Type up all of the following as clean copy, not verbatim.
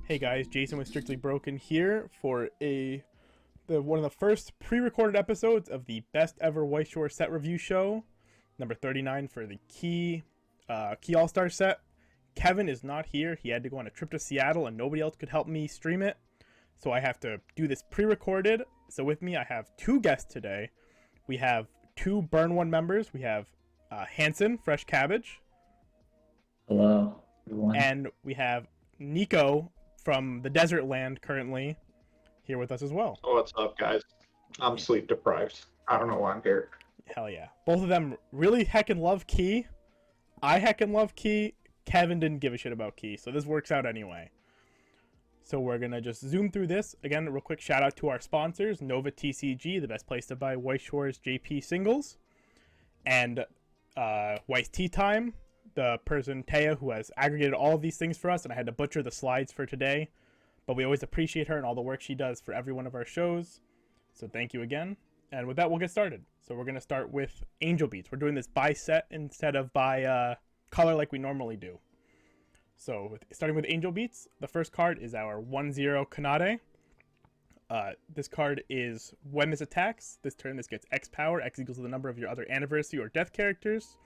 Hey guys, Jason with Strictly Broken here for one of the first pre-recorded episodes of the best ever Weiss Schwarz set review show, number 39 for the Key All-Star set. Kevin is not here. He had to go on a trip to Seattle and nobody else could help me stream it. So I have to do this pre-recorded. So with me I have two guests today. We have two Burn One members. We have Hanson, Fresh Cabbage. Hello, everyone. And we have Nico from the desert land currently here with us as well. What's up, guys? I'm sleep deprived. I don't know why I'm here. Hell yeah. Both of them really heckin' love Key. I heckin' love Key. Kevin didn't give a shit about Key, so this works out anyway. So we're gonna just zoom through this. Again, a real quick shout out to our sponsors, Nova TCG, the best place to buy Weiss Schwarz JP singles, and Weiss Tea Time, the person Taya who has aggregated all of these things for us, and I had to butcher the slides for today, but we always appreciate her and all the work she does for every one of our shows, so thank you again. And with that, we'll get started. So we're going to start with Angel Beats. We're doing this by set instead of by color like we normally do. So starting with Angel Beats, the first card is our 1-0 Kanade. This card is when this attacks, this turn this gets X power. X equals the number of your other anniversary or death characters.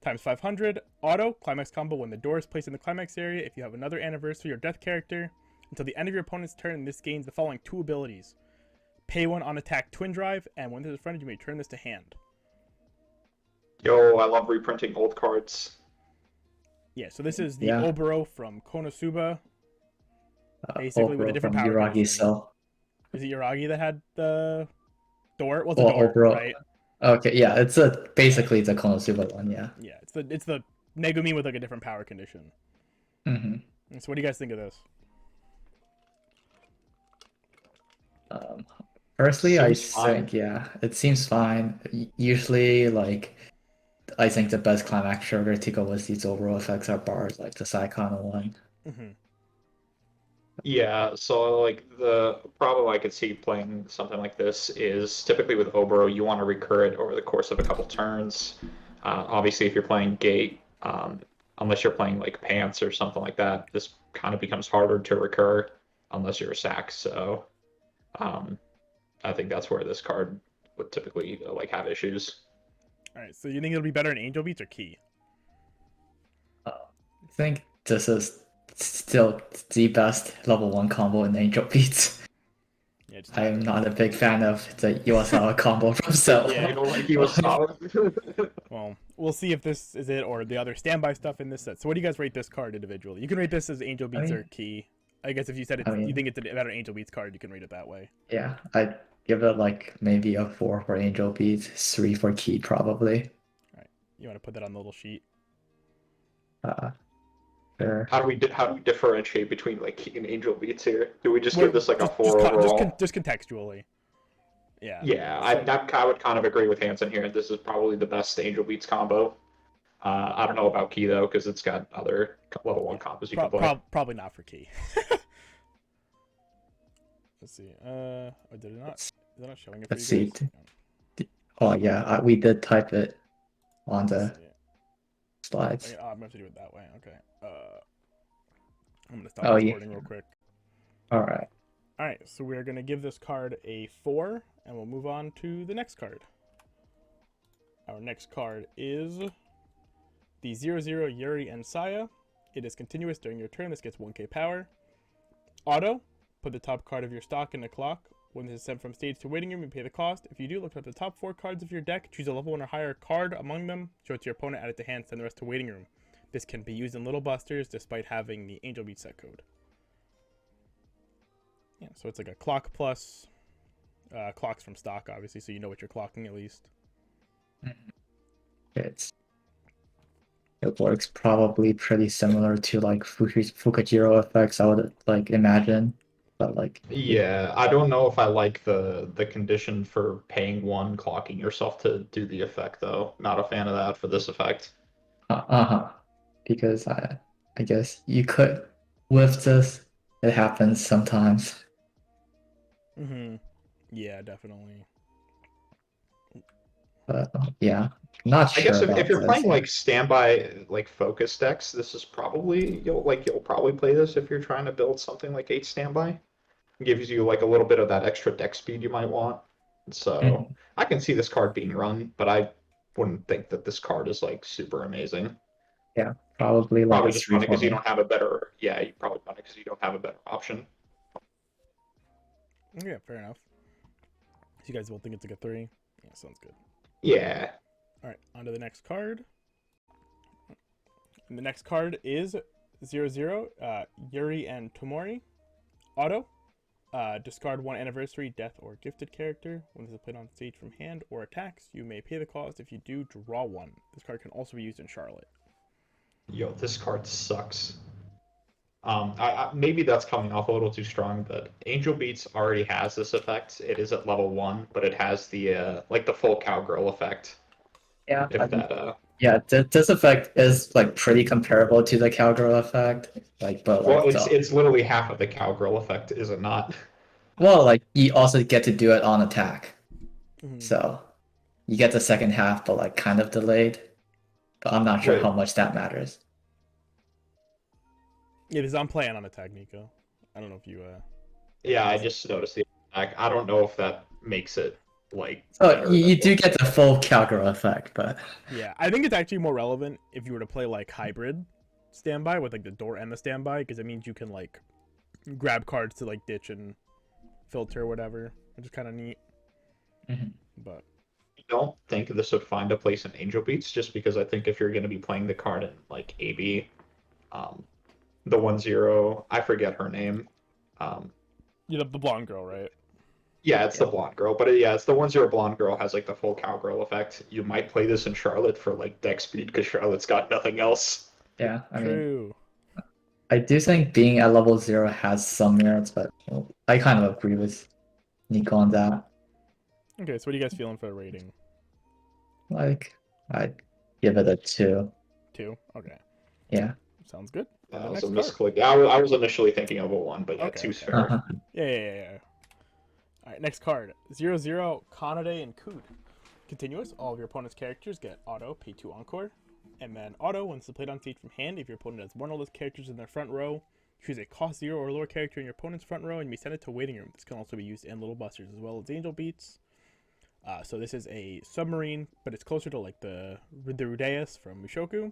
Times 500, auto, climax combo. When the door is placed in the climax area, if you have another anniversary or death character, until the end of your opponent's turn, this gains the following two abilities. Pay one on attack twin drive, and when this is fronted, you may turn this to hand. Yo, I love reprinting old cards. Yeah, so this is the Oboro from Konosuba, basically Oboro with a different from power Yuragi condition. Cell. Is it Yuragi that had the door? Well, it's the door, Oboro. right? Okay, yeah, it's basically the Konosuba one, yeah. Yeah, it's the Megumi with like a different power condition. Mm-hmm. And so what do you guys think of this? Personally, I Seems fine. think, yeah, it seems fine. Usually, like, I think the best climax trigger to go with these overall effects are bars, like the Saikano one. Mm-hmm. Yeah, so like the problem I could see playing something like this is typically with Oboro, you want to recur it over the course of a couple turns. Obviously, if you're playing Gate, unless you're playing like Pants or something like that, this kind of becomes harder to recur unless you're a sack. So I think that's where this card would typically like have issues. All right, so you think it'll be better in Angel Beats or Key? I think this is still the best level 1 combo in Angel Beats. Yeah, I am not a big fan of the Iwasawa combo from Cell. Yeah, you know, like he was solid. Well, we'll see if this is it or the other standby stuff in this set. So what do you guys rate this card individually? You can rate this as Angel Beats or Key. I guess if you said you think it's a better Angel Beats card, you can rate it that way. Yeah, I'd give it like maybe a 4 for Angel Beats, 3 for Key probably. All right, you want to put that on the little sheet? Sure. How do we differentiate between like Key and Angel Beats here? Do we just give this like a 4 overall? Just contextually. Yeah. Yeah, I would kind of agree with Hanson here. This is probably the best Angel Beats combo. I don't know about Key though, because it's got other level 1 combos you can play. Probably not for Key. Let's see. Did it not? Is that not showing it? Let's see. Oh yeah, we did type it on the slides. Okay, I'm gonna have to do it that way. Okay. I'm gonna stop recording real quick. All right. All right. So we're gonna give this card a 4, and we'll move on to the next card. Our next card is the 0-0 Yuri and Saya. It is continuous during your turn. This gets 1k power. Auto. Put the top card of your stock in the clock. When this is sent from stage to waiting room, you pay the cost. If you do, look up the top 4 cards of your deck, choose a level 1 or higher card among them, show it to your opponent, add it to hand, send the rest to waiting room. This can be used in Little Busters despite having the Angel Beat set code. Yeah, so it's like a clock plus clocks from stock, obviously, so you know what you're clocking at least. It works probably pretty similar to like Fukajiro effects, I would like imagine. But like, yeah, I don't know if I like the condition for paying 1, clocking yourself to do the effect though. Not a fan of that for this effect. Because I guess you could with this. It happens sometimes. Yeah, definitely. But yeah, not I guess sure if about you're this. playing like standby like focus decks, this is probably you'll probably play this if you're trying to build something like 8 standby. It gives you like a little bit of that extra deck speed you might want. So Mhm. I can see this card being run, but I wouldn't think that this card is like super amazing. Yeah, probably like a Probably just three run it for because you me. don't have a better. Yeah, you probably run it because you don't have a better option. Yeah, fair enough. So you guys will think it's like a 3? Yeah, sounds good. Yeah. All right, on to the next card. And the next card is 0/0, Yuri and Tomori. Auto. Discard one anniversary, death, or gifted character. When this is played on stage from hand or attacks, you may pay the cost. If you do, draw one. This card can also be used in Charlotte. Yo, this card sucks. Maybe that's coming off a little too strong, but Angel Beats already has this effect. It is at level 1, but it has the like the full cowgirl effect. Yeah, If that yeah, this effect is like pretty comparable to the cowgirl effect. Like, but well, like it's literally half of the cowgirl effect, is it not? well, like you also get to do it on attack. Mm-hmm. So you get the second half, but like kind of delayed. But I'm not sure Wait, how much that matters. Yeah, this is on plan on attack, Nico. I don't know if you yeah, I noticed. just noticed the attack. I don't know if that makes it like So better you than do what. get the full cowgirl effect, but Yeah, I think it's actually more relevant if you were to play like hybrid standby with like the door and the standby, because it means you can like grab cards to like ditch and filter or whatever, which is kind of neat. Mhm. But I don't think this would find a place in Angel Beats, just because I think if you're going to be playing the card in like AB, um, the 1/0, I forget her name. Um, you have the blonde girl, right? yeah, it's the Yeah. blonde girl, but yeah, it's the 1/0 blonde girl has like the full cowgirl effect. You might play this in Charlotte for like deck speed because Charlotte's got nothing else. Yeah, I mean, True. I do think being at level 0 has some merits, but I kind of agree with Nico on that. Okay, so what are you guys feeling for a rating? Like, I'd give it a 2. 2. Okay, Yeah. sounds good. On the That was a next card. misclick. I was initially thinking of a 1, but yeah, Okay, two's okay. fair. Uh-huh. Yeah. All right, next card. 0/0, Kanade and Kud. Continuous. All of your opponent's characters get auto, pay 2 encore. And then auto, when it's played on stage from hand, if your opponent has one of those characters in their front row, choose a cost 0 or lower character in your opponent's front row and you may send it to waiting room. This can also be used in Little Busters as well as Angel Beats. So this is a submarine, but it's closer to like the Rudeus from Mushoku.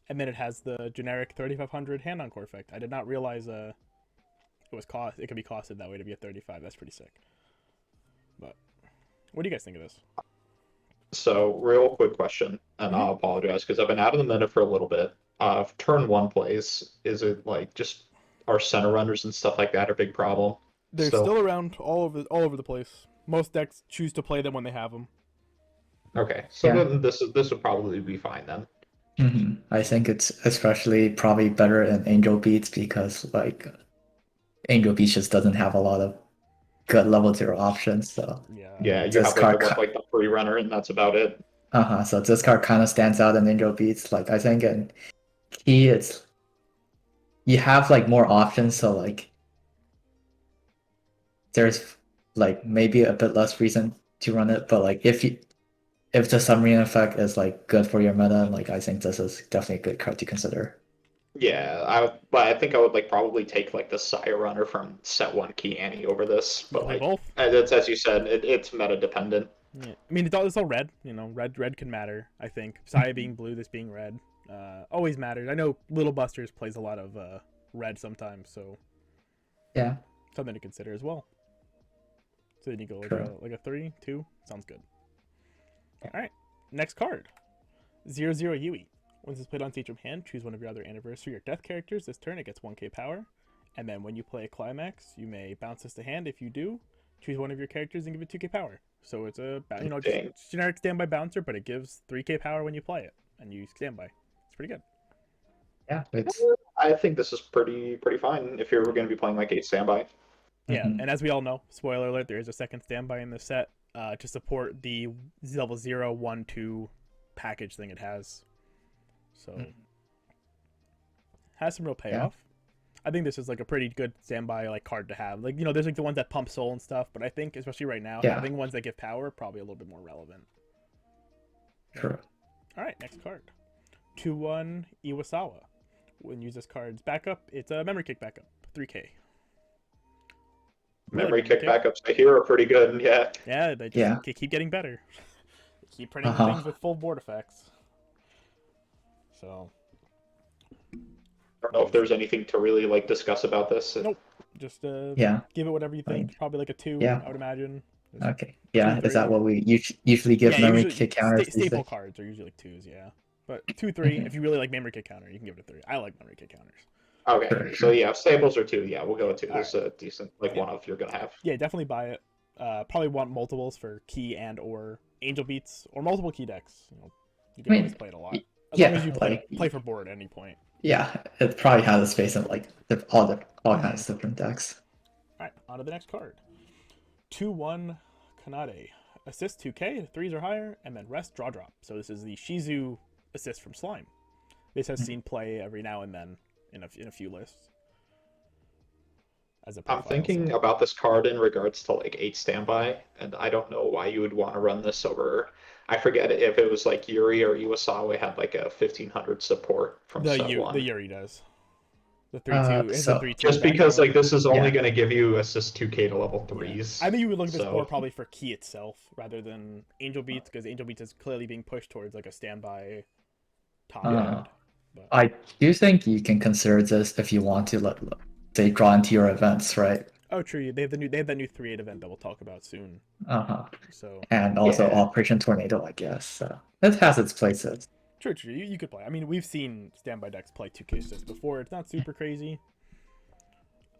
And then it has the generic 3500 hand encore effect. I did not realize it could be costed that way to be a 35. That's pretty sick. But what do you guys think of this? So, real quick question, and Mhm. I'll apologize because I've been out of the meta for a little bit. Turn 1 plays, is it like just our center runners and stuff like that are a big problem They're still? still around all over the place. Most decks choose to play them when they have them. Okay, so Yeah. then this would probably be fine then. I think it's especially probably better in Angel Beats because like Angel Beats just doesn't have a lot of good level 0 options. So Yeah. Yeah, you this have like the card, one like the free runner, and that's about it. so this card kind of stands out in Angel Beats. Like I think in Key, it's you have like more options. So like there's like maybe a bit less reason to run it, but like if the submarine effect is like good for your meta, like I think this is definitely a good card to consider. Yeah, but I think I would like probably take like the Sire runner from set 1 Key Annie over this, You but play like both. as you said, it's meta dependent. Yeah. I mean, it's all red. You know, red can matter. I think Saya being blue, this being red, always matters. I know Little Busters plays a lot of red sometimes, so Yeah, something to consider as well. So then you go true. like a 3, 2. Sounds good. All right, next card. 0/0 Yui. Once it's played on stage from hand, choose one of your other anniversary or death characters. This turn, it gets 1k power. And then when you play a climax, you may bounce this to hand. If you do, choose one of your characters and give it 2k power. So it's a Dang. just generic standby bouncer, but it gives 3k power when you play it and you standby. It's pretty good. Yeah, it's I think this is pretty fine if you're going to be playing like 8 standby. Yeah, mhm. and as we all know, spoiler alert, there is a second standby in the set to support the level 0, 1, 2 package thing it has. So Mhm. has some real payoff. I think this is like a pretty good standby like card to have. Like, you know, there's like the ones that pump soul and stuff, but I think especially right now, Yeah. having ones that give power probably a little bit more relevant. True. All right, next card. 2-1 Iwasawa. When you use this card's backup, it's a memory kick backup, 3K. Memory kick backups I hear are pretty good. Yeah. Yeah, they Yeah. keep getting better. They keep printing Uh-huh. things with full board effects. So I don't know if there's anything to really like discuss about this. nope. Just Yeah. give it whatever you think. Like, Probably like a 2, yeah. I would imagine. Just Okay. Yeah. 2, Is that 3. what we usually give Yeah, memory usually kick counters? these staple days? cards are usually like 2s, yeah. But 2, 3. Mhm. If you really like memory kick counter, you can give it a 3. I like memory kick counters. Okay, Sure, so yeah, staples are 2. Yeah, we'll go with 2. All This is a decent one of you're gonna have. Yeah, definitely buy it. Probably want multiples for key and or angel beats or multiple key decks. You can I mean, always play it a lot. As yeah, long as you play like- for board at any point. Yeah, it probably has a space in like all kinds of different decks. All right, on to the next card. 2-1 Kanade. Assist 2K, 3s or higher, and then rest, draw, drop. So this is the Shizu assist from Slime. This has seen play every now and then in a few lists. As a I'm profile, thinking so. about this card in regards to like 8 standby, and I don't know why you would want to run this over. I forget if it was like Yuri or Iwasawa had like a 1500 support from The set 1. Yuri does. The 3-2 is so a 3-2. Just because like this is only Yeah. going to give you assist 2k to level 3s. I think you would look at this so- more probably for key itself rather than Angel Beats, because Angel Beats is clearly being pushed towards like a standby top Yeah. end. But I do think you can consider this if you want to let say draw into your events, right? oh, true. They have that new 3-8 event that we'll talk about soon. Uh-huh. So And also Yeah. Operation Tornado, I guess. So it has its places. true. You could play. I mean, we've seen standby decks play 2K assists before. It's not super crazy.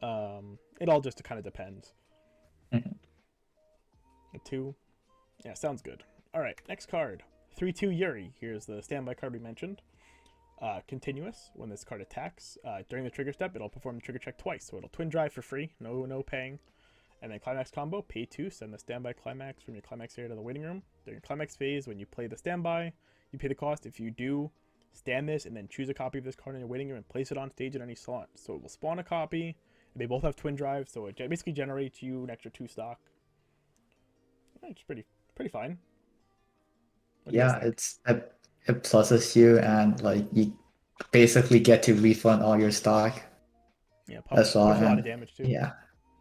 It all just kind of depends. Mhm. A 2. Yeah, sounds good. All right, next card. 3-2 Yuri. Here's the standby card we mentioned. Continuous. When this card attacks, during the trigger step, it'll perform the trigger check twice. So it'll twin drive for free, no paying. And then climax combo, pay 2, send the standby climax from your climax area to the waiting room. During climax phase, when you play the standby, you pay the cost. If you do, stand this and then choose a copy of this card in your waiting room and place it on stage at any slot. So it will spawn a copy. They both have twin drive, so it basically generates you an extra 2 stock. It's pretty fine. What do you guys Yeah, think? it pluses you and like you basically get to refund all your stock. Yeah, That's all. there's a lot And of damage too. yeah.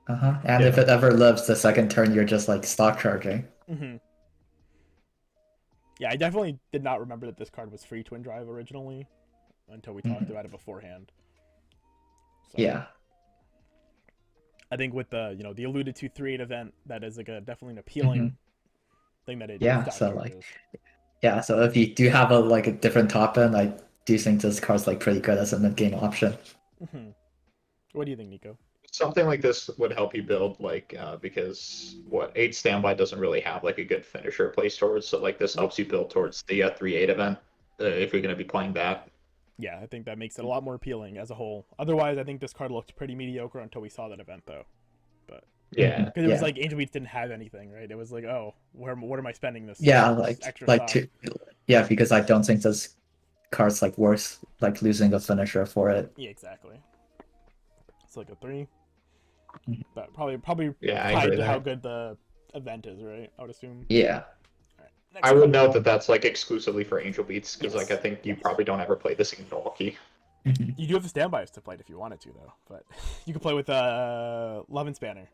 And if it ever lives the second turn, you're just like stock charging. Mm-hmm. Yeah, I definitely did not remember that this card was free twin drive originally until we talked about it beforehand. So, Yeah. I think with the the alluded to 3-8 event, that is like definitely an appealing thing that it Yeah, stock so, charges. Yeah, so if you do have a different top end, I do think this card's like pretty good as a mid game option. Mm-hmm. What do you think, Nico? Something like this would help you build because 8 standby doesn't really have like a good finisher place towards, so like this helps you build towards the 3-8 event if you're going to be playing that. Yeah, I think that makes it a lot more appealing as a whole. Otherwise, I think this card looked pretty mediocre until we saw that event, though. But Yeah. because it was like Angel Beats didn't have anything, right? It was like, oh, what am I spending this? Yeah, this extra stock? because I don't think this card's like worth like losing a finisher for it. Yeah, exactly. It's like a 3. Mhm. But probably Yeah, I tied agree to how there. good the event is, right? I would assume. Yeah. All right, next I would card. note that that's like exclusively for Angel Beats because Yes. I think you probably don't ever play this in Milwaukee. Mhm. You do have the standbys to play it if you wanted to, though. But you can play with Love and Spanner.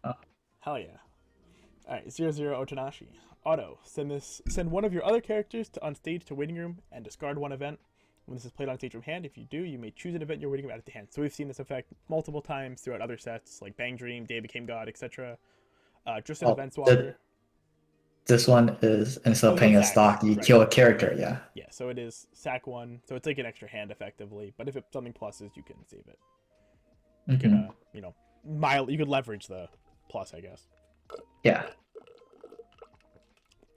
Oh. Hell yeah! All right, 0-0 Otanashi. Auto. Send one of your other characters on stage to waiting room and discard one event. When this is played on stage from hand, if you do, you may choose an event in your waiting room, add it to hand. So we've seen this effect multiple times throughout other sets, like Bang Dream, Day Became God, etc. Just an Oh, event swapper. This one is instead Oh, of paying a sacks, stock, you right. kill a character. Yeah. Yeah, so it is sack 1. So it's like an extra hand effectively. But if it's something pluses, you can save it. You Mhm. can, you could leverage the plus, I guess. Yeah.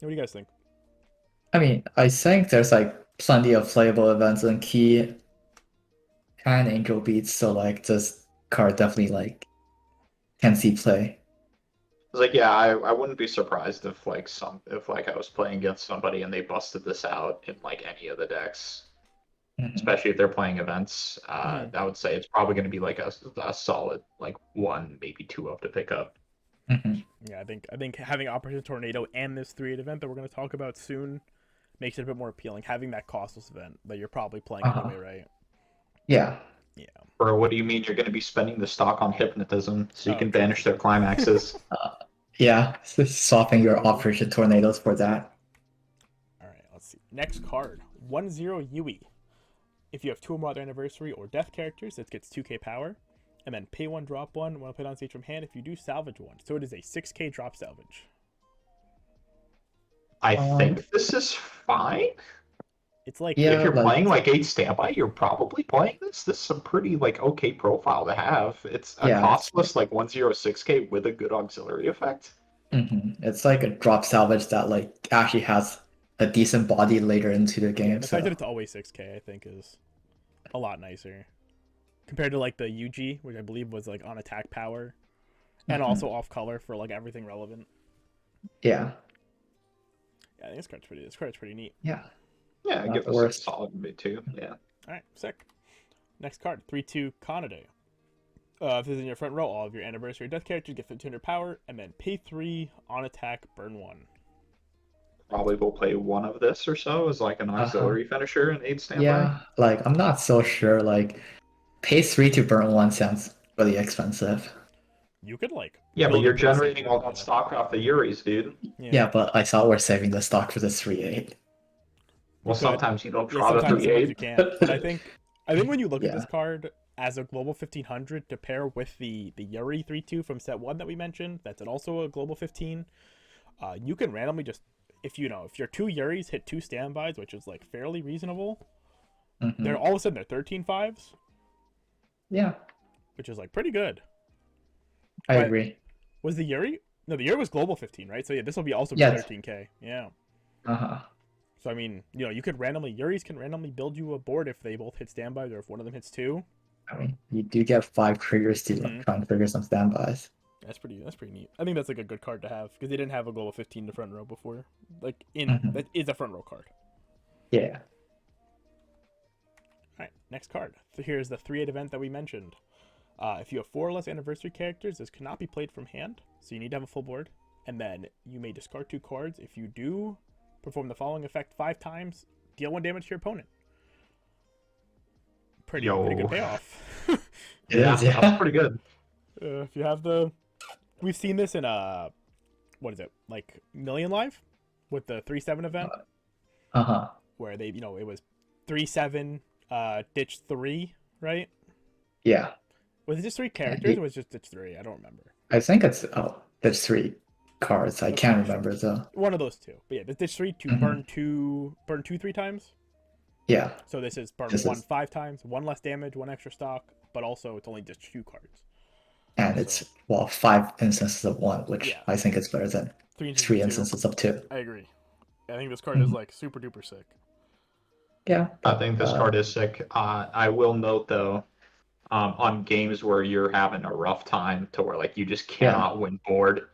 What do you guys think? I mean, I think there's like plenty of playable events in Key and Angel Beats, so like this card definitely like can see play. It's like, yeah, I wouldn't be surprised if I was playing against somebody and they busted this out in like any of the decks, Mhm. especially if they're playing events. Mhm. I would say it's probably going to be like a solid like 1, maybe 2 up to pick up. Mhm. Yeah, I think having Operation Tornado and this 3-8 event that we're going to talk about soon makes it a bit more appealing. Having that costless event that you're probably playing Uh-huh. anyway, right? Yeah. Yeah. Or what do you mean you're going to be spending the stock on hypnotism so you Oh, can true, banish true, their true. climaxes? Yeah. So swapping your Operation Tornadoes for that. All right, let's see. Next card 1-0 Yui. If you have 2 or more other anniversary or death characters, it gets 2k power. And then pay 1, drop 1 when played on stage from hand. If you do, salvage 1. So it is a 6k drop salvage. I Um, think this is fine. It's like If yeah, you're like playing like 8 standby, you're probably playing this. This is a pretty like okay profile to have. It's a yeah, it's like costless like 106k with a good auxiliary effect. it's like a drop salvage that like actually has a decent body later into the yeah, game. the fact that So it's always 6k I think is a lot nicer compared to like the UG, which I believe was like on attack power and mhm. also off color for like everything relevant. Yeah, Yeah, I think this card's pretty neat. yeah, Yeah, not give the us a worst. solid mid too. Yeah. All right, sick. Next card 3-2 Kanade. If this is in your front row, all of your anniversary death characters get 1500 power, and then pay 3 on attack, burn 1. Probably will play one of this or so as like an Uh-huh. auxiliary finisher in 8 standby. Yeah, like I'm not so sure. Like pay 3 to burn 1 sounds really expensive. You could like Yeah, but build a you're pretty sick generating board all with that that. stock off the Yuris, dude. Yeah, Yeah, but I thought we're saving the stock for the 3-8. you Well, could. sometimes you don't Yeah, draw the sometimes you 3/8. can't. But I think when you look at this Yeah. card as a global 1500 to pair with the Yuri 3-2 from set 1 that we mentioned, that's also a global 15. You can randomly just if if your 2 Yuris hit 2 standbys, which is like fairly reasonable, they're Mhm. all of a sudden they're 13 fives, Yeah, which is like pretty good. I But agree. was the Yuri? No, the Yuri was global 15, right? So yeah, this will be also be Yeah. 13k. Yeah. Uh-huh. So I mean, you could randomly Yuris can randomly build you a board if they both hit standbys or if one of them hits 2. I mean, you do get 5 triggers to Mm-hmm. like try and trigger some standbys. That's pretty neat. I think that's like a good card to have because they didn't have a global 15 to front row before. Like Mhm. that is a front row card. Yeah. All right, next card. So here's the 3-8 event that we mentioned. If you have 4 or less anniversary characters, this cannot be played from hand, so you need to have a full board. And then you may discard 2 cards. If you do, perform the following effect 5 times, deal 1 damage to your opponent. Pretty good Yo. payoff. It Yeah, is, yeah. that's pretty good. If you have the, we've seen this in what is it like Million Live, with the 3-7 event Uh-huh. where they it was 3-7 ditch 3, right? Yeah. Was it just 3 Yeah, characters or was it just ditch 3? I don't remember. I think it's there's 3 cards. I I'm can't pretty sure remember though. one of those 2. But yeah, the ditch 3 to Mhm. burn 2 3 times. Yeah. So this is burn This 1 is 5 times, 1 less damage, 1 extra stock, but also it's only just 2 cards. and So it's 5 instances of 1, which yeah, I think is better than 3 inches 3 of 2. instances of 2. I agree. I think this card is Mhm. like super duper sick. Yeah, I but think this card is sick. I will note though, on games where you're having a rough time to where like you just yeah, cannot win board,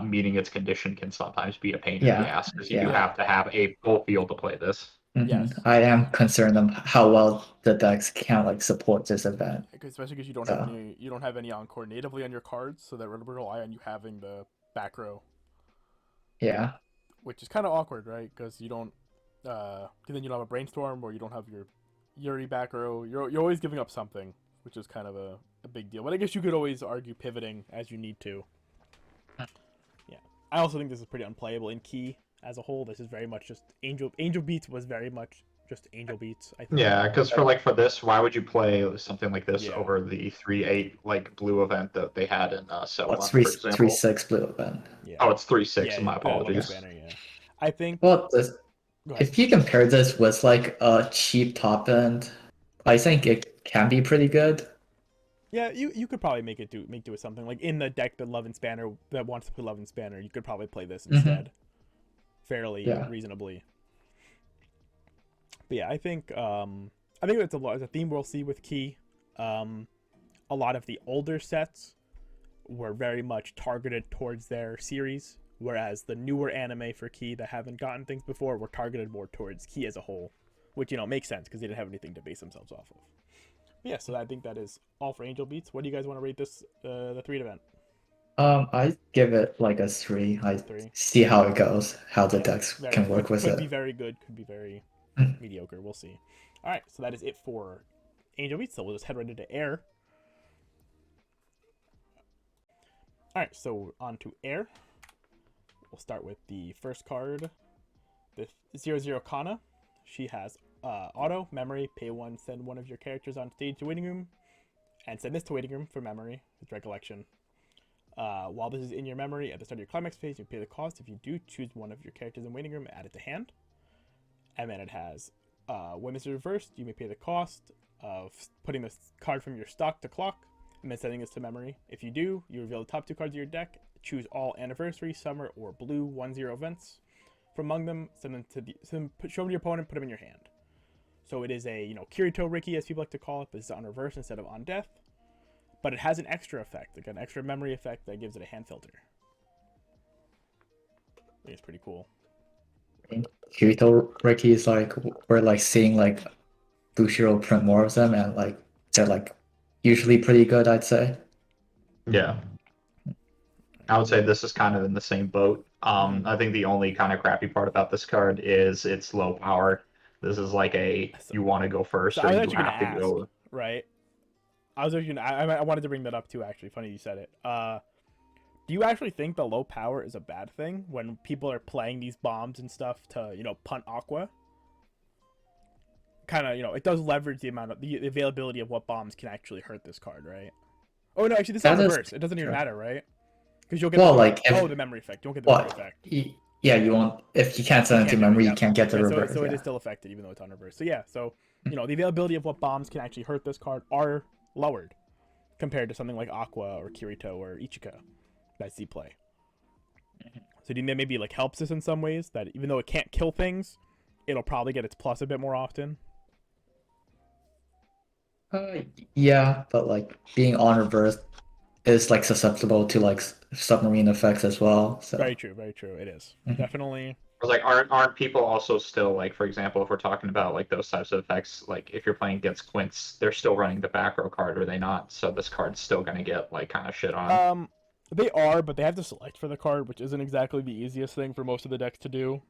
meeting its condition can sometimes be a pain in the yeah, ass because you do yeah. Yeah. have to have a full field to play this. Yes. I am concerned of how well the decks can like support this event. Especially because So you don't have any encore natively on your cards, so that would rely on you having the back row, yeah, which is kind of awkward, right? Because you don't, because then you don't have a brainstorm or you don't have your Yuri back row. You're always giving up something, which is kind of a big deal. But I guess you could always argue pivoting as you need to. Yeah, I also think this is pretty unplayable in key as a whole. This is very much just Angel Beats was very much just Angel Beats. I think. Yeah, because for this, why would you play something like this Yeah. over the 3/8 like blue event that they had in set what's 1, for example? 3/6 blue event? Yeah. Oh, it's 3/6. Yeah. My The Loving apologies. Spanner. Yeah. I think. Well, Go ahead. if you compare this with like a cheap top end, I think it can be pretty good. Yeah, you could probably make do with something like in the deck that Love and Spanner that wants to play Love and Spanner. You could probably play this instead, fairly Yeah. reasonably. But yeah, I think it's a theme we'll see with Key. A lot of the older sets were very much targeted towards their series, whereas the newer anime for Key that haven't gotten things before were targeted more towards Key as a whole, which makes sense because they didn't have anything to base themselves off of. But yeah, so I think that is all for Angel Beats. What do you guys want to rate this the 3 event? I give it like a 3. I 3. see how it goes, how the Yeah, decks very can work with could be it. very good, could be very Mm. mediocre. We'll see. All right, so that is it for Angel Beats. So we'll just head right into Air. All right, so on to Air. We'll start with the first card, the 0/0 Kana. She has auto, memory, pay 1, send one of your characters on stage to waiting room, and send this to waiting room for memory, with recollection. While this is in your memory, at the start of your climax phase, you pay the cost. If you do, choose one of your characters in waiting room, add it to hand. And then it has, when this is reversed, you may pay the cost of putting this card from your stock to clock, and then sending this to memory. If you do, you reveal the top 2 cards of your deck, choose all anniversary, summer, or blue 1/0 events. From among them, show them to your opponent, put them in your hand. So it is a, Kirito Riki, as people like to call it, but it's on reverse instead of on death. But it has an extra effect, like an extra memory effect that gives it a hand filter. I think it's pretty cool. Kirito Riki is like we're like seeing like Bushiro print more of them, and like they're like usually pretty good, I'd say. Yeah. I would say this is kind of in the same boat. I think the only kind of crappy part about this card is its low power. This is like you want to go first So or I was you actually going to have to ask, go. right? I was actually I wanted to bring that up too, actually. Funny you said it. Do you actually think the low power is a bad thing when people are playing these bombs and stuff to, punt Aqua? Kind of, it does leverage the amount of the availability of what bombs can actually hurt this card, right? Oh no, actually this is on That is reverse. It doesn't even true. matter, right? Because you'll get Well, like if the memory effect. You won't get the memory what? effect. Yeah, you won't if you can't send it to Can't do it. memory, you Yep. can't get the Yeah, reverse. so it Yeah. is still affected even though it's on reverse. So yeah, so the availability of what bombs can actually hurt this card are lowered compared to something like Aqua or Kirito or Ichika that Z play. So do you think that maybe like helps us in some ways that even though it can't kill things, it'll probably get its plus a bit more often? Uh, yeah, but like being on reverse is like susceptible to like submarine effects as well. So Very true, very true. It is. Mhm. Definitely. I was like, aren't people also still like, for example, if we're talking about like those types of effects, like if you're playing against Quints, they're still running the back row card, are they not? So this card's still gonna get like kind of shit on. They are, but they have to select for the card, which isn't exactly the easiest thing for most of the decks to do.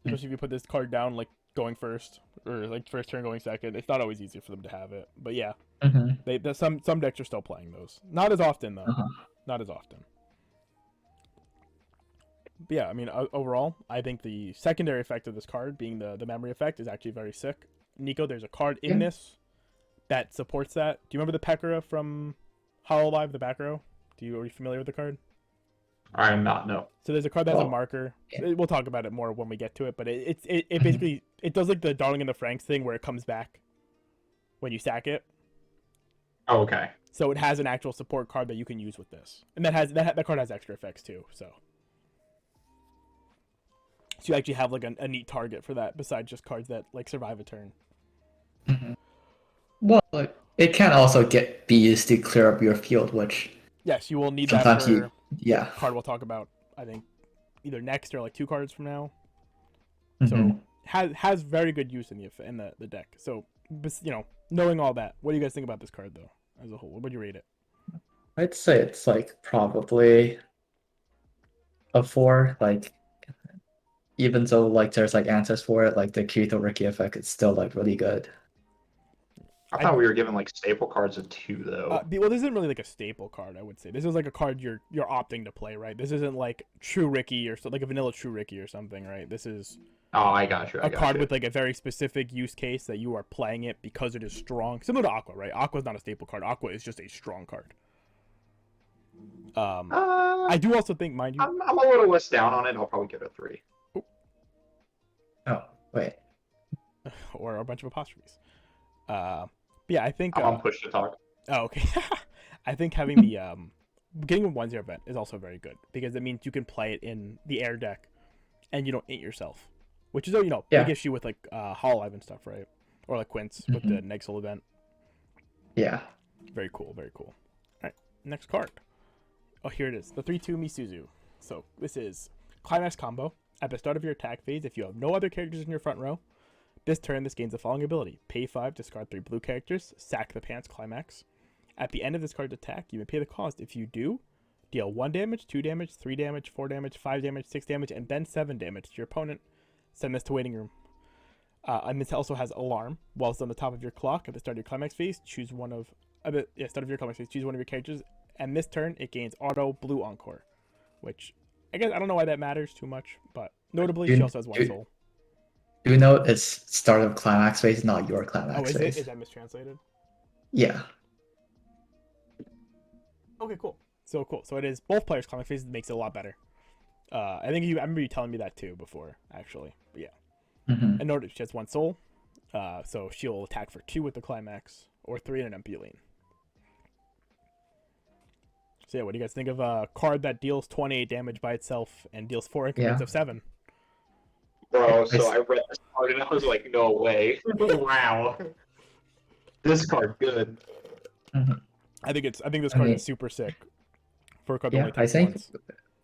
Especially if you put this card down like going first or like first turn going second. It's not always easy for them to have it. But yeah, Mhm. some decks are still playing those. Not as often though. Uh-huh. Not as often. But yeah, I mean overall, I think the secondary effect of this card being the memory effect is actually very sick. Nico, there's a card in Yeah. this that supports that. Do you remember the Pekora from Hololive, the back row? Are you familiar with the card? I am not, no. So there's a card that has a Well, marker. yeah. We'll talk about it more when we get to it, but it Mhm. basically it does like the Darling in the Franks thing where it comes back when you sack it. Oh, okay. So it has an actual support card that you can use with this, and that card has extra effects too. So you actually have like a neat target for that besides just cards that like survive a turn. Mhm. Well, like, it can also be used to clear up your field, which Yes, you will need that sometimes for yeah. card we'll talk about. I think either next or like 2 cards from now. So Mhm. has very good use in the deck. So knowing all that, what do you guys think about this card though as a whole? What would you rate it? I'd say it's like probably a 4. Like even though like there's like answers for it, like the Kirito Riki effect, it's still like really good. I thought we were given like staple cards of 2 though. Well, this isn't really like a staple card. I would say this is like a card you're opting to play, right? This isn't like True Ricky or like a vanilla True Ricky or something, right? This is Oh, I got you. a card with like a very specific use case that you are playing it because it is strong, similar to Aqua, right? Aqua is not a staple card. Aqua is just a strong card. I do also think, mind you, I'm a little less down on it. I'll probably give it a 3. Oh, wait. or a bunch of apostrophes. But yeah, I think. I'm on push to talk. Oh, okay. I think having the getting a 1/0 event is also very good because it means you can play it in the air deck, and you don't eat yourself, which is a Yeah. big issue with like Hololive and stuff, right? Or like Quints with the Nexel event. Yeah. Very cool, very cool. All right, next card. Oh, here it is, the 3/2 Misuzu. So this is climax combo. At the start of your attack phase, if you have no other characters in your front row, this turn this gains the following ability: pay 5, discard 3 blue characters, sack the pants climax. At the end of this card's attack, you may pay the cost. If you do, Deal 1 damage, 2 damage, 3 damage, 4 damage, 5 damage, 6 damage, and then 7 damage to your opponent. Send this to waiting room. And this also has alarm. While it's on the top of your clock at the start of your climax phase, choose one of start of your climax phase, choose one of your characters, and this turn it gains auto blue encore, which I guess I don't know why that matters too much, but notably she also has 1 soul. Do you know it's start of climax phase, not your climax Oh, is phase? it? Is that mistranslated? Yeah. Okay, cool. So cool. So it is both players' climax phase makes it a lot better. I remember you telling me that too before, actually. But yeah. Mm-hmm. And notice she has 1 soul, so she'll attack for 2 with the climax, or 3 in an empty lane. So yeah, what do you guys think of a card that deals 28 damage by itself and deals 4 increments of 7? Bro, so I read this card and I was like, no way. Wow. This card good. Mm-hmm. I think this card is super sick for a card that only I attacks think once.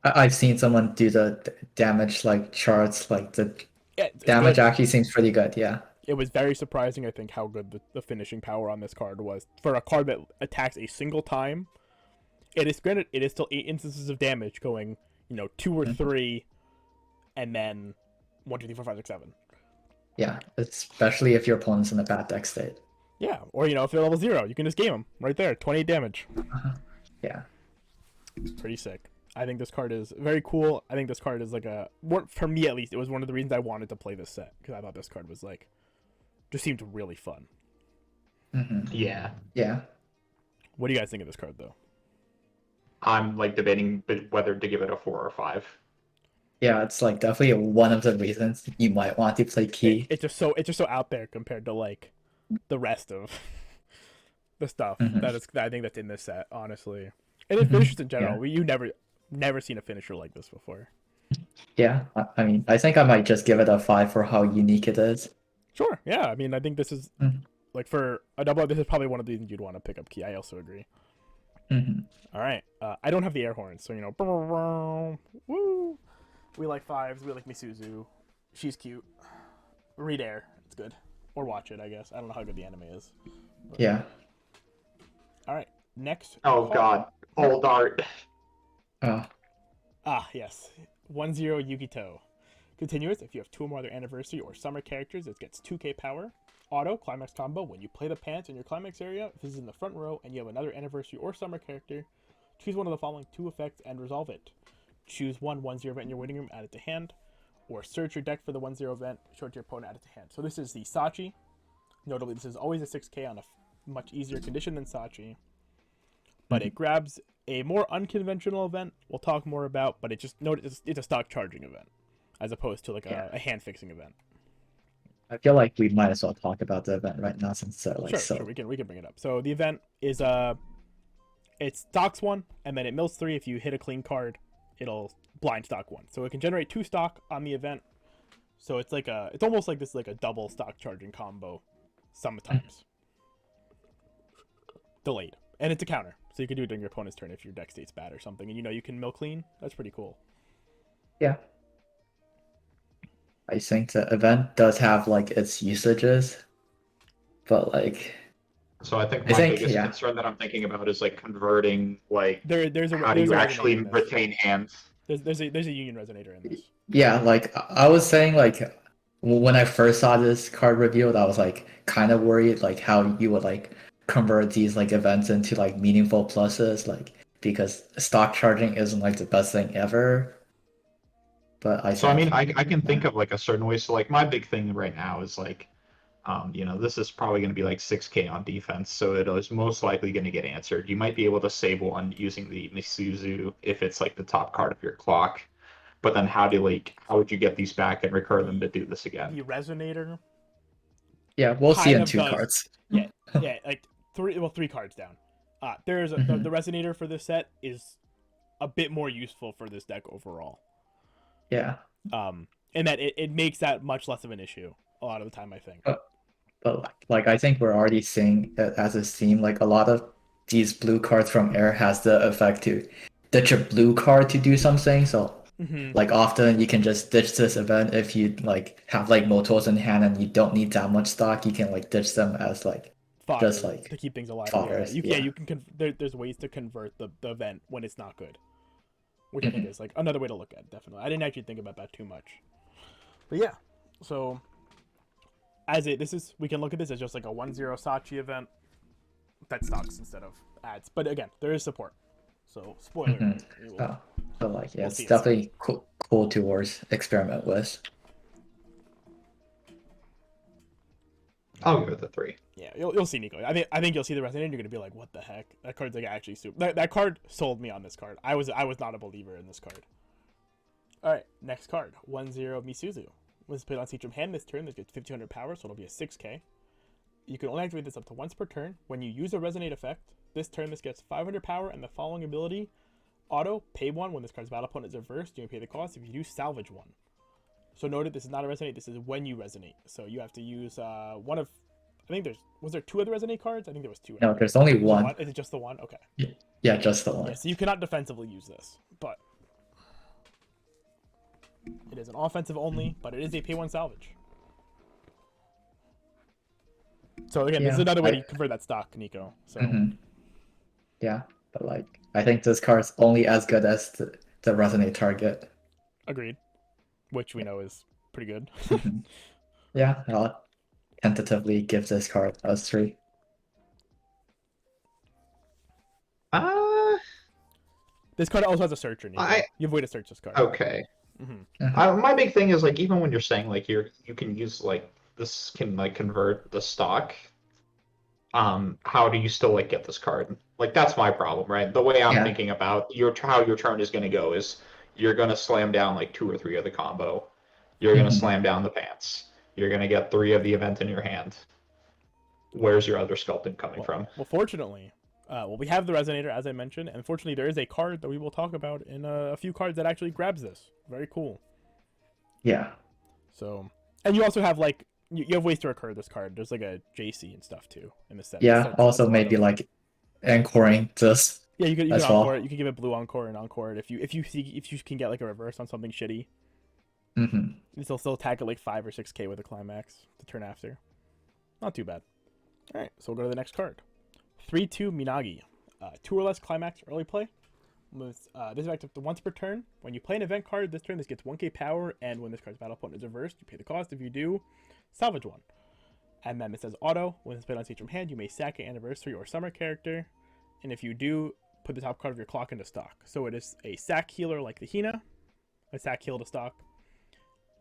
I've seen someone do the damage like charts, like the It's damage good. actually seems pretty good. Yeah. It was very surprising, I think, how good the finishing power on this card was. For a card that attacks a single time, it is granted, it is still 8 instances of damage going, 2 or 3, and then 1, 2, 3, 4, 5, 6, 7. Yeah, especially if your opponent's in a bad deck state. Yeah, or, if they're level 0, you can just game them right there, 28 damage. Yeah. Pretty sick. I think this card is very cool. I think this card is for me at least, it was one of the reasons I wanted to play this set, because I thought this card was just seemed really fun. Mm-hmm. Yeah. Yeah. What do you guys think of this card, though? I'm debating whether to give it a 4 or 5. Yeah, it's definitely one of the reasons you might want to play Key. It's just so out there compared to the rest of the stuff that I think that's in this set, honestly. And it finishers in general. You never seen a finisher like this before. Yeah, I mean, I think I might just give it a 5 for how unique it is. Sure. Yeah. I mean, I think this is for a double. This is probably one of the reasons you'd want to pick up Key. I also agree. Mm-hmm. All right. I don't have the air horn, so woo. We like 5s. We like Misuzu. She's cute. Read air. It's good. Or watch it, I guess. I don't know how good the anime is. But... Yeah. All right. Next. Oh God. Old art. Oh. Ah, yes. 1-0 Yukito. Continuous, if you have 2 or more other anniversary or summer characters, it gets 2k power. Auto, climax combo, when you play the pants in your climax area, if this is in the front row and you have another anniversary or summer character, choose one of the following 2 effects and resolve it. Choose 1 1-0 event in your waiting room, add it to hand, or search your deck for the 1-0 event, show it to your opponent, add it to hand. So this is the Sachi. Notably, this is always a 6k on a much easier condition than Sachi. But it grabs a more unconventional event we'll talk more about, but it's a stock charging event as opposed to a hand fixing event. I feel like we might as well talk about the event right now since Sure, we can bring it up. So the event is it stocks 1 and then it mills 3. If you hit a clean card, it'll blind stock 1. So it can generate 2 stock on the event. So it's almost like this a double stock charging combo sometimes. Delayed. And it's a counter. So you can do it during your opponent's turn if your deck state's bad or something, and you can mill clean. That's pretty cool. Yeah. I think the event does have its usages, but So I think my biggest concern that I'm thinking about is converting how do you actually retain hands? There's a union resonator in this. Yeah, I was saying when I first saw this card revealed, I was kind of worried how you would convert these events into meaningful pluses because stock charging isn't the best thing ever. But I can think of a certain way. So my big thing right now is this is probably going to be 6k on defense, so it is most likely going to get answered. You might be able to save 1 using the Misuzu if it's the top card of your clock, but then how would you get these back and recur them to do this again? The resonator. Yeah, we'll see in 2 cards. Yeah, 3 cards down. There's the resonator for this set is a bit more useful for this deck overall. Yeah. And that it makes that much less of an issue a lot of the time, I think. But I think we're already seeing it as a theme. A lot of these blue cards from Air has the effect to ditch a blue card to do something. So often you can just ditch this event if you have multiples in hand and you don't need that much stock. You can ditch them as fodder, just to keep things alive. Fodder, You can there's ways to convert the event when it's not good. which I think is like another way to look at it, definitely. I didn't actually think about that too much. But yeah, so we can look at this as just like a 1-0 Sachi event that stocks instead of ads. But again, there is support. So spoiler. So like yeah, we'll it's see it definitely cool towards experiment with. I'll give it the 3. Yeah, you'll see Nico. I think you'll see the Resident. You're gonna be like, what the heck? That card's like actually super. That card sold me on this card. I was not a believer in this card. All right, next card, 1-0 Misuzu. When it's played on Seatram hand this turn, this gets 1500 power, so it'll be a 6k. You can only activate this up to once per turn. When you use a Resonate effect, this turn this gets 500 power, and the following ability, auto, pay 1 when this card's battle opponent is reversed. You can pay the cost. If you do, salvage 1. So noted, this is not a Resonate. This is when you Resonate. So you have to use one of. I think was there 2 other Resonate cards? I think there was 2. No, there's only one. Is it just the one? Okay. Yeah, just the one. Yeah, so you cannot defensively use this, but it is an offensive only, but it is a pay 1 salvage. So again, this is another way to convert that stock, Nico. So yeah, but like I think this card's only as good as the Resonate target. Agreed. Which we know is pretty good. Yeah, I'll tentatively give this card a 3. This card also has a searcher, Nico. You have a way to search this card. Okay. My big thing is like even when you're saying like you can use like this can like convert the stock. How do you still like get this card? Like that's my problem, right? The way I'm thinking about how your turn is going to go is you're going to slam down like 2 or 3 of the combo. You're going to slam down the pants. You're going to get 3 of the event in your hand. Where's your other sculpting coming from? Well, fortunately, we have the Resonator, as I mentioned, and fortunately there is a card that we will talk about in a few cards that actually grabs this. Very cool. Yeah. So, and you also have like, you have ways to recur this card. There's like a JC and stuff too in the set. Yeah, also maybe like encoring this. Yeah, you can as encore well. it. You can give it blue encore and encore it if you can get like a reverse on something shitty. You'll still attack at like 5 or 6k with a climax the turn after. Not too bad. All right, so we'll go to the next card. 3-2 Minagi. 2 or less climax early play. This is active once per turn. When you play an event card this turn, this gets 1k power, and when this card's battle opponent is reversed, you pay the cost. If you do, salvage 1. And then it says auto. When it's played on stage from hand, you may sack an anniversary or summer character. And if you do, put the top card of your clock into stock. So it is a sack healer like the Hina. A sack heal to stock.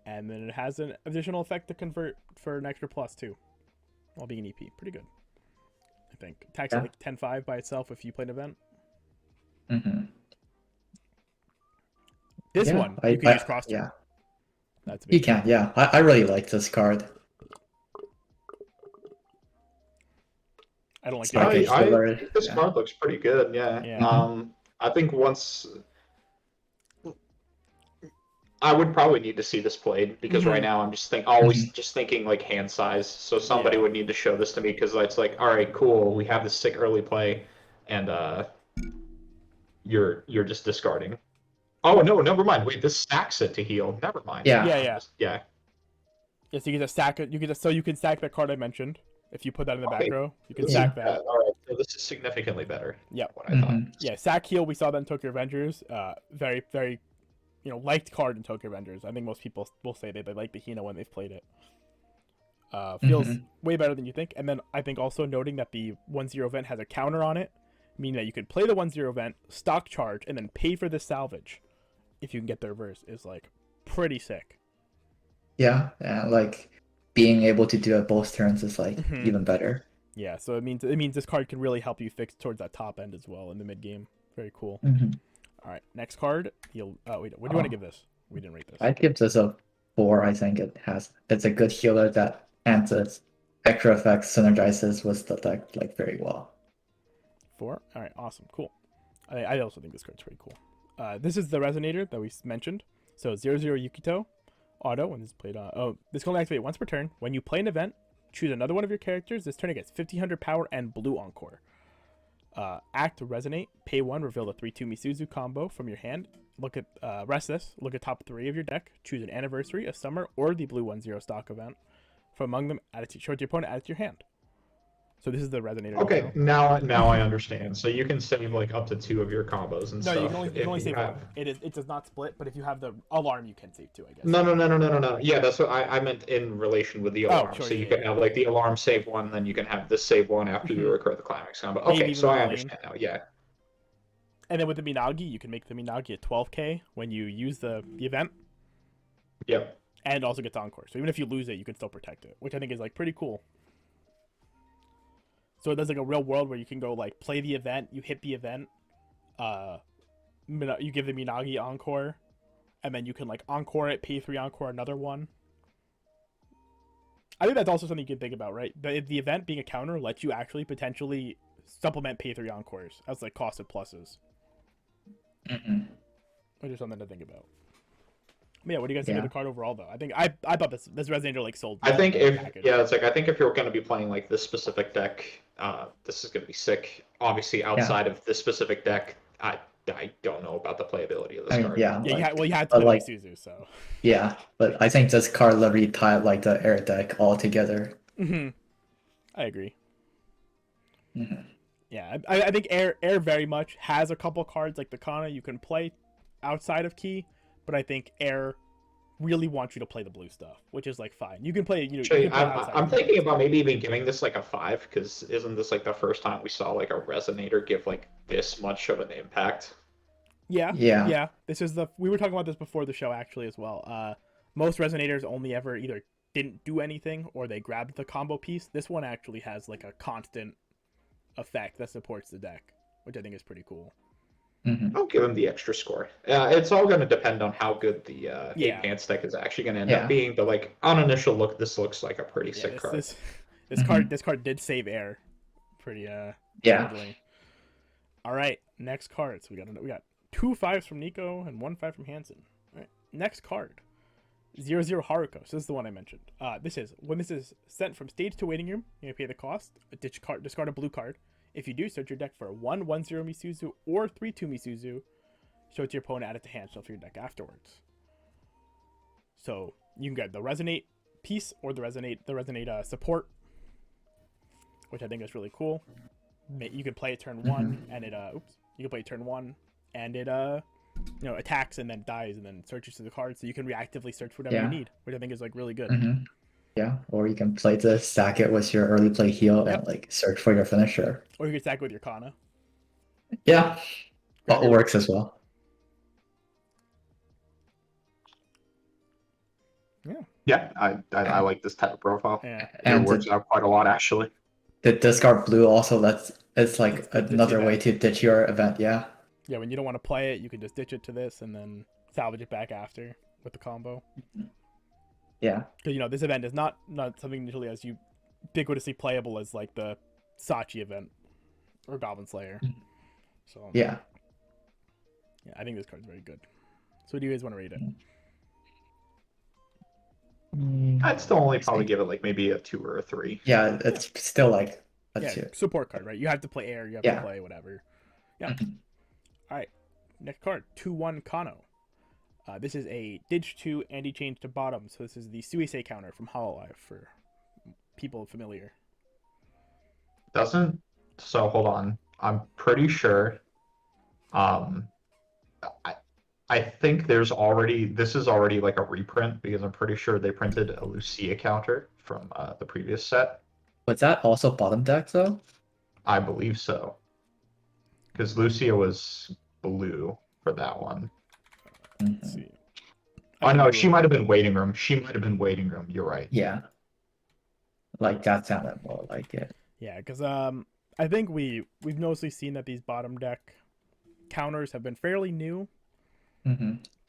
And then it has an additional effect to convert for an extra plus too. While being an EP. Pretty good. I think. Attacks at like 10-5 by itself if you play an event. This one, you can use cross turn. Yeah. That's You can, yeah. I really like this card. I don't like I think this card looks pretty good, yeah. I think once I would probably need to see this played because right now I'm just always just thinking like hand size. So somebody would need to show this to me because it's like, all right, cool, we have this sick early play, and you're just discarding. Oh no, never mind. Wait, this stacks it to heal. Never mind. Yeah. Yeah, so you can just stack it. You can stack that card I mentioned. If you put that in the back row, you can stack that. All right, so this is significantly better. Yeah. What I thought. Yeah, sack heal. We saw that in Tokyo Avengers. Very, very, liked card in Tokyo Avengers. I think most people will say they like the Hina when they've played it. Feels way better than you think. And then I think also noting that the 1-0 event has a counter on it, meaning that you could play the 1-0 event, stock charge, and then pay for this salvage if you can get the reverse is like pretty sick. Yeah, like being able to do it both turns is like even better. Yeah, so it means this card can really help you fix towards that top end as well in the mid game. Very cool. All right, next card. Wait, what do you want to give this? We didn't rate this. I'd give this a 4. I think it's a good healer that and its extra effects synergizes with the deck like very well. 4. All right, awesome, cool. I also think this card's pretty cool. This is the Resonator that we mentioned. So 0-0 Yukito. Auto, when this is played on... this can only activate once per turn. When you play an event, choose another one of your characters. This turn it gets 1500 power and blue encore. Act Resonate. Pay 1, reveal the 3-2 Misuzu combo from your hand. Look at... rest this. Look at top 3 of your deck. Choose an anniversary, a summer, or the blue 1-0 stock event. From among them, show it to your opponent, add it to your hand. So this is the Resonator. Okay, Nico. now I understand. So you can save like up to 2 of your combos and No, stuff you if can only you save have. one. It does not split, but if you have the alarm, you can save two, I guess. No. Yeah, that's what I meant in relation with the Oh, alarm. sure, So yeah, you can yeah. have like the alarm save one, then you can have this save one after you Mhm. recur the climax combo. Maybe Okay, even so I Rebellion. understand now. Yeah. And then with the Minagi, you can make the Minagi at 12k when you use the event, Yep. and it also gets Encore. So even if you lose it, you can still protect it, which I think is like pretty cool. So there's like a real world where you can go like play the event, you hit the event, you give the Minagi Encore, and then you can like Encore it, pay 3 Encore another one. I think that's also something you can think about, right? The event being a counter lets you actually potentially supplement pay 3 Encores as like costed pluses. Which is something to think about. But yeah, what do you guys think of the card overall, though? I think I thought this Resonator like sold. I think if package. it's like I think if you're going to be playing like this specific deck, this is going to be sick. Obviously, outside of this specific deck, I don't know about the playability of this card. Yeah, like, you had to play like Suzu, so. Yeah, but I think this card literally tied like the air deck all together. I agree. Yeah, I think air very much has a couple cards like the Kana you can play outside of key, but I think air really wants you to play the blue stuff, which is like fine. You can play, you can play I'm thinking about maybe even giving this like a 5 because isn't this like the first time we saw like a Resonator give like this much of an impact? Yeah. This is we were talking about this before the show actually as well. Most Resonators only ever either didn't do anything or they grabbed the combo piece. This one actually has like a constant effect that supports the deck, which I think is pretty cool. I'll give him the extra score. It's all going to depend on how good the Eight Pants deck is actually going to end up being. But like on initial look, this looks like a pretty sick card. This card did save air, pretty Easily. All right, next card. So we got 2 5s from Nico and 1 5 from Hansen. All right, next card. 0 Haruko. So this is the one I mentioned. When this is sent from stage to waiting room, you pay the cost. Discard a blue card. If you do, search your deck for 1 1-0 Misuzu or 3-2 Misuzu. Show it to your opponent, add it to hand, shuffle your deck afterwards. So you can get the Resonate piece or the Resonate support, which I think is really cool. You can play it turn 1 and it you can play it turn 1 and it attacks and then dies and then searches through the cards, so you can reactively search for whatever you need, which I think is like really good. Yeah, or you can play to stack it with your early play heal and like search for your finisher. Or you can stack it with your Kana. Yeah, it works as well. Yeah, I like this type of profile. Yeah, it works out quite a lot actually. The discard blue also it's like another way to ditch your event. Yeah, when you don't want to play it, you can just ditch it to this and then salvage it back after with the combo. Yeah, because this event is not something nearly as ubiquitously playable as like the Sachi event or Goblin Slayer. So yeah, I think this card's very good. So do you guys want to rate it? I'd still only probably give it like maybe a 2 or a 3. Yeah, it's still like a 2. Support card, right? You have to play air, you have to play whatever. Yeah. All right, next card, 2-1 Kano. This is a Dig 2 anti-change to bottom, so this is the Suisei counter from Hololive for people familiar. So hold on. I'm pretty sure. I think this is already like a reprint because I'm pretty sure they printed a Lucia counter from the previous set. Was that also bottom deck though? I believe so. Because Lucia was blue for that one. Let's see. Oh no, she might have been waiting room. You're right. Yeah. Like that sounded more like it. Yeah, because I think we've mostly seen that these bottom deck counters have been fairly new.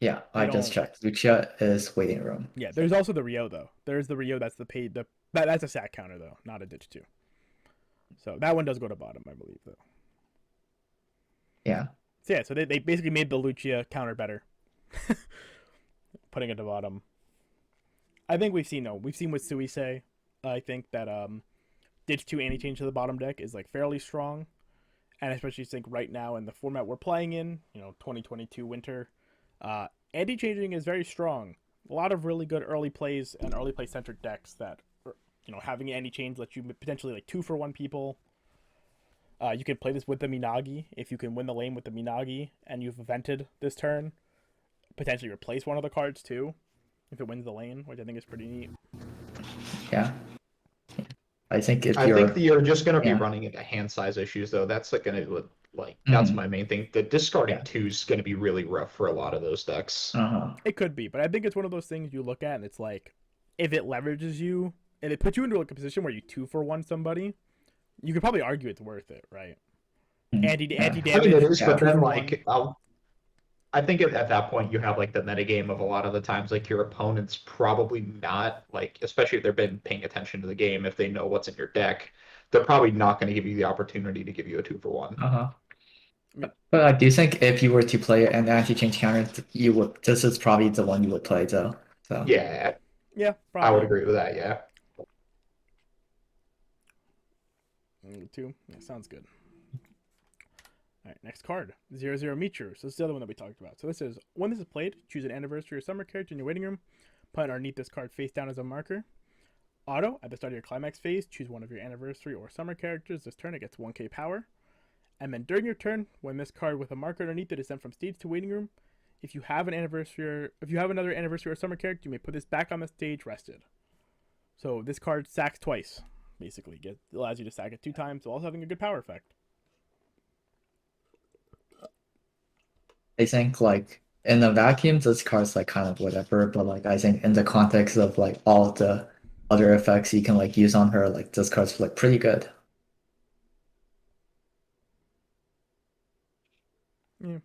Yeah, I just checked. Lucia is waiting room. Yeah, there's also the Rio though. There's the Rio that's that's a sack counter though, not a Ditch 2. So that one does go to bottom, I believe though. Yeah. So they basically made the Lucia counter better. Putting it to bottom. I think we've seen with Suisei, I think that Ditch 2 anti-change to the bottom deck is like fairly strong. And especially think right now in the format we're playing in, 2022 winter, anti-changing is very strong. A lot of really good early plays and early play centric decks that having anti-chains lets you potentially like 2-for-1 people. You can play this with the Minagi if you can win the lane with the Minagi and you've evented this turn. Potentially replace one of the cards too, if it wins the lane, which I think is pretty neat. Yeah. I think if I you're think that you're just going to be yeah. running into hand size issues, though. That's like going to that's Mhm. my main thing. The discarding Yeah. 2 is going to be really rough for a lot of those decks. Uh-huh. It could be, but I think it's one of those things you look at and it's like, if it leverages you and it puts you into like a position where you 2-for-1 somebody, you could probably argue it's worth it, right? Mhm. Anti Yeah. I mean, damage. it is, Yeah. but then 2-for-1. like I think at that point you have like the metagame of a lot of the times like your opponent's probably not like, especially if they've been paying attention to the game, if they know what's in your deck, they're probably not going to give you the opportunity to give you a 2-for-1. Uh-huh. But I do think if you were to play an anti-change counter, you would. This is probably the one you would play, though. So Yeah, Yeah, I would probably. agree with that. Yeah. 2. Yeah, sounds good. All right, next card. 0/0 Meteor. So this is the other one that we talked about. So this is, when this is played, choose an anniversary or summer character in your waiting room. Put it underneath this card face down as a marker. Auto, at the start of your climax phase, choose one of your anniversary or summer characters. This turn it gets 1k power. And then during your turn, when this card with a marker underneath it is sent from stage to waiting room, if you have another anniversary or summer character, you may put this back on the stage rested. So this card sacks twice, basically. It allows you to sack it 2 times, while also having a good power effect. I think like in the vacuum, this card's like kind of whatever. But like I think in the context of like all the other effects you can like use on her, like this card's like pretty good. Yeah,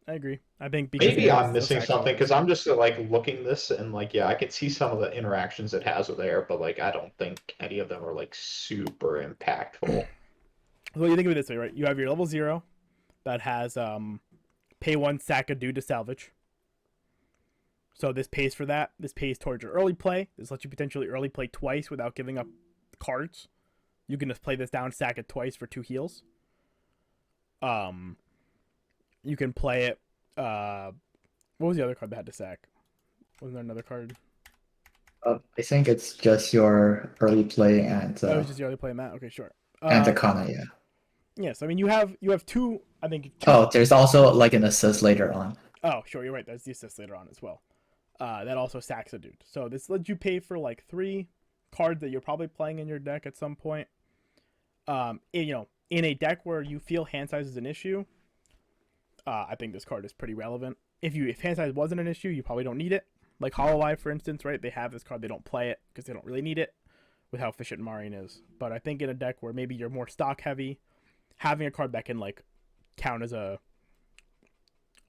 I agree. I think because Maybe Air I'm still missing sacks something twice. because I'm just like looking this and like yeah, I can see some of the interactions it has with air, but like I don't think any of them are like super impactful. Well, you think of it this way, right? You have your level 0 that has pay 1, sack a dude to salvage. So this pays for that. This pays towards your early play. This lets you potentially early play twice without giving up cards. You can just play this down, sack it twice for 2 heals. You can play it. What was the other card that had to sack? Wasn't there another card? I think it's just your early play and That was just your early play, Matt. Okay, sure. the Kana, yeah. Yes, I mean you have 2. I think. 2, Oh, there's also like an assist later on. Oh, sure, you're right. There's the assist later on as well. That also sacks a dude. So this lets you pay for like 3 cards that you're probably playing in your deck at some point. In a deck where you feel hand size is an issue, I think this card is pretty relevant. If hand size wasn't an issue, you probably don't need it. Like Hololive, for instance, right? They have this card, they don't play it because they don't really need it with how efficient Marine is. But I think in a deck where maybe you're more stock heavy, having a card that can like count as a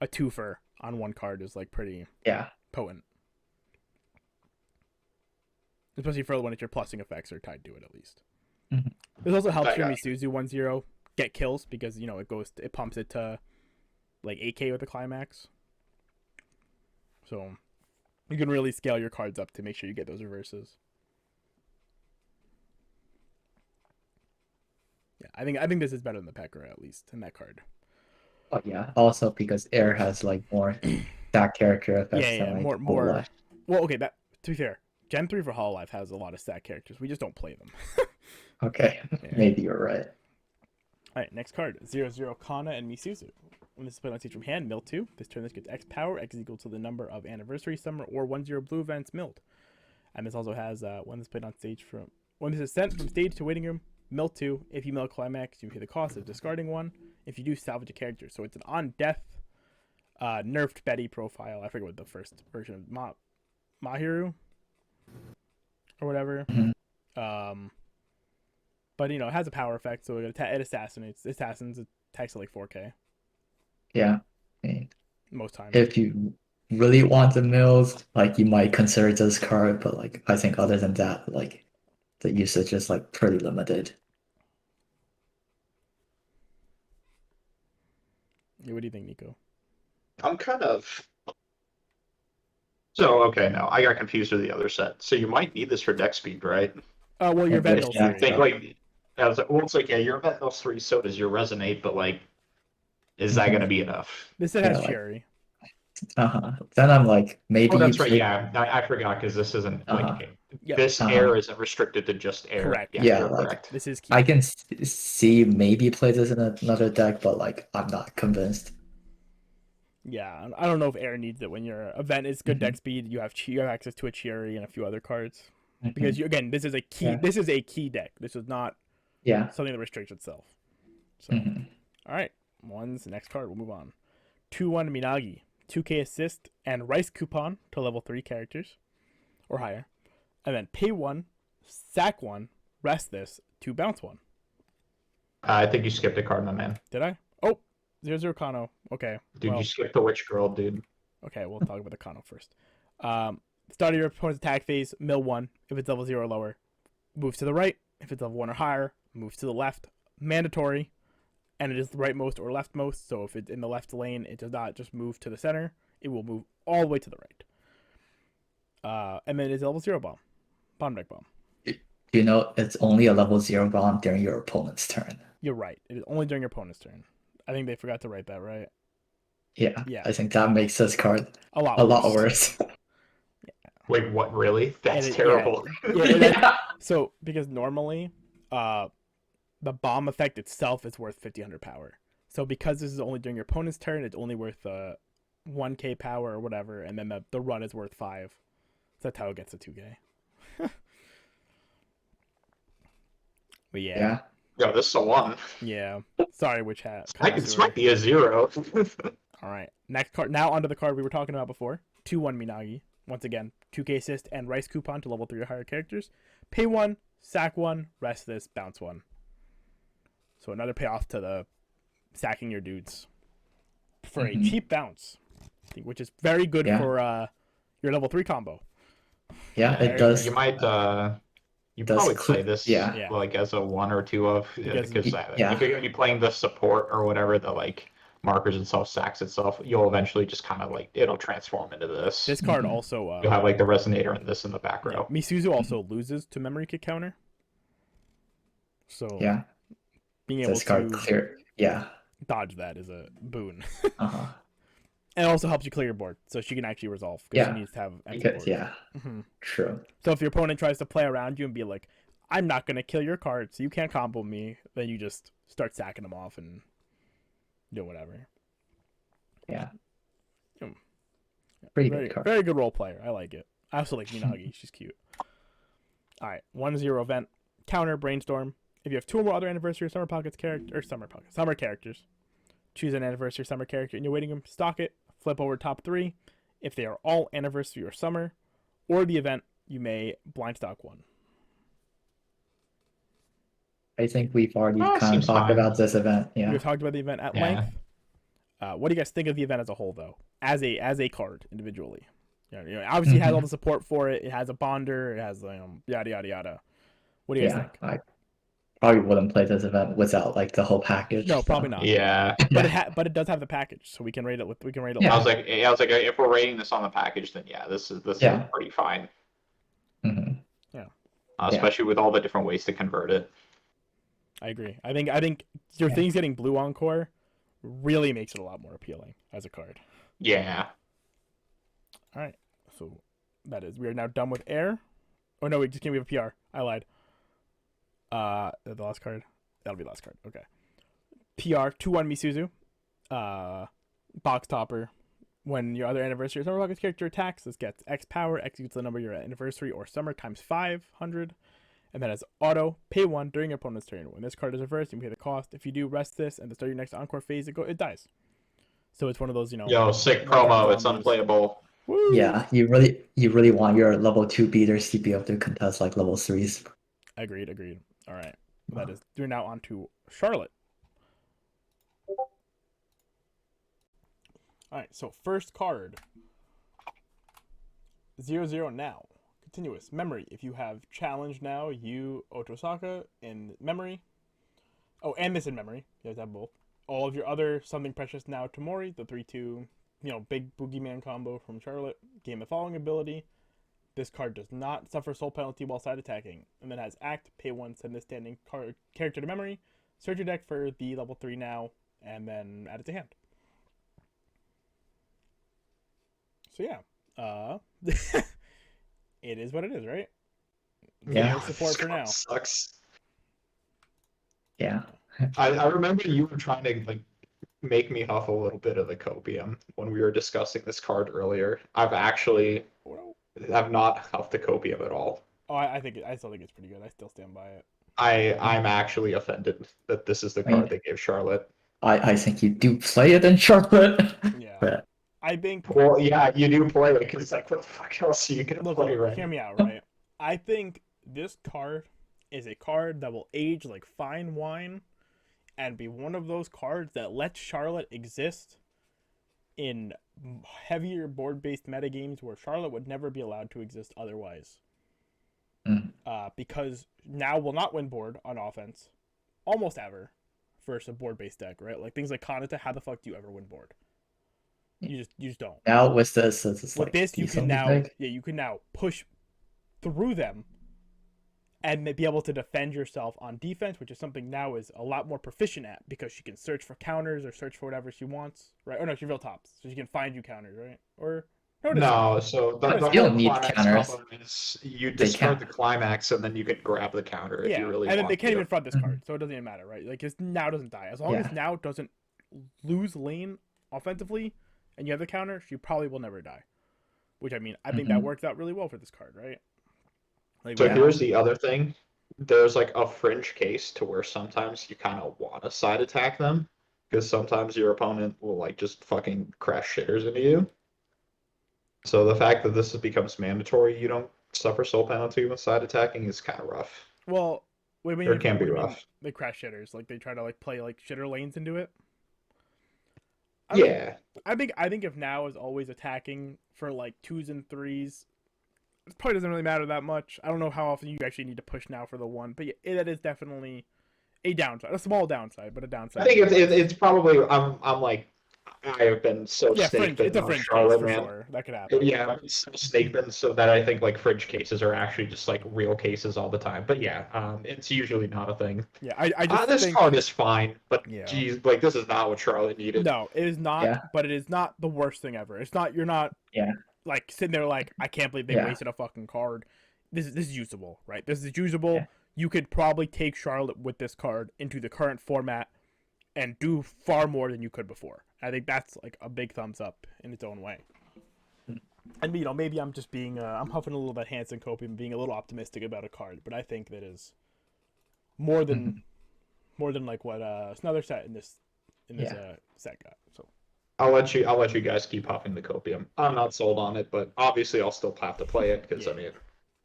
2-for on one card is like pretty potent. Especially for when your plussing effects are tied to it at least. Mm-hmm. This also helps your Misuzu 1/0 get kills because it pumps it to like 8k with the climax. So you can really scale your cards up to make sure you get those reverses. Yeah, I think this is better than the Pecker at least in that card. Oh yeah. Also because air has like more stack character effects. Yeah, than, like, more. Well, okay. That to be fair, Gen 3 for Hololive has a lot of stack characters. We just don't play them. Okay, maybe you're right. All right, next card: 0/0 Kana and Misuzu. When this is played on stage from hand, mill 2. This turn, this gets X power. X is equal to the number of anniversary, summer, or 1/0 blue events milled. And this also has when this is played on stage when this is sent from stage to waiting room, mill 2. If you mill a climax, you pay the cost of discarding 1. If you do, salvage a character. So it's an on death, nerfed Betty profile. I forget what the first version of Mahiru or whatever. Mm-hmm. But it has a power effect, so it assassins. It attacks at like 4k. Yeah. Most times. If you really want the mills, like you might consider this card, but like I think other than that, like the usage is like pretty limited. Yeah, what do you think, Nico? I'm kind of okay. Now I got confused with the other set. So you might need this for deck speed, right? Well, your Yeah, Vendel yeah, series. Think like it's like your Vendel 3. So does your Resonate, but like, is that going to be enough? This set has Yeah, like- Cherry. Then I'm like, maybe Oh, you that's right. play. Yeah, I forgot because this isn't Uh-huh. Yep, this Uh-huh. air isn't restricted to just air. correct. Yeah, Yeah, you're like correct. This is key. I can see maybe play this in another deck, but like I'm not convinced. Yeah, I don't know if air needs it when your event is good deck Mhm. speed. You have access to a Chieri and a few other cards. Because Mhm. again, this is a key. Yeah. This is a key deck. This is not Yeah. something that restricts itself. So, Mhm. all right, one's the next card. We'll move on. 2/1 Minagi, 2K assist and Rice coupon to level 3 characters or higher, and then pay 1, sack 1, rest this to bounce 1. I think you skipped a card, my man. Did I? Oh, 0/0 Kano. Okay, Dude, well, you skipped the witch girl, dude. okay, we'll talk about the Kano first. Start of your opponent's attack phase, mill 1 if it's level 0 or lower. Move to the right if it's level 1 or higher. Move to the left. Mandatory. And it is the rightmost or leftmost. So if it's in the left lane, it does not just move to the center. It will move all the way to the right. And then it is a level 0 bomb. Bomb deck bomb. You know, it's only a level 0 bomb during your opponent's turn. You're right. It is only during your opponent's turn. I think they forgot to write that, right? Yeah. Yeah. I think that makes this card A lot a lot worse. worse. Wait, what? Really? That's And terrible. Yeah. So, because normally, the bomb effect itself is worth 5000 power. So because this is only during your opponent's turn, it's only worth 1k power or whatever, and then the run is worth 5. So that's how it gets to 2k. But yeah. Yeah. Yo, this is a 1. Yeah. Sorry, Witch Hat. This might be a 0. All right. Next card. Now onto the card we were talking about before. 2/1 Minagi. Once again, 2k assist and Rice coupon to level 3 or higher characters. Pay 1, sack 1, rest this, bounce 1. So another payoff to the sacking your dudes for a cheap bounce, which is very good for your level 3 combo. Yeah, Very it does. You might you does probably click. play this Yeah. like as a 1 or 2 of Because- because Yeah. if you're gonna be playing the support or whatever the like markers itself sacks itself, you'll eventually just kind of like it'll transform into this. This card also You'll have like the resonator and this in the back row. Misuzu also loses to memory kick counter. So Yeah. being able This card to clear. Yeah. dodge that is a boon. Uh-huh. And it also helps you clear your board, so she can actually resolve because Yeah. she needs to have empty Because board. yeah. Mhm. True. So if your opponent tries to play around you and be like, "I'm not gonna kill your card, so you can't combo me," then you just start sacking them off and do whatever. Yeah. Hmm. Pretty Very, good card. very good role player. I like it. I also like Minagi. She's cute. All right, 1/0 event. Counter brainstorm. If you have 2 or more other anniversary or summer pockets summer characters, choose an anniversary or summer character in your waiting room. Stock it. Flip over top 3. If they are all anniversary or summer, or the event, you may blind stock 1. I think we've already kind of Seems talked fine. about this event. Yeah. We've talked about the event at Yeah. length. What do you guys think of the event as a whole, though? As a card individually, obviously it has all the support for it. It has a bonder. It has yada yada yada. What do you guys Yeah. think? I probably wouldn't play this event without like the whole package. No, so- probably not. Yeah. But it does have the package, so we can rate it. We can rate it. Yeah. I was like, if we're rating this on the package, then yeah, this is Yeah. pretty fine. Mhm. Especially with all the different ways to convert it. I agree. I think your things getting blue encore really makes it a lot more appealing as a card. Yeah. All right, so that is we are now done with air. Oh no, we just can't. We have a PR. I lied. The last card. That'll be the last card. Okay. PR 2/1 Misuzu. Box topper. When your other anniversary or summer pockets character attacks, this gets X power, executes the number of your anniversary or summer times 500. And then as auto, pay 1 during your opponent's turn. When this card is reversed, you pay the cost. If you do, rest this, and to start your next encore phase, it dies. So it's one of those, Yo, sick one card promo. It's combos. unplayable. Woo! Yeah, you really want your level 2 beaters to be able to contest like level 3s. Agreed. All right. That is. We're now on to Charlotte. All right. So first card. 0/0 now. Continuous memory. If you have challenge now, you Otosaka in memory. Oh, and this in memory. You guys have both. All of your other something precious now Tamori, the 3/2, big boogeyman combo from Charlotte. Gain the following ability. This card does not suffer soul penalty while side attacking, and then has act, pay 1, send this standing character to memory, search your deck for the level 3 now, and then add it to hand. So yeah, it is what it is, right? Yeah. No support for now. Sucks. Yeah. I remember you were trying to like make me huff a little bit of the copium when we were discussing this card earlier. I've not huffed the copium at all. Oh, I still think it's pretty good. I still stand by it. I'm actually offended that this is the I mean, card they gave Charlotte. I think you do play it in Charlotte. Yeah. But I think. Well, yeah, you do play it because like, what the fuck else are you gonna play, right? Hear me out, right? I think this card is a card that will age like fine wine, and be one of those cards that lets Charlotte exist in heavier board-based metagames where Charlotte would never be allowed to exist otherwise. Because now will not win board on offense, almost ever, versus a board-based deck, right? Like things like Kanata, how the fuck do you ever win board? You just don't. now with this, it's With like this, you can decent now, deck. yeah, you can now push through them and be able to defend yourself on defense, which is something now is a lot more proficient at because she can search for counters or search for whatever she wants, right? Or no, she real tops, so she can find you counters, right? Or No, so the You whole don't need climax counters. combo is you They discard can. the climax and then you can grab the counter if yeah, you really and then want they can't to. even front this Mhm. card, so it doesn't even matter, right? Like it's now doesn't die as long as Yeah. now doesn't lose lane offensively, and you have the counter, she probably will never die. Which I mean, I think that Mhm. works out really well for this card, right? Like So Yeah. here's the other thing. There's like a fringe case to where sometimes you kind of want to side attack them because sometimes your opponent will like just fucking crash shitters into you. So the fact that this becomes mandatory, you don't suffer soul penalty when side attacking is kind of rough. well, wait, Or it can what be do you mean rough. they crash shitters? Like they try to like play like shitter lanes into it? I think Yeah. I think if now is always attacking for like twos and threes, it probably doesn't really matter that much. I don't know how often you actually need to push now for the one, but yeah, that is definitely a downside, a small downside, but a downside. I think it's probably I'm like I have been so yeah, snake fringe. It's bitten a on fringe case Charlotte, for man. sure. That could happen. Yeah, I've been so snake bitten so that I think like fringe cases are actually just like real cases all the time. But yeah, it's usually not a thing. Yeah, I just This think card is fine, but yeah. geez, like this is not what Charlotte needed. No, it is not. Yeah. But it is not the worst thing ever. It's not. You're not. Yeah. Like sitting there like I can't believe they Yeah. wasted a fucking card. This is usable, right? This is usable. Yeah. You could probably take Charlotte with this card into the current format and do far more than you could before. I think that's like a big thumbs up in its own way. And you know, maybe I'm just being I'm huffing a little bit Hanson Copy and being a little optimistic about a card, but I think that is more than like what another set in this set got. So I'll let you guys keep huffing the copium. I'm not sold on it, but obviously I'll still have to play it because I mean,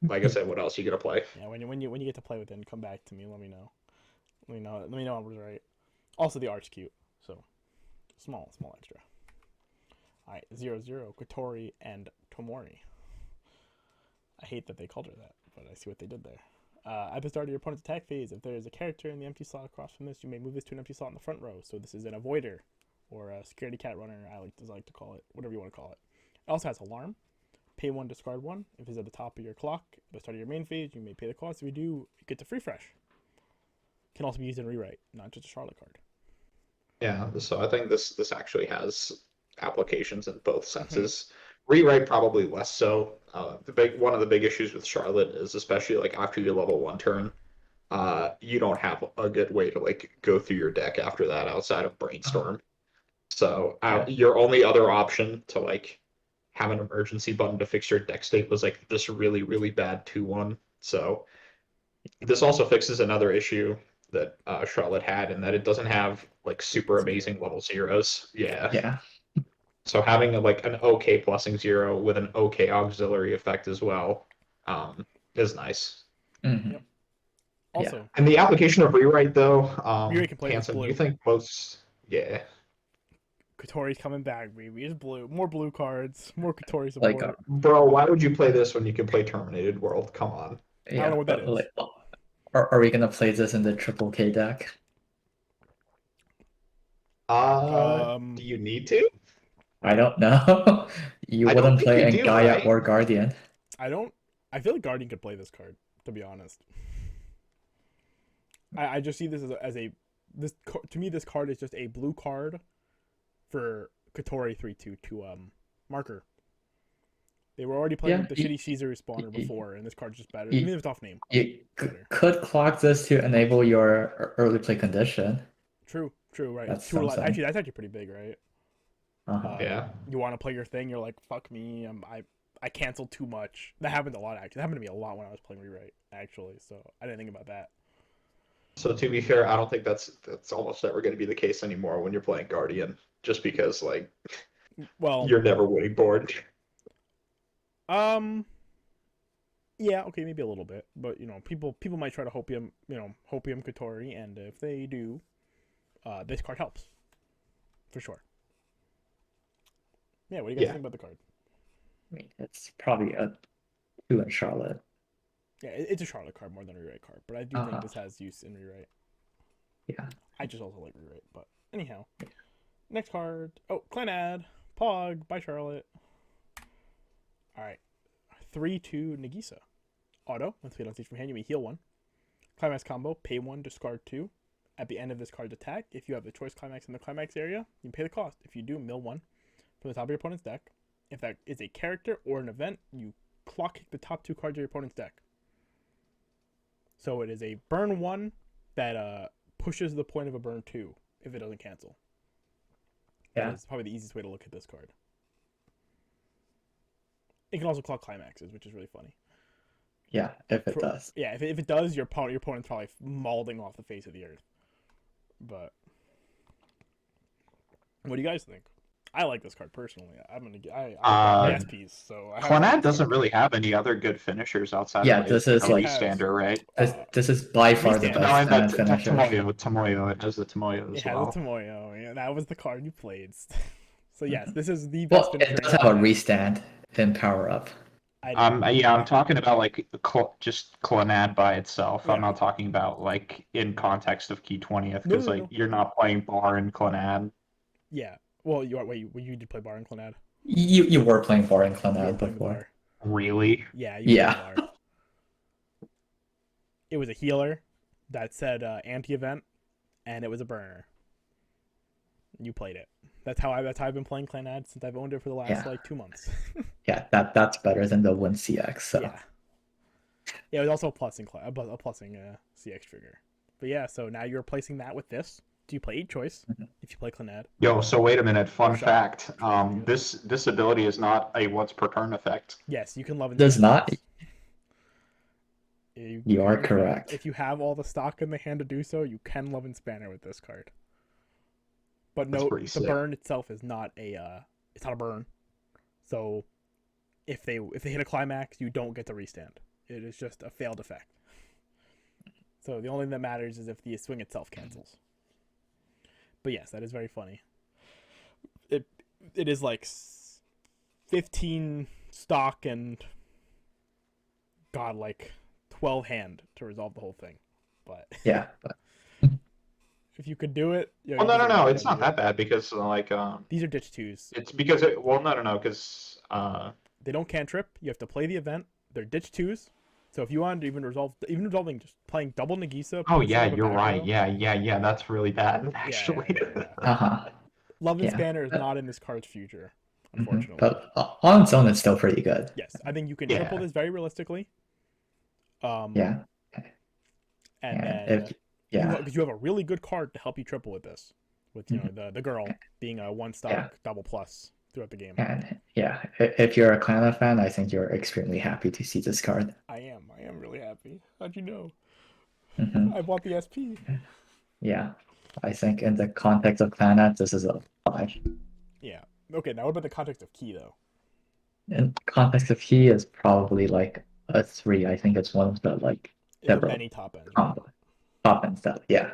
like I said, what else are you gonna play? yeah, when you get to play with it, and come back to me. Let me know. Let me know I was right. Also, the art's cute, so small extra. All right, 0-0, Kotori and Tomori. I hate that they called her that, but I see what they did there. At the start of your opponent's attack phase, if there is a character in the empty slot across from this, you may move this to an empty slot in the front row. So this is an avoider, or a security cat runner, as I like to call it, whatever you want to call it. It also has alarm. Pay 1, discard 1. If it's at the top of your clock, at the start of your main phase, you may pay the cost. If you do, you get to free fresh. Can also be used in rewrite, not just a Charlotte card. Yeah, so I think this actually has applications in both senses. Rewrite probably less so. One of the big issues with Charlotte is especially like after your level 1 turn, you don't have a good way to like go through your deck after that outside of brainstorm. So your only other option to like have an emergency button to fix your deck state was like this really, really bad 2-1. So this also fixes another issue that Charlotte had in that it doesn't have like super amazing level zeros. Yeah. Yeah. So having like an okay plussing 0 with an okay auxiliary effect as well is nice. Mhm. Yep. Also, And the application of rewrite though, Rewrite can play this Hanson, do blue. you think most Kotori's coming back, baby. It's blue. More blue cards. More Kotori support. Like Bro, why would you play this when you can play Terminated World? Come on. yeah. don't know what that but, is. like, are we gonna play this in the triple K deck? Do you need to? I don't know. You I don't wouldn't think play you in do, Gaia right? or Guardian. I feel like Guardian could play this card, to be honest. I just see this to me this card is just a blue card for Kotori 3/2 to marker. They were already playing Yeah, with the shitty Caesar respawner before, and this card's just better. you, Even if it's off name. you Better. could clock this to enable your early play condition. True, right. That's Two or less. something. Actually, that's actually pretty big, right? Uh-huh. Yeah. You want to play your thing, you're like, fuck me, I canceled too much. That happened a lot, actually. That happened to me a lot when I was playing Rewrite, actually, so I didn't think about that. So to be fair, I don't think that's almost never going to be the case anymore when you're playing Guardian, just because like Well, you're never winning board. yeah, okay, maybe a little bit, but you know, people might try to hopium, hopium Kotori, and if they do, this card helps, for sure. Yeah, what do you guys think about the card? I mean, it's probably a 2 in Charlotte. Yeah, it's a Charlotte card more than a Rewrite card, but I do think this has use in Rewrite. Yeah. I just also like Rewrite, but anyhow. Next card. Oh, Clanad. Pog. By Charlotte. Alright. 3-2 Nagisa. Auto. Once played on stage from hand, you may heal 1. Climax combo. Pay 1, discard 2. At the end of this card's attack, if you have the choice climax in the climax area, you pay the cost. If you do, mill 1 from the top of your opponent's deck. If that is a character or an event, you clock kick the top 2 cards of your opponent's deck. So it is a burn 1 that pushes the point of a burn 2 if it doesn't cancel. Yeah. That's probably the easiest way to look at this card. It can also clock climaxes, which is really funny. Yeah, if it does. Yeah, if it does, your opponent's probably mauling off the face of the earth. But what do you guys think? I like this card personally. I got SPs, so Clanad doesn't really have any other good finishers outside of this is like Standard, right? This is by far the Restander. best No, I meant finisher. Tomoyo. It has the Tomoyo as It has well. a Tomoyo. Yeah, that was the card you played. So yes, this is the Well, best finisher. it does have a restand in power up. I'm talking about like just Clanad by itself. Yeah. I'm not talking about like in context of Key 20th because No. you're not playing Bar and Clanad. Yeah. Well, you did play Bar and Clanad. You were playing Bar and You were Clanad playing before. Bar. Really? Yeah. Yeah. Bar. It was a healer that said anti-event, and it was a burner. You played it. That's how I've been playing Clanad since I've owned it for the last like 2 months. Yeah, that's better than the Win CX. So. Yeah. Yeah, it was also a plussing CX trigger. But yeah, so now you're replacing that with this. Do you play choice if you play Clanad? Yo, so wait a minute. Fun Shut fact. This ability is not a once per turn effect. Yes, you can love and Does spend not. this. You are correct. If you have all the stock in the hand to do so, you can love and spanner with this card. But That's no, pretty the sick. burn itself is not it's not a burn. So if they hit a climax, you don't get the restand. It is just a failed effect. So the only thing that matters is if the swing itself cancels. But yes, that is very funny. It is like 15 stock and like 12 hand to resolve the whole thing. But Yeah. But if you could do it, yeah. Well, no. It's not that bad because like these are ditch twos. it's because no because They don't cantrip. You have to play the event. They're ditch twos. So if you want to even resolving just playing double Nagisa. oh yeah, you're right. Yeah. That's really bad actually. uh-huh. Love and Yeah. Spanner is not in this card's future, unfortunately. But on its own, it's still pretty good. Yes, I think you can Yeah. triple this very realistically. Yeah. And Yeah, then Yeah. because you have a really good card to help you triple with this, with the girl being a one stock double plus throughout the game. And yeah, if you're a Clanad fan, I think you're extremely happy to see this card. I am really happy. How'd you know? Mhm. I bought the SP. Yeah, I think in the context of Clanad, this is a 5. Yeah. Okay. Now what about the context of Key though? In context of he is probably like a 3. I think it's one of the like There are several many top ends. Right? top end stuff. Yeah.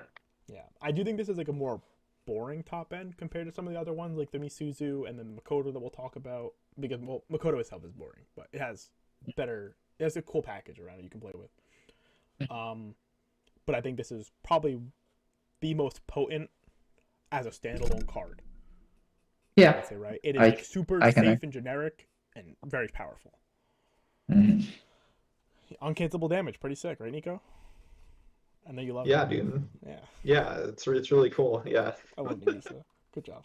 Yeah, I do think this is like a more boring top end compared to some of the other ones, like the Misuzu and then the Makoto that we'll talk about. Because Makoto itself is boring, but it has a cool package around it you can play with. But I think this is probably the most potent as a standalone card. Yeah. I'd say, right? It is like super safe and generic and very powerful. Mhm. Uncancelable damage, pretty sick, right, Nico? I know you love Yeah, it. dude. Yeah, Yeah, it's really cool. Yeah. I love Nagisa. Good job.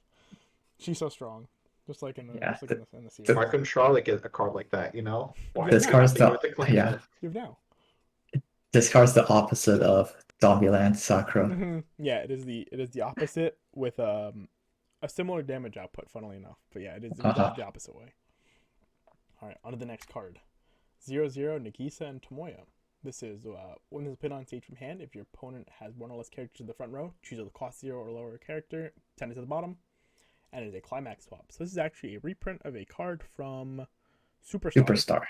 She's so strong. just like in the Yeah, in the series. the- Why couldn't Charlotte get a card like that? You know, why This does it card's have to be the- with the clan? yeah. You have now. This card's the opposite of Zombieland Sakura. Yeah, it is the opposite with a similar damage output. Funnily enough, but yeah, it is the opposite way. All right, on to the next card. 0/0 Nagisa and Tomoya. This is when this is put on stage from hand. If your opponent has one or less characters in the front row, choose a cost 0 or lower character, send it to the bottom, and it is a climax swap. So this is actually a reprint of a card from Superstar.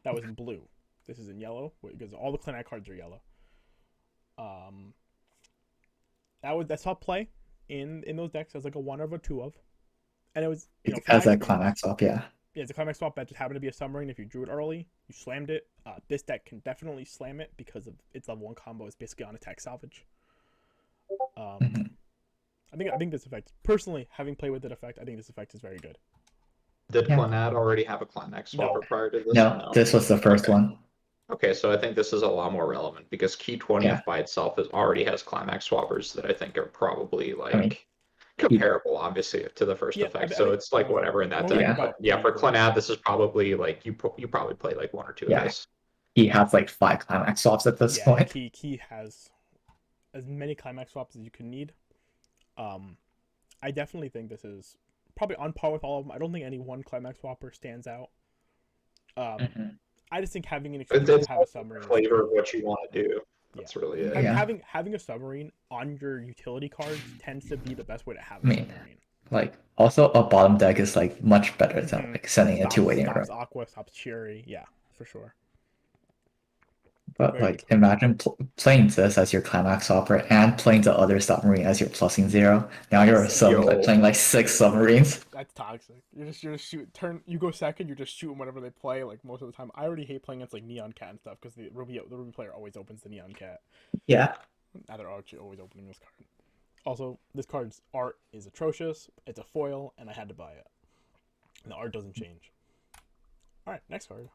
that was in blue. This is in yellow because all the climax cards are yellow. That saw play in those decks as like a 1 of a 2 of, and it was As a climax swap, yeah. Yeah, it's a climax swap that just happened to be a submarine. If you drew it early, you slammed it. This deck can definitely slam it because of its level 1 combo is basically on attack salvage. I think this effect, personally, having played with that effect, I think this effect is very good. Did Yeah. Clannad already have a climax swapper No. prior to this? No, this was the first one. Okay, so I think this is a lot more relevant because Key 20th by itself already has climax swappers that I think are probably like comparable, obviously, to the first effect. So it's like whatever in that deck. But yeah, for Clannad, this is probably like you probably play like 1 or 2 of this. He has like 5 climax swaps at this point. Key has as many climax swaps as you can need. I definitely think this is probably on par with all of them. I don't think any one climax swapper stands out. I just think having an excuse to have a submarine flavor of what you want to do. That's really it. Having a submarine on your utility cards tends to be the best way to have a submarine. Like also a bottom deck is like much better than like sending it to waiting room. Stops Aqua, stops Cherry, yeah, for sure. But very like imagine playing this as your climax swapper and playing the other submarine as your +0. Now you're playing like 6 submarines. That's toxic. You're just shoot you go second, you're just shooting whatever they play like most of the time. I already hate playing against like Neon Cat and stuff because the Ruby player always opens the Neon Cat. Yeah. Now they're actually always opening this card. Also, this card's art is atrocious. It's a foil, and I had to buy it. And the art doesn't change. All right, next card.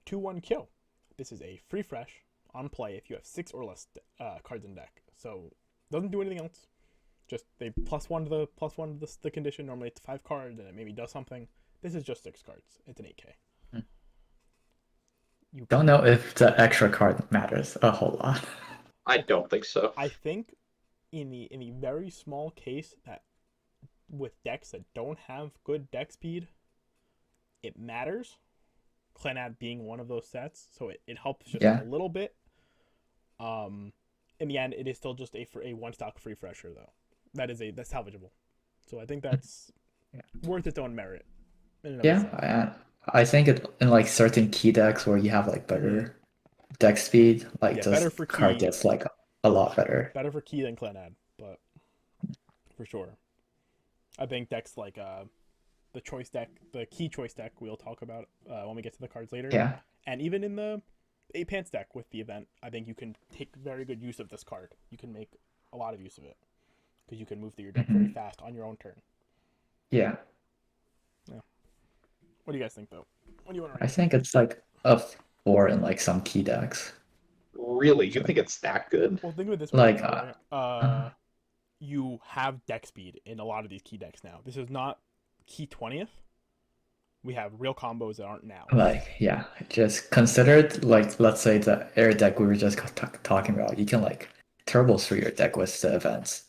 2/1 Kill. This is a free fresh on play if you have 6 or less cards in deck. So doesn't do anything else. Just they +1 to the condition. Normally it's 5 cards and it maybe does something. This is just 6 cards. It's an 8K. You don't know if the extra card matters a whole lot. I don't think so. I think in the very small case that with decks that don't have good deck speed, it matters. Clannad being one of those sets, so it helps just a little bit. In the end, it is still just a 1-stock free fresher though. That's salvageable. So I think that's worth its own merit. I think in like certain key decks where you have like better deck speed, like this card gets like a lot better. Better for Key than Clannad, but for sure. I think decks like the choice deck, the Key choice deck, we'll talk about when we get to the cards later. Yeah. And even in the 8 Pants deck with the event, I think you can take very good use of this card. You can make a lot of use of it because you can move through your deck very fast on your own turn. Yeah. What do you guys think though? What do you want to I think it's like a 4 in like some key decks. Really? You think it's that good? Well, think of it this way. Like, you have deck speed in a lot of these key decks now. This is not Key 20th. We have real combos that aren't now. Like, yeah, just consider it like, let's say the air deck we were just talking about. You can like turbo through your deck with the events.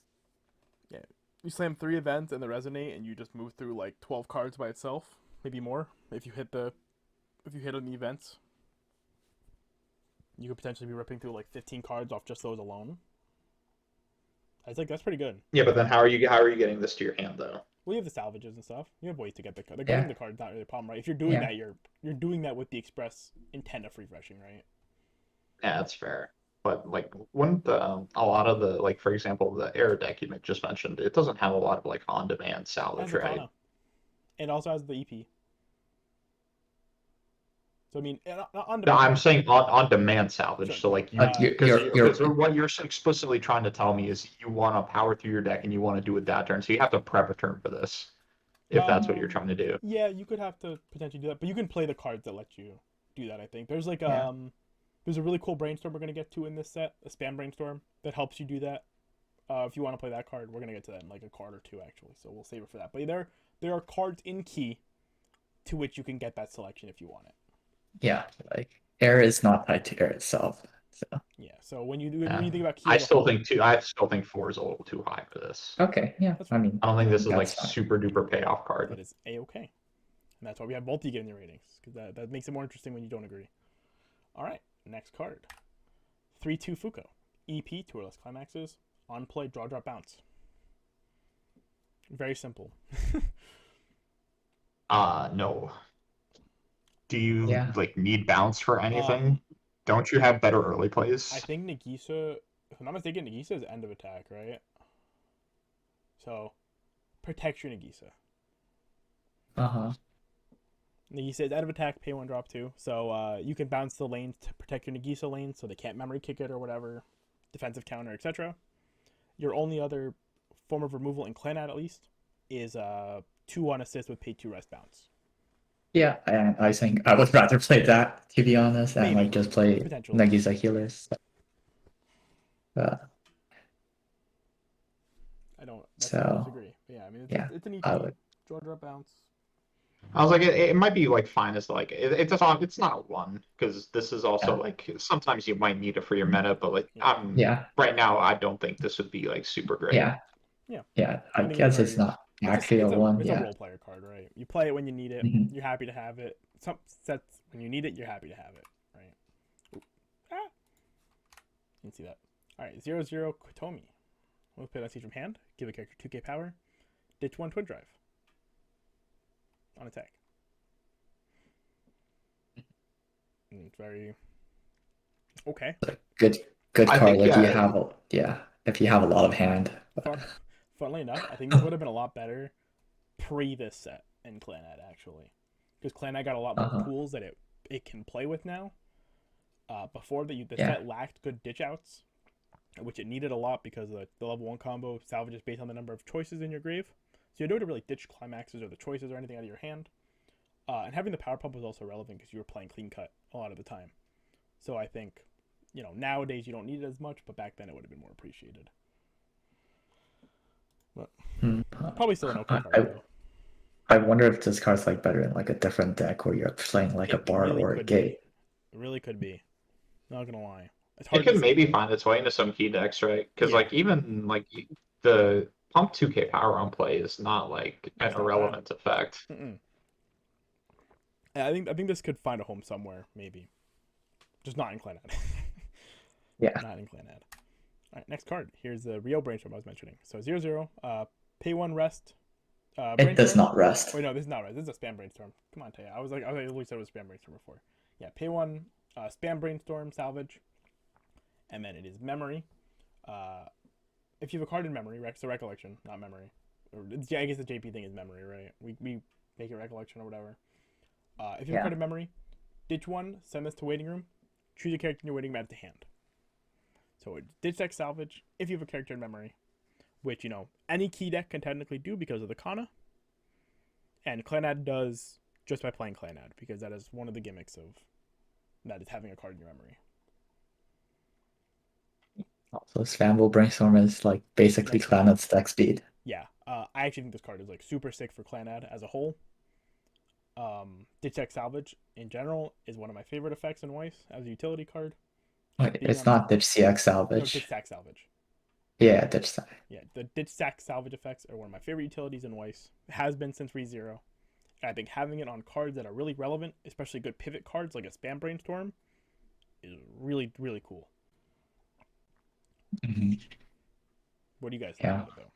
Yeah, you slam 3 events and the resonate, and you just move through like 12 cards by itself, maybe more. If you hit on the events, you could potentially be ripping through like 15 cards off just those alone. I think that's pretty good. Yeah, but then how are you getting this to your hand though? Well, you have the salvages and stuff. You have ways to get the card. Getting the card's not really a problem, right? If you're doing that, you're doing that with the express intent of free freshing, right? Yeah, that's fair. But like, wouldn't a lot of the like, for example, the air deck you just mentioned, it doesn't have a lot of like on-demand salvage, right? It also has the EP. So I mean, no, I'm saying on-demand salvage. Sure. So like, because what you're explicitly trying to tell me is you want to power through your deck and you want to do it that turn. So you have to prep a turn for this, if that's what you're trying to do. Yeah, you could have to potentially do that, but you can play the cards that let you do that. I think there's like there's a really cool brainstorm we're gonna get to in this set, a spam brainstorm that helps you do that. If you want to play that card, we're gonna get to that in like a card or two actually. So we'll save it for that. But there are cards in key to which you can get that selection if you want it. Yeah, like air is not tied to air itself. So Yeah. So when you think about key I as a still whole, think I still think 4 is a little too high for this. okay, yeah. That's I mean, I don't think this is like that's fine. super duper payoff that card. is a-okay, and that's why we have multi getting the ratings because that makes it more interesting when you don't agree. All right, next card, 3/2 Fuko, EP, 2 or less climaxes, on play, draw, drop, bounce. Very simple. No. Do you Yeah. like need bounce for anything? Don't you have better early plays? I think Nagisa, if I'm not mistaken, Nagisa is end of attack, right? So, protect your Nagisa. Uh-huh. Nagisa is out of attack, pay 1, drop 2. So you can bounce the lanes to protect your Nagisa lane so they can't memory kick it or whatever, defensive counter, etc. Your only other form of removal in Clanad at least is 2/1 assist with pay 2 rest bounce. Yeah, and I think I would rather play that, to be honest, and Maybe. like just play Potentially. Nagisa healers. I don't So, disagree. But yeah, I mean it's an I EP, would. draw, drop, bounce. I was like, it might be like fine as like it's not a 1 because this is also Yeah. like sometimes you might need it for your meta, but like Yeah, right now I don't think this would be like super great. yeah, Yeah. yeah. I think guess it's not actually a one. It's a Yeah. role player card, right? You play it when you need it. Mhm. You're happy to have it. Some sets when you need it, you're happy to have it, right? Ooh. Ah. You can see that. All right, 0/0 Kotomi. Let's play that siege from hand. Give a character 2k power. Ditch 1 twin drive. On attack. It's very okay. Good I card think, if you yeah. have if you have a lot of hand. Funnily enough, I think this would have been a lot better pre this set in Clanad actually, because Clanad got a lot more tools that it can play with now. Before the set lacked good ditch outs, which it needed a lot because the level 1 combo salvages based on the number of choices in your grave. So you don't have to really ditch climaxes or the choices or anything out of your hand. And having the power pump was also relevant because you were playing clean cut a lot of the time. So I think, nowadays you don't need it as much, but back then it would have been more appreciated. But probably still an okay card though. I wonder if this card's like better in like a different deck where you're playing like a bar really or a could gate. It really could be. Not gonna lie. It's It hard could to maybe say. find its way into some key decks, right? Because Yeah. like even like the pump 2k power on play is not like an It's not irrelevant effect. Mm-mm. I think this could find a home somewhere, maybe. Just not in Clanad. Yeah. Not in Clanad. Alright, next card. Here's the Rio Brainstorm I was mentioning. So 0/0, pay 1 rest. It does not rest. Wait, no, this is not rest. This is a spam Brainstorm. Come on, Taya. I literally said it was spam Brainstorm before. Yeah, pay 1, spam Brainstorm, salvage. And then it is memory. If you have a card in memory, so recollection, not memory. I guess the JP thing is memory, right? We make it recollection or whatever. If you have a card in memory, ditch 1, send this to waiting room, choose a character in your waiting room, add it to hand. So ditch deck salvage if you have a character in memory, which any key deck can technically do because of the Kana, and Clanad does just by playing Clanad because that is one of the gimmicks of that is having a card in your memory. Also, Spamble Brainstorm is like basically Clanad's deck speed. Yeah, I actually think this card is like super sick for Clanad as a whole. Ditch deck salvage in general is one of my favorite effects in Weiss as a utility card. It's not Ditch CX Salvage. No, Ditch Sack Salvage. Yeah, Ditch Sack. Yeah, the Ditch Sack Salvage effects are one of my favorite utilities in Weiss. It has been since ReZero. And I think having it on cards that are really relevant, especially good pivot cards like a Spam Brainstorm, is really, really cool. Mm-hmm. What do you guys think about it, though?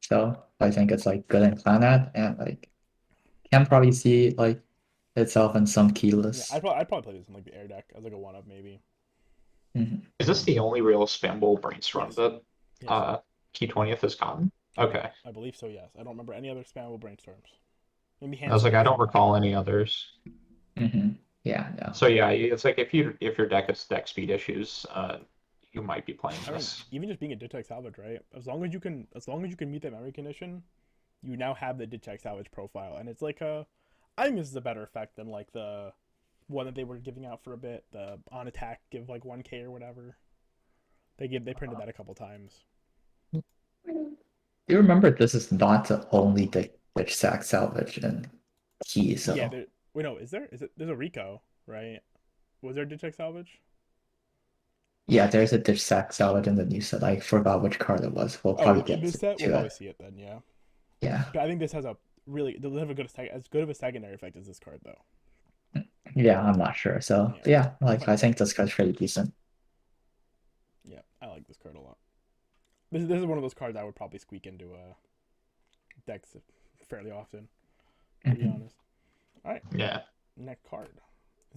So I think it's like good in Clanad, and like can probably see like itself in some keyless. Yeah, I'd probably play this in like the air deck as like a 1-up maybe. Mm-hmm. Is this the only real Spamble Brainstorm that Yes. Key 20th has gotten? Okay. I believe so, yes. I don't remember any other Spammable Brainstorms. Maybe I was like, I don't recall any others. Mm-hmm. Yeah, no. So yeah, it's like if your deck has deck speed issues, you might be playing this. Even just being a ditch deck salvage, right? As long as you can meet that memory condition, you now have the ditch deck salvage profile, and it's like I think this is a better effect than like the one that they were giving out for a bit. The on attack give like 1k or whatever. They printed that a couple times. You remember this is not the only ditch sack salvage in Key, so Yeah, wait, no, is there? Is it? There's a Rico, right? Was there Ditch Salvage? yeah, there's a ditch sack salvage in the new set. I forgot which card it was. We'll Oh, probably in get this set, we'll to probably it. see it then, yeah. Yeah. But I think this has a really, doesn't have a as good of a secondary effect as this card, though. Yeah, I'm not sure. So Yeah. yeah, like Fine. I think this card's pretty decent. Yeah, I like this card a lot. This is one of those cards I would probably squeak into decks fairly often, to be Mhm. honest. All right, Yeah. next card.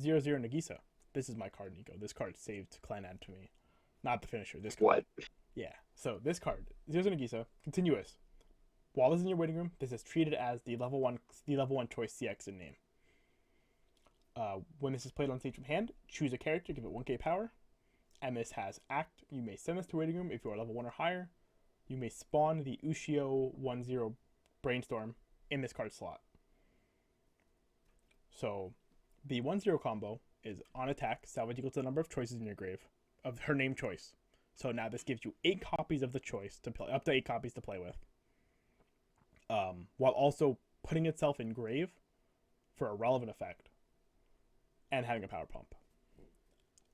0/0 Nagisa. This is my card, Nico. This card saved Clanad to me. Not the finisher, this card. What? Yeah, so this card, 0/0 Nagisa, continuous. While this is in your waiting room, this is treated as the level one choice CX in name. When this is played on stage from hand, choose a character, give it 1k power. And this has act. You may send this to waiting room if you are level 1 or higher. You may spawn the Ushio 1/0 Brainstorm in this card slot. So the 1/0 combo is on attack, salvage equal to the number of choices in your grave of her name choice. So now this gives you 8 copies of the choice to play, up to 8 copies to play with. While also putting itself in grave for a relevant effect and having a power pump.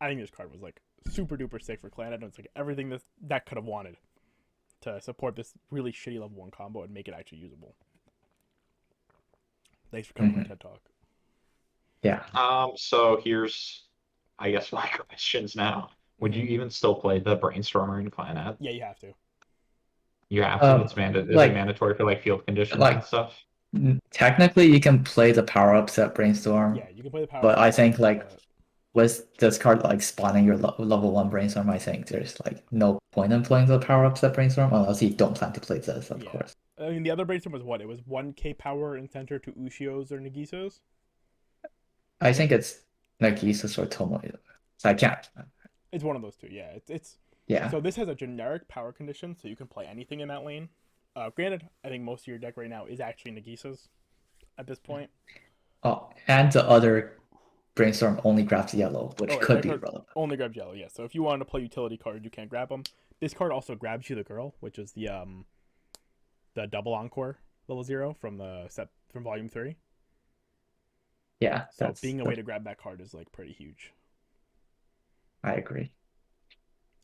I think this card was like super duper sick for Clan. I know it's like everything this deck could have wanted to support this really shitty level 1 combo and make it actually usable. Thanks for coming to my TED Talk. Yeah. So here's, I guess, my questions now. Would you even still play the Brainstormer in Clanad? Yeah, you have to. You have to. It's Like- it mandatory for like field conditions like- and stuff. Technically, you can play the power ups at Brainstorm, Yeah, you can play the power. but I think like but with this card like spawning your level 1 Brainstorm, I think there's like no point in playing the power ups at Brainstorm unless you don't plan to play this, of Yeah. course. I mean, the other Brainstorm was what? It was 1k power and center to Ushios or Nagisos. I think it's Nagisa's or Tomoe. So I can't. It's one of those two. Yeah, it's Yeah. So this has a generic power condition, so you can play anything in that lane. Granted, I think most of your deck right now is actually Nagisa's at this point. Oh, and the other Brainstorm only grabs yellow, which could that be card relevant. only grabs yellow, yeah. So if you wanted to play utility card, you can't grab them. This card also grabs you the girl, which is the double encore level 0 from the set from volume 3. Yeah. So being a way to grab that card is like pretty huge. I agree.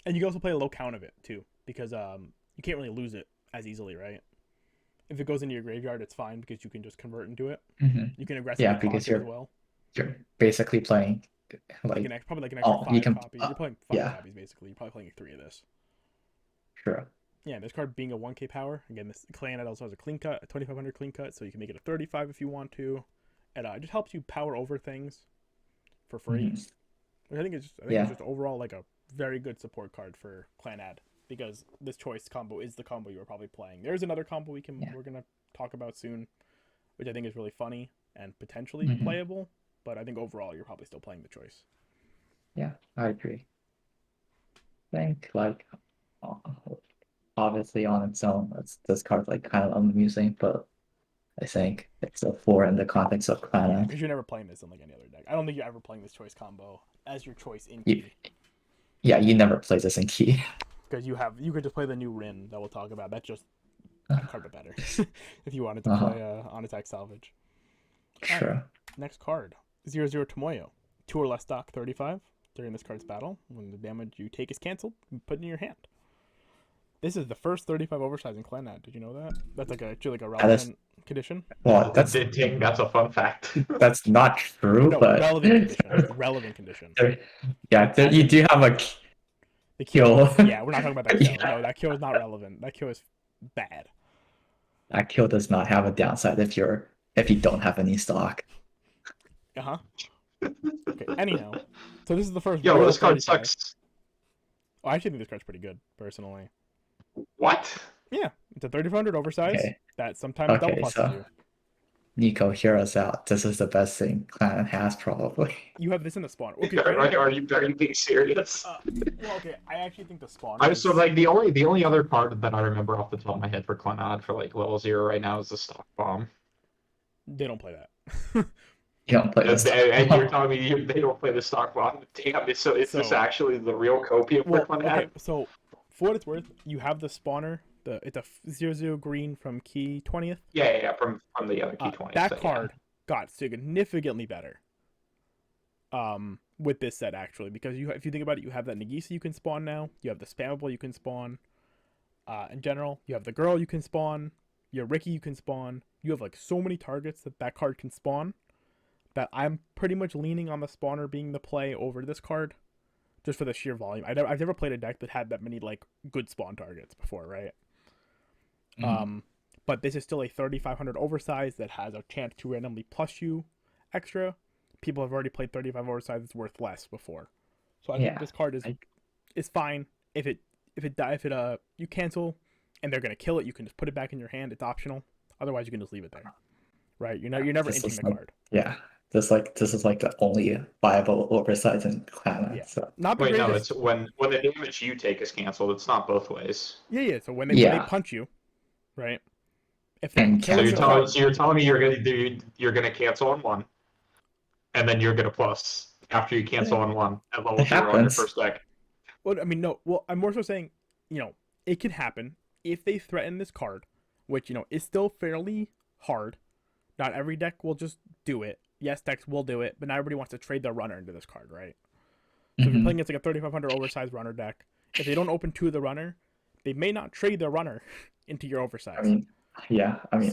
And you can also play a low count of it too, because you can't really lose it as easily, right? If it goes into your graveyard, it's fine because you can just convert into it. Mhm. You can aggressively Yeah, taunt because it as well. You're basically playing Like like probably like an extra 5 you can- copies. You're playing 5 yeah. copies basically. You're probably playing 3 of this. sure. Yeah, this card being a 1k power. Again, this clan also has a clean cut, a 2500 clean cut, so you can make it a 35 if you want to. And it just helps you power over things for free. Mhm. Which I think it's just overall like a very good support card for Clanad, because this choice combo is the combo you are probably playing. There's another combo we're gonna talk about soon, which I think is really funny and potentially Mhm. playable. But I think overall you're probably still playing the choice. Yeah, I agree. I think like obviously on its own, this card's like kind of amusing, but I think it's a 4 in the context of Clan. Because you're never playing this in like any other deck. I don't think you're ever playing this choice combo as your choice in You- key. Yeah, you never play this in Key. Because you could just play the new Rin that we'll talk about. That's just that card but better. If you wanted to play on attack salvage. Sure. Next card, 0/0 Tomoyo. 2 or less stock 35 during this card's battle. When the damage you take is cancelled, you put it in your hand. This is the first 35 oversize in Clanad. Did you know that? That's like actually a relevant condition. Well, That's a fun fact. that's not true, No, but relevant condition. Relevant condition. you do have a The kill. kill. Yeah, we're not talking about that kill. Yeah. No, that kill is not relevant. That kill is bad. That kill does not have a downside if you don't have any stock. Uh-huh. Okay, anyhow. So this is the first Yo, real this card 35. sucks. Oh, I actually think this card's pretty good, personally. What? Yeah, it's a 3500 oversize Okay. that sometimes double Okay, pluses so- you. Nico, hear us out. This is the best thing Clan has probably. You have this in the spawn. Okay, Are you being serious? well, okay, I actually think the spawn. I so like the only other card that I remember off the top of my head for Clanad for like level 0 right now is the stock bomb. They don't play that. You don't play this. And you're telling me they don't play the stock bomb? Damn, so is this So- actually the real copium for Well, Clanad? okay, so for what it's worth, you have the spawner, It's a 0/0 green from Key 20th. Yeah, from the other key 20. That card got significantly better. With this set actually, because if you think about it, you have that Nagisa you can spawn now. You have the spammable you can spawn. In general, you have the girl you can spawn. Your Ricky you can spawn. You have like so many targets that card can spawn. That I'm pretty much leaning on the spawner being the play over this card, just for the sheer volume. I've never played a deck that had that many like good spawn targets before, right? But this is still a 3,500 oversize that has a chance to randomly plus you extra. People have already played 35 oversize. It's worth less before, so I think this card is fine. If you cancel and they're gonna kill it, you can just put it back in your hand. It's optional. Otherwise, you can just leave it there, right? You're never inting the card. Yeah. This is like the only viable oversize in Clan. Yeah. So. Not the Wait, greatest. no, it's when the damage you take is canceled. It's not both ways. Yeah. So when they punch you, right? If they So you're telling me you're gonna cancel on one, and then you're gonna plus after you cancel on one at level 0 on your first deck. Well, I mean, no. Well, I'm more so saying, it can happen if they threaten this card, which is still fairly hard. Not every deck will just do it. Yes, decks will do it, but not everybody wants to trade their runner into this card, right? So if you're playing against like a 3,500 oversized runner deck, if they don't open 2 of the runner, they may not trade their runner into your oversize.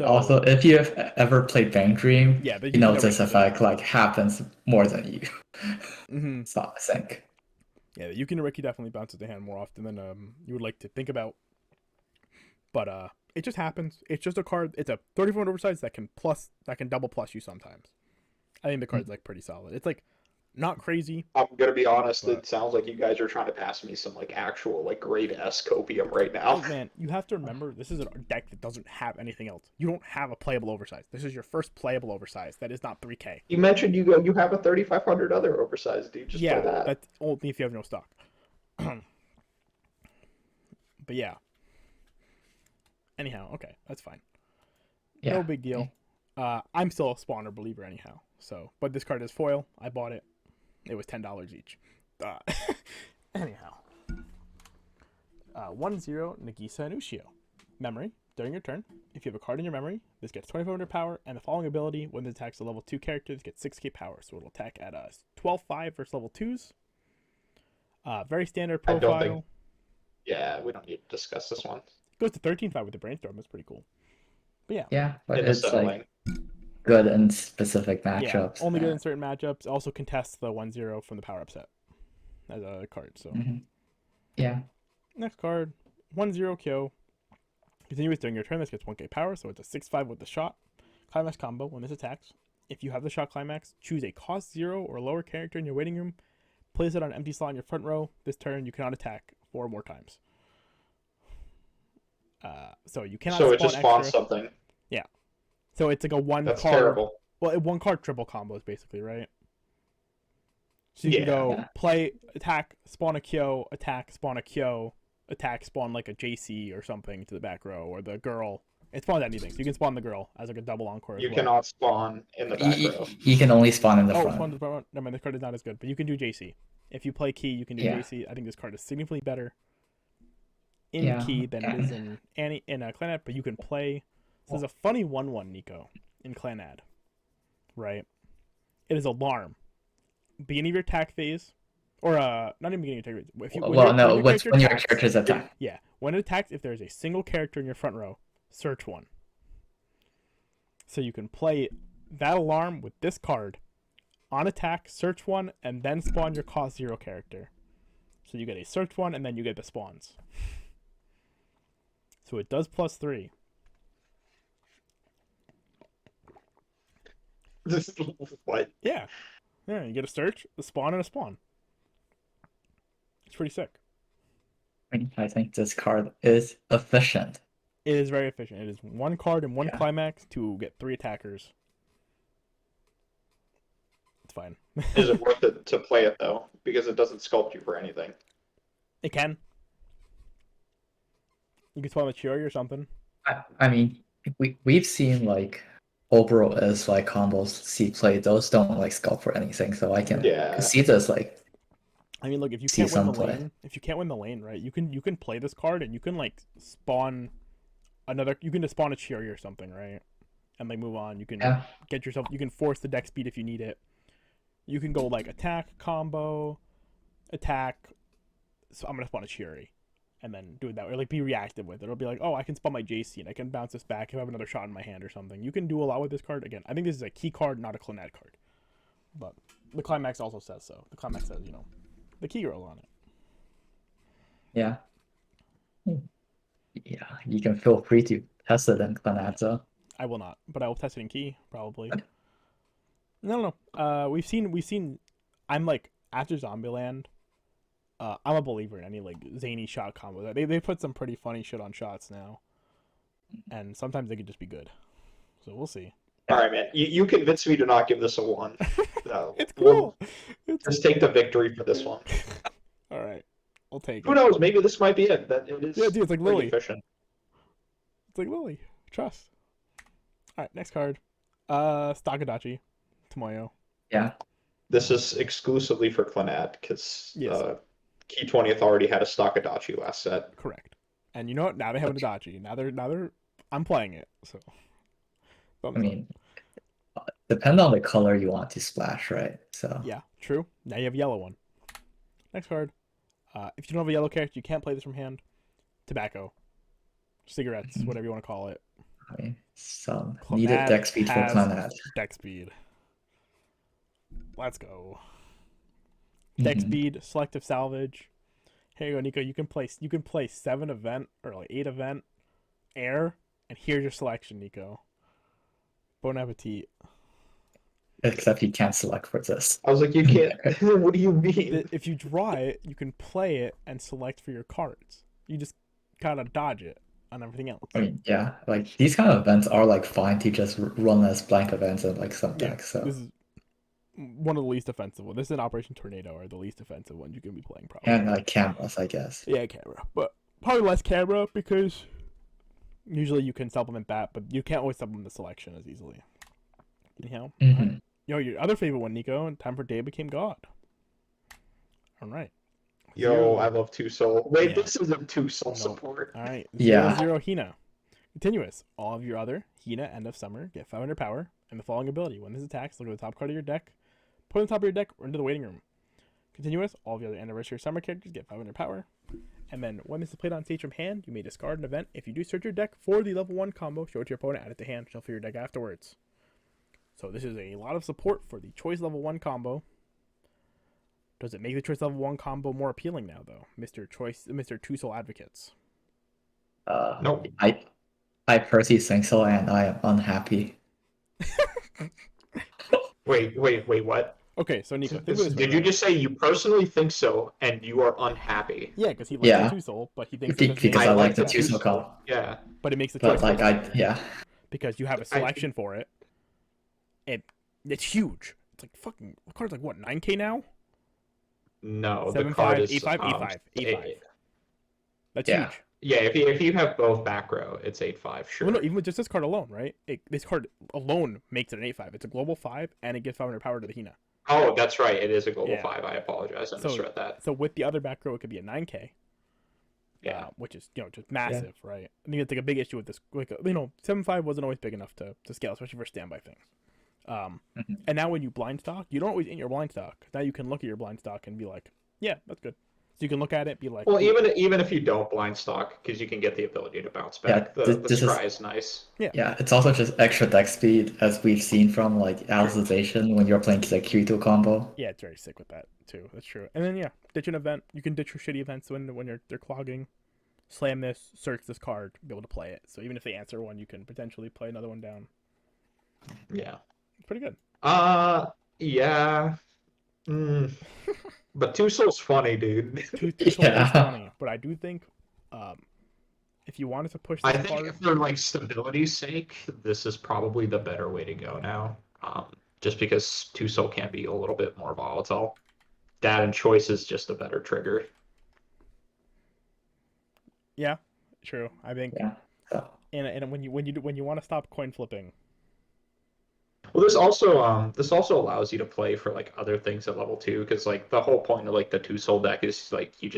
Also, if you have ever played Bank Dream, this effect happens more than you. So I think. Yeah, the Yuki no Riki definitely bounces the hand more often than you would like to think about. But it just happens. It's just a card. It's a 3,400 oversize that can double plus you sometimes. I think the card's like pretty solid. It's like not crazy. I'm gonna be honest. It sounds like you guys are trying to pass me some like actual like grade S copium right now. Oh man, you have to remember this is a deck that doesn't have anything else. You don't have a playable oversize. This is your first playable oversize. That is not 3K. You mentioned you have a 3,500 other oversized. Do you just play that? That's only if you have no stock. But yeah. Anyhow, okay, that's fine. Yeah. No big deal. I'm still a spawner believer anyhow. So, but this card is foil. I bought it. It was $10 each. Anyhow. 1/0 Nagisa and Ushio. Memory. During your turn, if you have a card in your memory, this gets 2,500 power, and the following ability, when it attacks a level 2 character, this gets 6k power. So it'll attack at 12/5 versus level 2s. Very standard profile. We don't need to discuss this one. It goes to 13/5 with the brainstorm. That's pretty cool. But yeah. Yeah, but it's like good in specific matchups. Yeah, only good in certain matchups. Also contests the 1/0 from the power up set as a card. So yeah. Next card, 1/0 Kyo. Continuous during your turn. This gets 1k power, so it's a 6/5 with the shot. Climax combo. When this attacks, if you have the shot climax, choose a cost 0 or lower character in your waiting room. Place it on an empty slot in your front row. This turn, you cannot attack 4 more times. So you cannot. So it just spawns something. Yeah. So it's like a one That's card. Terrible. Well, 1 card triple combos basically, right? So you can go play, attack, spawn a Kyo, attack, spawn a Kyo, attack, spawn like a JC or something to the back row, or the girl. It spawns anything. So you can spawn the girl as like a double encore. You cannot spawn in the back row. You can only spawn in the front. Spawn in the front. Never mind, this card is not as good, but you can do JC. If you play Key, you can do JC. I think this card is significantly better in Key than it is in Clanad, but you can play. This is a funny 1/1 Nico in Clanad, right? It is Alarm. Beginning of your attack phase, or not even beginning of your attack phase. When your character's attack. Yeah, when it attacks, if there's a single character in your front row, search one. So you can play that Alarm with this card on attack, search one, and then spawn your cost 0 character. So you get a search one, and then you get the spawns. So it does +3. What? Yeah, you get a search, a spawn, and a spawn. It's pretty sick. I think this card is efficient. It is very efficient. It is 1 card and 1 climax to get 3 attackers. It's fine. Is it worth it to play it though? Because it doesn't sculpt you for anything. It can. You can spawn with Chiori or something. I mean, we've seen like overall is like combos see play. Those don't like sculpt for anything, so I can see this like. I mean, look, if you can't win the lane, right? You can play this card and you can like spawn another. You can just spawn a Cheery or something, right? And like move on. You can Yeah. get yourself. You can force the deck speed if you need it. You can go like attack, combo, attack. So I'm gonna spawn a Cheery, and then do it that way. Or like be reactive with it. It'll be like, oh, I can spawn my JC and I can bounce this back if I have another shot in my hand or something. You can do a lot with this card. Again, I think this is a key card, not a Clannad card. But the Climax also says so. The Climax says, the key girl on it. Yeah. Yeah, you can feel free to test it in Clannad. I will not, but I will test it in key probably. No. We've seen. I'm like after Zombieland. I'm a believer in any like zany shot combo. They put some pretty funny shit on shots now, and sometimes they could just be good. So we'll see. All right, man. You convinced me to not give this a 1. No, It's cool. Just take the victory for this one. All right, I'll take Who it. knows? Maybe this might be it. That it is. Yeah, dude, it's like pretty Lily. efficient. It's like Lily. Trust. All right, next card. Stakadachi, Tomoyo. Yeah. This is exclusively for Clannad because Yes. Key 20th already had a Stakadachi last set. Correct. And you know what? Now they have an Adachi. Now they're. I'm playing it. So. I mean, depend on the color you want to splash, right? So Yeah, true. Now you have a yellow one. Next card. If you don't have a yellow character, you can't play this from hand. Tobacco, cigarettes, whatever you want to call it. I mean, some Clannad needed deck speed for has Clannad. Deck speed. Let's go. Deck speed, selective salvage. Here you go, Nico. You can play 7 event or like 8 event air, and here's your selection, Nico. Bon appetit. Except you can't select for this. I was like, you can't. What do you mean? If you draw it, you can play it and select for your cards. You just gotta dodge it on everything else. I mean, yeah, like these kind of events are like fine to just run as blank events and like some decks. So This is one of the least offensive ones. This and Operation Tornado are the least offensive ones you can be playing, probably. and like cameras, I guess. Yeah, camera. But probably less camera because usually you can supplement that, but you can't always supplement the selection as easily. Mhm. Yo, your other favorite one, Nico, and Time for Day became God. All right. Yo, I love Two Soul. Wait, Yeah. this isn't Two Soul Nope. support. All right. Yeah. 0 Hina. Continuous. All of your other Hina end of summer get 500 power and the following ability. When this attacks, look at the top card of your deck, put it on top of your deck or into the waiting room. Continuous. All of your other anniversary summer characters get 500 power. And then when this is played on stage from hand, you may discard an event. If you do search your deck for the level 1 combo, show it to your opponent, add it to hand, shuffle your deck afterwards. So this is a lot of support for the choice level 1 combo. Does it make the choice level 1 combo more appealing now, though, Mr. Two Soul Advocates? Nope. I personally think so, and I am unhappy. Wait, what? Okay, so Nico, think of this Did way, you right? just say you personally think so and you are unhappy? Yeah, because he likes Yeah. the Two Soul, but he thinks Because I like the two soul combo. Yeah. But it makes the But choice like level yeah. because you have a selection for it. It's huge. It's like fucking. The card's like what 9K now? No, 7, the card 5, is 8-5, 8-5, 8-5. That's Yeah. huge. Yeah, if you have both back row, it's 8-5, sure. Well, no, even with just this card alone, right? This card alone makes it an 8-5. It's a global 5, and it gives 500 power to the Hina. Oh, that's right. It is a global Yeah. 5. I apologize. I So- misread that. So with the other back row, it could be a 9K. Yeah. Which is just massive, right? I think it's like a big issue with this. Like 7-5 wasn't always big enough to scale, especially for standby things. And now when you blind stock, you don't always in your blind stock. Now you can look at your blind stock and be like, yeah, that's good. So you can look at it, be like, Well, even if you don't blind stock, because you can get the ability to bounce back, Yeah, the this scry is nice. Yeah, it's also just extra deck speed, as we've seen from like Alicization when you're playing like Kirito combo. yeah, it's very sick with that too. That's true. And then ditch an event. You can ditch your shitty events when they're clogging. Slam this, search this card, be able to play it. So even if they answer one, you can potentially play another one down. Yeah. It's pretty good. Yeah. But Two Soul's funny, dude. Two Soul Yeah. is funny, but I do think, if you wanted to push I this think card, for like stability's sake, this is probably the better way to go now. Just because Two Soul can be a little bit more volatile. That and choice is just a better trigger. yeah, true. I think, Yeah. So and when you want to stop coin flipping, Well, this also allows you to play for like other things at level 2, because like the whole point of like the Two Soul deck is like you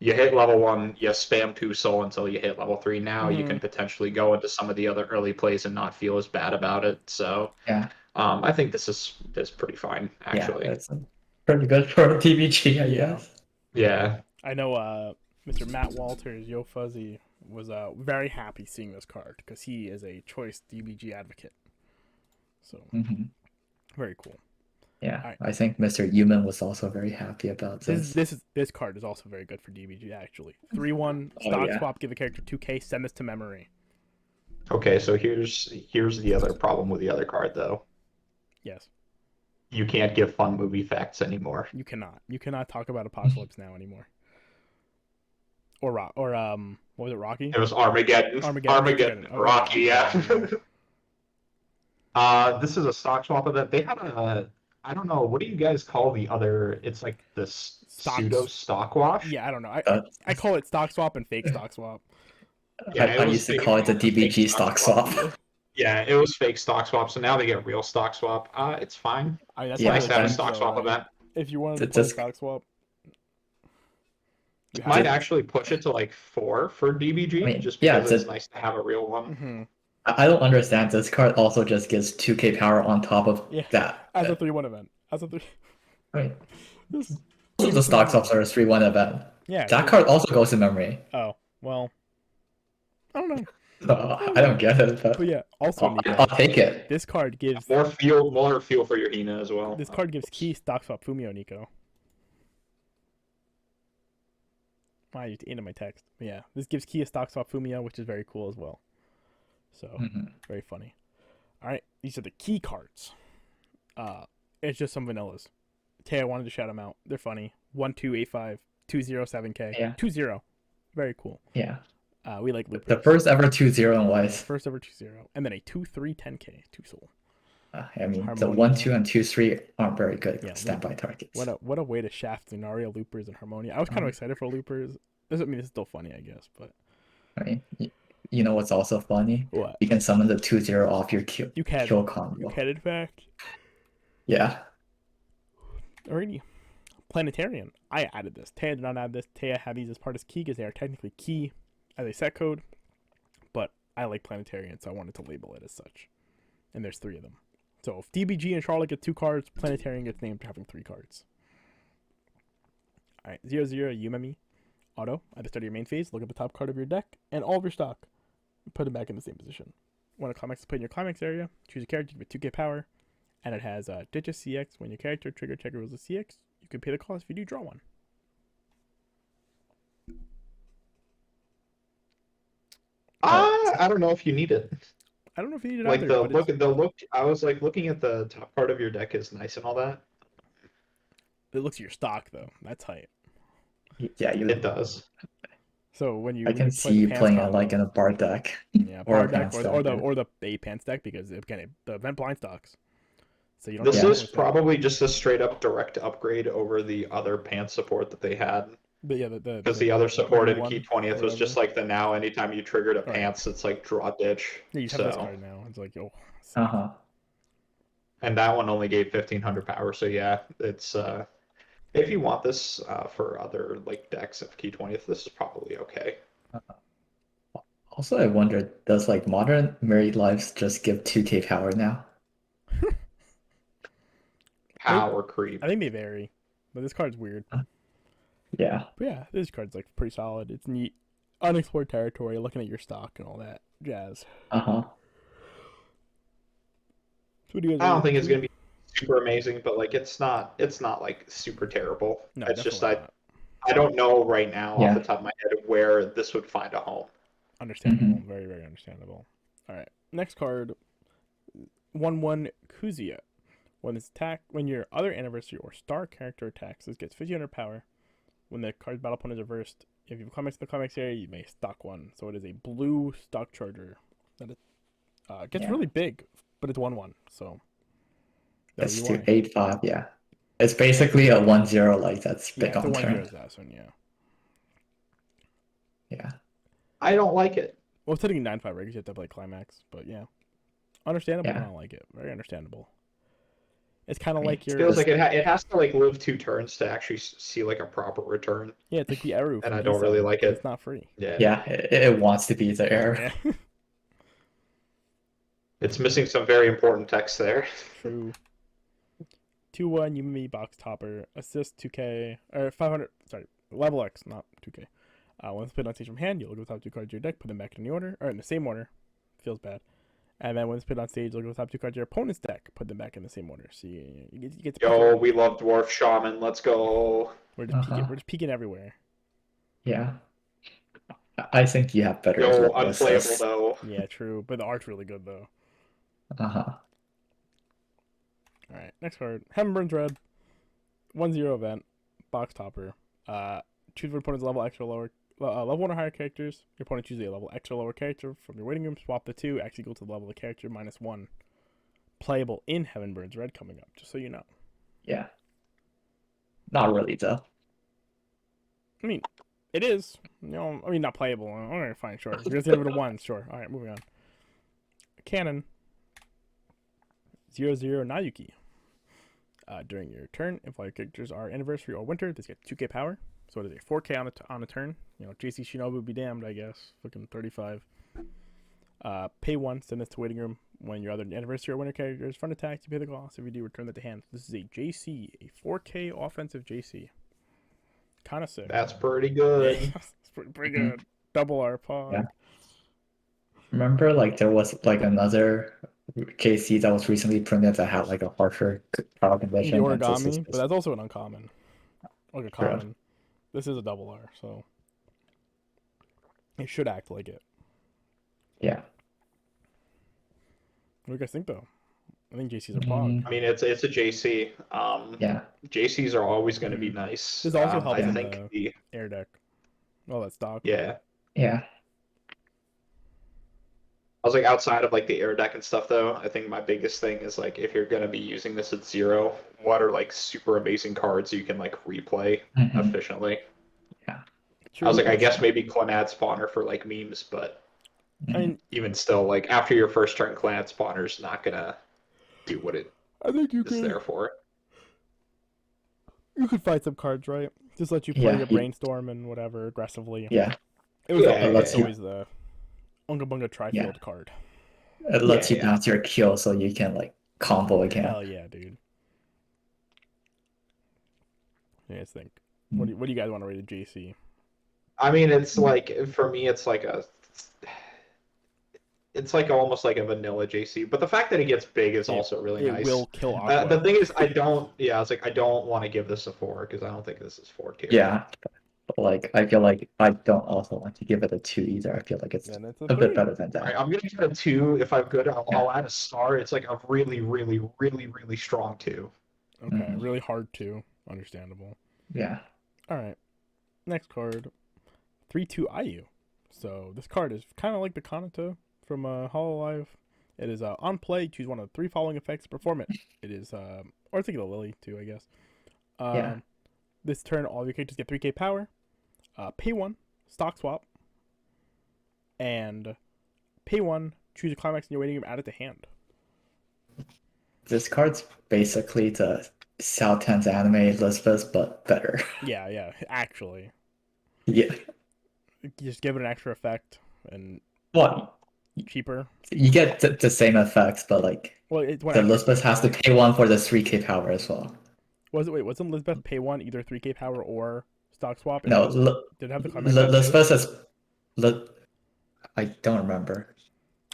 you hit level 1, you spam 2 soul until you hit level 3. Now you Mhm. can potentially go into some of the other early plays and not feel as bad about it. So Yeah, I think this is pretty fine, yeah, actually. that's pretty good for TBG, I Yeah. guess. Yeah. I know Mr. Matt Walters, Yo Fuzzy, was very happy seeing this card because he is a choice DBG advocate. So, Hmm. very cool. Yeah, All right. I think Mr. Human was also very happy about this. This card is also very good for DBG actually. 3/1 Oh stock yeah. swap, give a character 2k, send this to memory. Okay, so here's the other problem with the other card though. Yes. You can't give fun movie facts anymore. You cannot. You cannot talk about Apocalypse now anymore. Or what was it, Rocky? It was Armageddon. Armageddon. Oh, Rocky, yeah. yeah. This is a stock swap event. They had I don't know, what do you guys call the other? It's like this pseudo Stocks. stock wash. Yeah, I don't know. Uh, I call it stock swap and fake stock swap. Yeah, I it was used to call it the fake DBG stock swap. Yeah, it was fake stock swap. So now they get real stock swap. It's fine. That's It's Yeah, nice to have a cheap, stock though, swap like, event. if you wanted to It's play just- stock swap, you Might have actually push it to like 4 for DBG, I mean, just yeah, because it's nice to have a real one. Mm-hmm. I don't understand. This card also just gives 2k power on top of Yeah, that. as a 3/1 event. As a 3. I mean, This most of the stock swaps are a 3-1 event. Yeah. That card also goes in memory. Oh well, I don't know, I don't get it, but but yeah. Also, Nico, I'll take it. this card gives More fuel for your Hina as well. this card gives key stock swap Fumio, Nico. I used to end my text. But yeah, this gives key a stock swap Fumio, which is very cool as well. So Mhm. very funny. All right, these are the key cards. It's just some vanillas. Tay, I wanted to shout them out. They're funny. 1285 207k Yeah. 20. Very cool. Yeah. We like loopers. The first ever 2-0 in Weiss. First ever 20, and then a 2-3-10k 2 soul. I mean, the Harmonia. 1-2 and 2-3 aren't very good Yeah, standby targets. What a way to shaft Lunaria, loopers, and Harmonia. I was kind of excited for loopers. Doesn't mean it's still funny, I guess, but I mean, you know what's also funny? what? You can summon the 2-0 off your kill You can. combo. You can, in fact. Yeah. Alrighty. Planetarian. I added this. Taya did not add this. Taya had these as part of key because they are technically key as a set code, but I like Planetarian, so I wanted to label it as such. And there's 3 of them. So if DBG and Charlotte get 2 cards, Planetarian gets named having 3 cards. Alright, 0-0 Yumemi. Auto. At the start of your main phase, look at the top card of your deck and all of your stock. Put them back in the same position. When a climax is put in your climax area, choose a character with 2k power, and it has Ditches CX. When your character trigger rolls a CX, you can pay the cost if you do draw one. I don't know if you need it. I don't know if you need it Like either. the look. I was like looking at the top part of your deck is nice and all that. It looks at your stock though. That's hype. Yeah, It does. So when you I when can you see you play the playing pants it like in combo, a bar deck. yeah, or bar a deck pants or deck. the A pants deck because again the event blind stocks. So you don't. This have to is deal with probably just a straight up direct upgrade over the other pants support that they had. But yeah, Because the other supported one Key or 20th was just whatever. like the now anytime you triggered a Right. pants, it's like draw ditch. Yeah, you just have this So card now. It's like Uh-huh. and that one only gave 1500 power. So yeah, it's if you want this for other like decks of Key 20th, this is probably okay. Also, I wonder, does like modern married lives just give 2k power now? Power creep. I think they vary, but this card's weird. Yeah. But yeah, this card's like pretty solid. It's neat, unexplored territory. Looking at your stock and all that jazz. Uh-huh. So what do you guys I don't rate think it it's to? gonna be super amazing, but like it's not like super terrible. No, it's just definitely not. I don't know right now Yeah. off the top of my head where this would find a home. Understandable. Very, very understandable. All right. Next card. 1/1 Kuzia. When your other anniversary or star character attacks, this gets 1500 power. When the card's battle opponent is reversed, if you climax in the climax area, you may stock one. So it is a blue stock charger that it gets really big, but it's 1/1. So It's you to want. 8-5, yeah. It's basically a 1-0, like that's Yeah, big it's a on 1/0 turn. assassin. Yeah. Yeah. I don't like it. Well, it's hitting 9/5 right? 'Cause you have to play climax, but yeah, understandable. Yeah. I don't like it. Very understandable. It's kind of I mean, like It your feels like it has to like live 2 turns to actually see like a proper return, yeah, it's like the Eru and from I don't really B-side, like but it. it's not free. Yeah, yeah, it wants to be there. Yeah, it's missing some very important text there. true. 2-1 Yumi box topper assist 2K or 500. Sorry, level X, not 2K. Once put on stage from hand, you'll look at the top 2 cards of your deck, put them back in the order or in the same order. Feels bad. And then once put on stage, look at the top 2 cards of your opponent's deck, put them back in the same order. So you get to peek Yo, we love Dwarf Shaman. Let's go. We're just peeking. We're just peeking everywhere. Yeah. I think you have better Yo, list. unplayable though. Yeah, true. But the art's really good though. Uh-huh. All right, next card. Heaven Burns Red. 1/0 event. Box topper. Choose your opponent's level X or lower. Level 1 or higher characters. Your opponent chooses a level X or lower character from your waiting room. Swap the 2. X equal to the level of the character -1. Playable in Heaven Burns Red coming up, just so you know. Yeah. Not really though. I mean, it is. I mean, not playable. All right, fine, sure. You're just gonna go to 1, sure. All right, moving on. Cannon. 0/0 Nayuki. During your turn, if all your characters are anniversary or winter, this gets 2K power. So it is a 4K on a turn. JC Shinobu would be damned, I guess. Fucking 35. Pay 1, send this to waiting room. When your other anniversary or winter characters front attacks, you pay the cost. If you do, return that to hand. This is a JC, a 4K offensive JC. Kind of sick. That's pretty good. It's pretty good. Double our pod. Yeah. Remember, like there was like another KC that was recently printed that had like a harsher power The condition. and this is origami, but that's also an uncommon. Like a True. common. This is a double R, so it should act like it. yeah. What do you guys think, though? I think JC's a pog. I mean, it's a JC. Yeah. JCs are always going to be nice. This also helps I in think the air deck. Oh, that's stock. yeah. Yeah. I was like outside of like the air deck and stuff though. I think my biggest thing is like if you're gonna be using this at 0, what are like super amazing cards you can like replay Mhm. efficiently? True. I was like, I guess maybe Clanad spawner for like memes, but I mean, even still, like after your first turn, Clanad spawner's not gonna do what it I think you is there could. for. You could fight some cards, right? Just let you play Yeah, your brainstorm and whatever aggressively. Yeah. It was Yeah, always, it lets you- always the Unga Bunga Trifield card. It lets you Yeah. bounce your kill so you can like combo again. Hell yeah, dude. Yeah, I think. What do you guys want to rate a JC? I mean, it's like for me, it's like almost like a vanilla JC, but the fact that it gets big is also really It nice. will kill Aqua. The thing is, I was like, I don't want to give this a 4 because I don't think this is 4 tier. Yeah. But like I feel like I don't also want to give it a 2 either. I feel like it's Then it's a a bit 3. better than All right, that. I'm gonna give it a 2. If I'm good, Yeah. I'll add a star. It's like a really, really, really, really strong 2. Okay, Mhm. really hard to. Understandable. Yeah. All right. Next card. 3/2 IU. So this card is kind of like the Kanata from Hololive. It is on play. Choose one of the 3 following effects to perform it. It is, or it's like the Lily too, I guess. Yeah. This turn, all of your characters get 3K power. Pay 1, stock swap, and pay 1. Choose a climax in your waiting room. Add it to hand. This card's basically the South Ten's anime Elizabeth, but better. Yeah. Actually, Yeah. you just give it an extra effect and Well, cheaper. you get the same effects, but like Well, it's the Elizabeth has to pay 1 for the 3K power as well. Wasn't Elizabeth pay 1 either 3K power or stock swap? No, Did it have the climax? Too? Elizabeth is. I don't remember.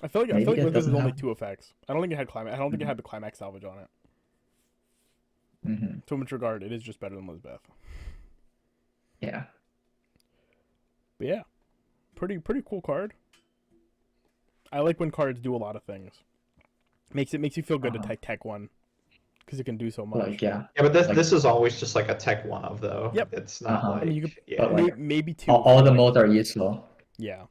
I feel like Maybe it Elizabeth is doesn't only have- 2 effects. I don't think it had climax. I don't think it had the climax salvage on it. Hmm. To much regard, it is just better than Elizabeth. Yeah. But yeah, pretty cool card. I like when cards do a lot of things. Makes you feel good to tech one because it can do so much. Like yeah. Yeah, but Like- this is always just like a tech 1 of though. Yep. It's not Uh-huh. like I mean, you could- yeah. But, like, Maybe 2. All the like, modes are useful. Yeah.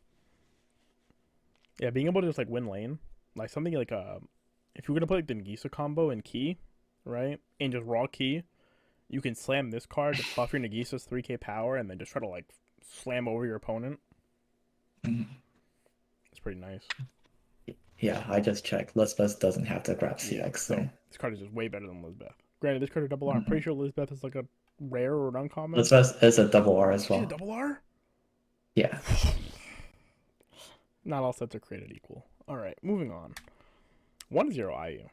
Yeah, being able to just like win lane, like something like if you're gonna play like the Nagisa combo and Key, right, and just raw Key, you can slam this card to buff your Nagisa's 3K power and then just try to like slam over your opponent. Mhm. It's pretty nice. Yeah, I just checked. Lisbeth doesn't have the grab Yeah, CX, so so this card is just way better than Lisbeth. Granted, this card is double R. I'm mhm. pretty sure Lisbeth is like a rare or an uncommon. Lisbeth is a double R as She's a well. double R? Yeah. Not all sets are created equal. Alright, moving on. 1-0 IU.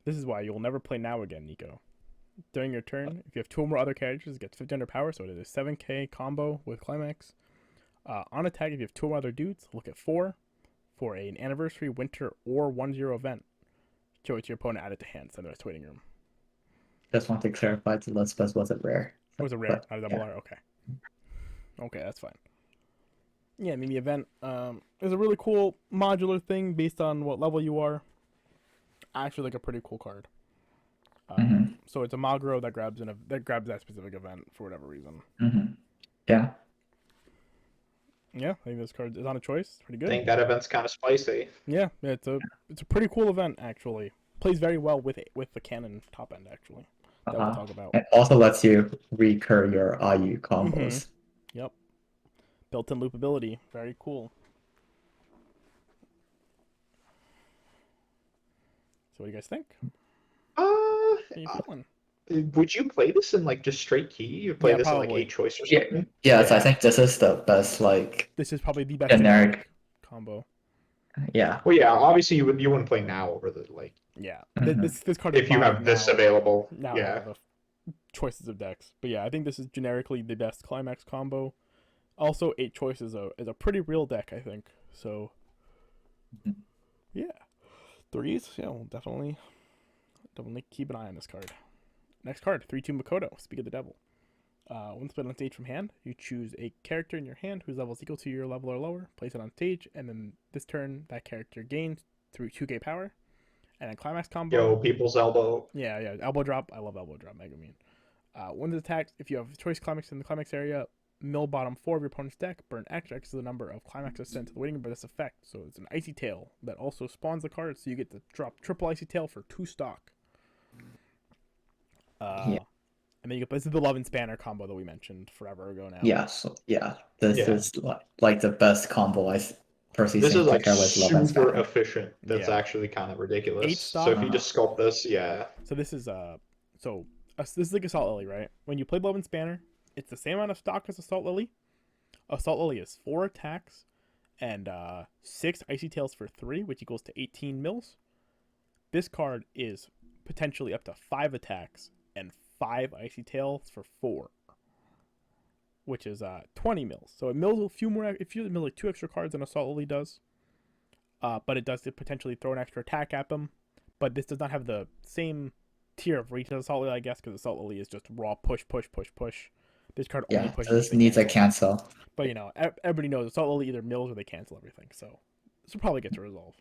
This is why you'll never play now again, Nico. During your turn, if you have two or more other characters, it gets 1500 power, so it is a 7k combo with Climax. On attack, if you have two or more other dudes, look at 4 for an anniversary, winter, or 1-0 event. Show it to your opponent, add it to hand, send it to the waiting room. Just want to clarify that Lisbeth wasn't rare. It was a rare, But not a double yeah. R. Okay. Okay, that's fine. Yeah, I mean, the event is a really cool modular thing based on what level you are. Actually, like a pretty cool card. hmm So it's a Magro that grabs that specific event for whatever reason. hmm Yeah. Yeah, I think this card is on a choice. It's pretty I good. think that event's kind of spicy. Yeah, it's a pretty cool event actually. Plays very well with the cannon top end actually. That we'll Uh-huh. talk about. It also lets you recur your IU Mm-hmm. combos. Yep. Built-in loopability. Very cool. So what do you guys think? Uh, How you feeling? would you play this in like just straight key? You play Yeah, this in like probably. 8 choice or Yeah. something? Yes, I Yeah. think this is the best like This is probably the best generic. combo. Yeah. Well, yeah. Obviously, you wouldn't play now over the like Yeah. hmm This card is if you modded have this now available. out Yeah. of the choices of decks. But yeah, I think this is generically the best Climax combo. Also, 8 choices is a pretty real deck, I think. So Mhm. yeah, threes. Yeah, we'll definitely keep an eye on this card. Next card, 3/2 Makoto. Speak of the Devil. Once played on stage from hand, you choose a character in your hand whose level is equal to your level or lower. Place it on stage, and then this turn that character gains through 2k power. And then Climax combo. Yo, people's elbow. Yeah, elbow drop. I love elbow drop, Mega Mean. When it attacks, if you have choice climax in the climax area, mill bottom 4 of your opponent's deck, burn X is the number of climaxes sent to the waiting room by this effect. So it's an Icy Tail that also spawns the card, so you get to drop triple Icy Tail for 2 stock. Yeah. And then this is the Love and Spanner combo that we mentioned forever ago now. Yeah. So yeah, this Yeah. is like the best combo I personally This think is to like pair with Love and super Spanner. efficient. That's Yeah. actually kind of ridiculous. 8 stock. So if you just sculpt this, yeah. So this is this is like Assault Lily, right? When you play Love and Spanner, it's the same amount of stock as Assault Lily. Assault Lily is 4 attacks and 6 Icy Tails for 3, which equals to 18 mils. This card is potentially up to 5 attacks and 5 Icy Tails for 4, which is 20 mils. So it mills a few more. If you mill like 2 extra cards than Assault Lily does, but it does potentially throw an extra attack at them. But this does not have the same tier of reach as Assault Lily, I guess, because Assault Lily is just raw push. This card only Yeah. pushes. This they needs a cancel. cancel. But everybody knows Assault Lily either mills or they cancel everything. So this will probably get to resolve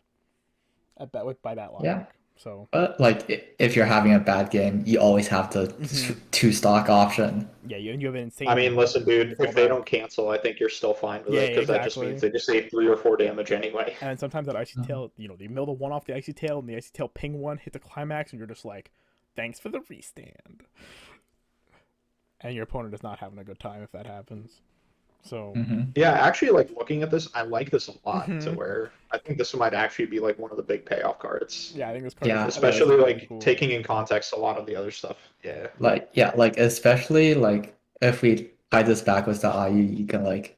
by that logic. Yeah. So But like if you're having a bad game, you always have the Mhm. 2 stock option. yeah, you have an insane. I mean, listen, dude, if they fallback. don't cancel, I think you're still fine with Yeah, it because that just exactly. means they just save 3 or 4 damage anyway. And sometimes that Icy Uh-huh. Tail, they mill the one off the Icy Tail, and the Icy Tail ping one, hit the climax, and you're just like, thanks for the restand. And your opponent is not having a good time if that happens. So hmm Yeah, actually, like looking at this, I like this a lot. To Mhm. where I think this might actually be like one of the big payoff cards. yeah, I think this card. Yeah. I think Especially it's like really cool. taking in context a lot of the other stuff. Yeah. Like especially like if we tie this back with the IU, you can like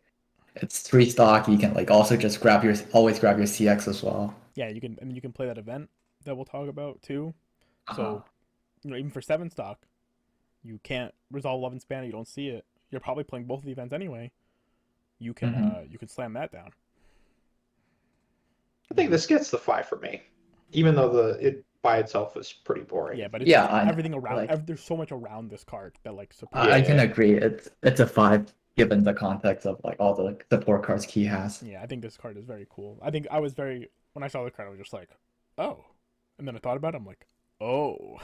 it's 3 stock. You can like also just always grab your CX as well. Yeah, you can. I mean, you can play that event that we'll talk about too. Uh-huh. So even for 7 stock, you can't resolve Love and Spanner. You don't see it. You're probably playing both of the events anyway. You can you can slam that down. I think this gets the 5 for me, even though it by itself is pretty boring. Yeah, but it's Yeah, just I know. everything around. Like There's so much around this card that like supports. I can Yeah. agree. It's a 5 given the context of like all the support cards Key has. Yeah, I think this card is very cool. I think I was very when I saw the card, I was just like, oh, and then I thought about it. I'm like, oh,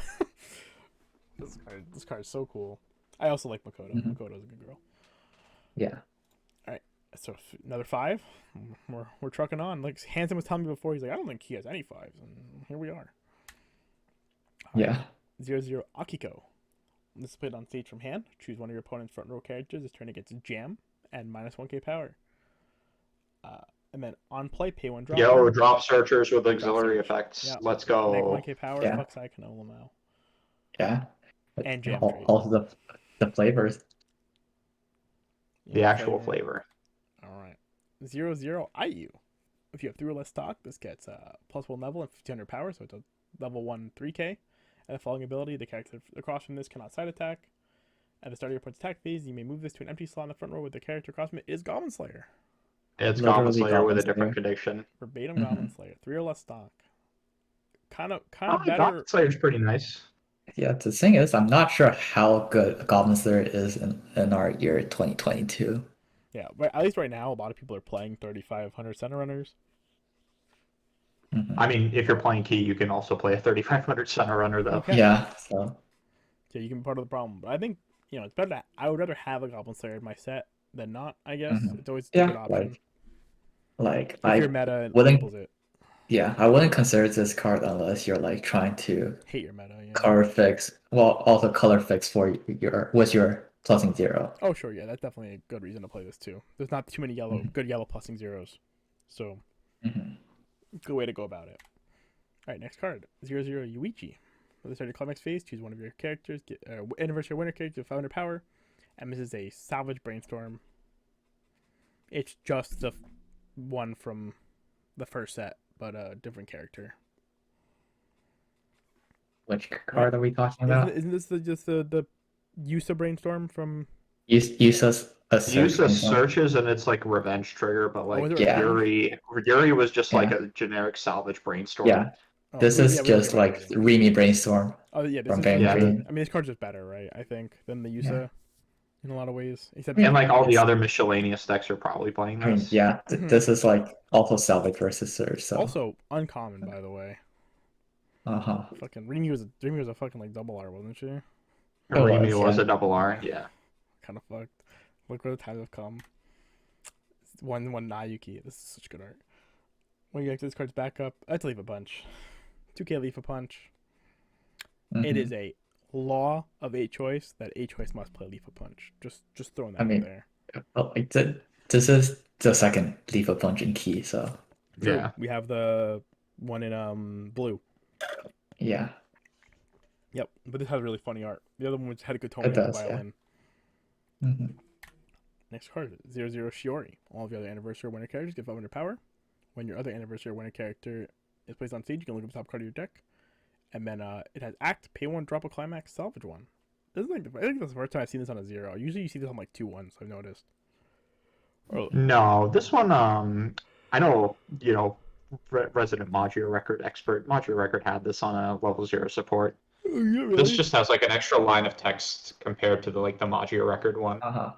this card is so cool. I also like Makoto. Mhm. Makoto's a good girl. Yeah. So another 5. We're trucking on. Like Hanson was telling me before, he's like, I don't think he has any 5s, and here we are. Yeah. 0-0 Akiko. This is played on stage from hand. Choose one of your opponent's front row characters. This turn against Jam and minus 1k power. And then on play, pay 1, drop Yo, 1. drop searchers with Drop auxiliary search. effects. Yeah. Let's Make go. 1k power, Yeah. fuck Psychonola now. Yeah. And Jam Tree. Also the flavors. Yeah, The actual flavor. Alright. 0-0 IU. If you have 3 or less stock, this gets plus 1 level and 1500 power, so it's a level 1 3k. And the following ability, the character across from this cannot side attack. At the start of your opponent's attack phase, you may move this to an empty slot in the front row with the character across from it is Goblin Slayer. It's Literally Goblin Slayer Goblin with a Slayer. different condition. Verbatim Goblin Slayer. 3 or less stock. Kind of better. Goblin Slayer's pretty nice. Yeah, the thing is, I'm not sure how good Goblin Slayer is in our year 2022. Yeah, but at least right now, a lot of people are playing 3,500 center runners. Mhm. I mean, if you're playing Key, you can also play a 3,500 center runner, though. Okay. Yeah, so Yeah, you can be part of the problem. But I think, it's better to, I would rather have a Goblin Slayer in my set than not, I guess. Mhm. It's always a yeah, good option. like If I your meta wouldn't. enables it. Yeah, I wouldn't consider this card unless you're like trying to Hate your meta, yeah. color fix. Well, also color fix for your plusing 0. Oh, sure, yeah, that's definitely a good reason to play this too. There's not too many good yellow plusing zeros. So, Mhm. good way to go about it. Alright, next card. 0-0 Yuichi. At the start of your climax phase, choose one of your characters, get anniversary winner character with 500 power, and this is a salvage brainstorm. It's just the one from the first set, but a different character. Which card are we talking about? Isn't this just the Yusa brainstorm from? Usa's a search Use the brainstorm. searches and it's like revenge trigger, but was like it Yeah. Yuri was just like Yeah. a generic salvage brainstorm. Yeah, Oh, this we is don't just care about like the rating. Remy brainstorm Oh yeah, this from is Bang Yeah. Dream. I mean, this card's just better, right? I think than the Yusa in a lot of ways. Except And like all the It's- other miscellaneous decks are probably playing I mean, this. yeah, Mhm. this is like also salvage versus search. So also uncommon, by the way. uh-huh. Fucking Remy was a fucking like double R, wasn't she? It Remy was, was yeah. a double R, yeah. Kind of fucked. Look where the times have come. One Nayuki. This is such good art. When you get this card's back up, that's Leaf a Punch. 2k Leaf a Punch. Mhm. It is a law of A choice that A choice must play Leaf a Punch. Just throwing that I mean, out there. Well, like this is the second lethal punch in key, so True. Yeah. We have the one in blue. yeah. Yep. But this has really funny art. The other one was had a good tone It on the does, yeah. violin. Mhm. Next card, 0-0 Shiori. All of your other anniversary winner characters get 500 power. When your other anniversary winner character is placed on stage, you can look up the top card of your deck. And then it has Act, Pay 1, Drop a Climax, Salvage 1. This is like I think that's the first time I've seen this on a 0. Usually you see this on like 2-1s, I've noticed. Oh, No, this one, I know, resident Magio record expert. Magio record had this on a level 0 support. yeah, really? This just has like an extra line of text compared to the Magio record one. Uh-huh.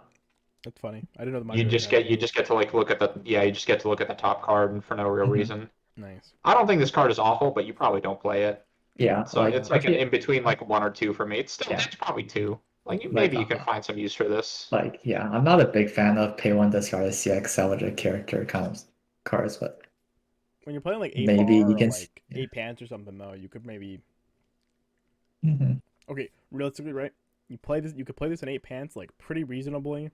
That's funny. I didn't know the You Magio just had get to like look at the top card and for no real Mhm. reason. Nice. I don't think this card is awful, but you probably don't play it. Yeah. So it's like if you- in between like 1 or 2 for me. It's probably 2. Maybe you can find some use for this. like yeah, I'm not a big fan of pay 1 discard CX salvage a character kind of cards, but When you're playing like 8 Maybe bar you or can like yeah. 8 pants or something though, you could maybe Mhm. okay, realistically, right? You could play this in 8 pants like pretty reasonably.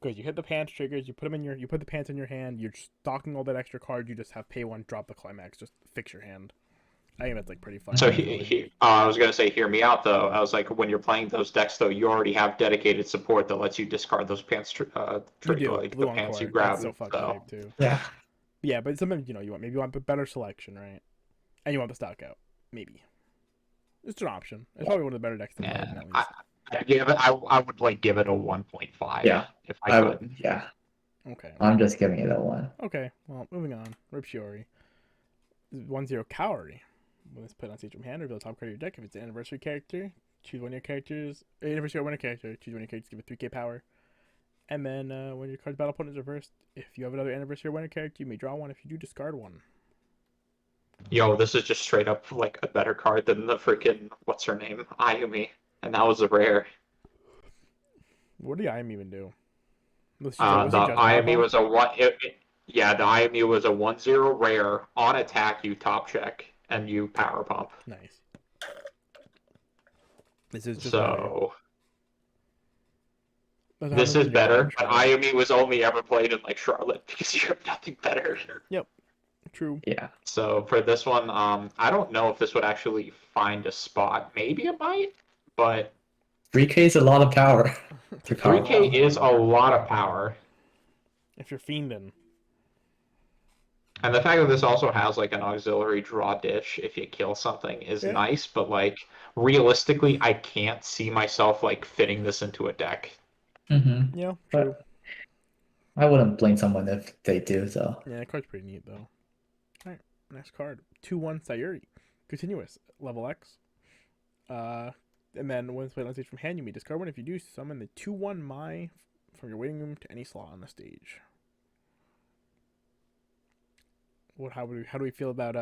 Because you hit the pants triggers, you put the pants in your hand, you're stocking all that extra card, you just have pay 1, drop the climax, just fix your hand. I think that's like pretty fun. So I was gonna say, hear me out though. I was like, when you're playing those decks though, you already have dedicated support that lets you discard those pants, you do, like blue the on pants core. you grab. That's so fucking hype too. Yeah. Yeah, but sometimes you want a better selection, right? And you want the stock out, maybe. It's an option. It's probably one of the better decks to play. Yeah, At least. I would like give it a 1.5. Yeah. if I could. would yeah. Okay. I'm just giving it a 1. Okay. Well, moving on. Rip Shiori. 1-0 Kaori. When it's put on stage from hand, reveal the top card of your deck. If it's an anniversary character, choose one of your characters. Anniversary winner character. Choose one of your characters. Give it 3k power. And then when your card's battle opponent is reversed, if you have another anniversary winner character, you may draw one. If you do, discard one. Yo, this is just straight up like a better card than the freaking what's her name, Ayumi, and that was a rare. What did the IM even do? Was The Ayumi was a one. Yeah, the Ayumi was a 1/0 rare. On attack, you top check and you power pump. Nice. This is just So This is better, but Ayumi was only ever played in like Charlotte because you have nothing better. Yep. True. Yeah. So for this one, I don't know if this would actually find a spot. Maybe it might, but 3K is a lot of power. 3K is a lot of power. If you're fiending. And the fact that this also has like an auxiliary draw ditch if you kill something is nice, but like realistically, I can't see myself like fitting this into a deck. Mm-hmm. Yeah, true. But I wouldn't blame someone if they do, so. Yeah, that card's pretty neat though. Alright, next card. 2-1 Sayuri. Continuous. Level X. And then when it's played on stage from hand, you may discard one. If you do, summon the 2-1 Mai from your waiting room to any slot on the stage. How do we feel about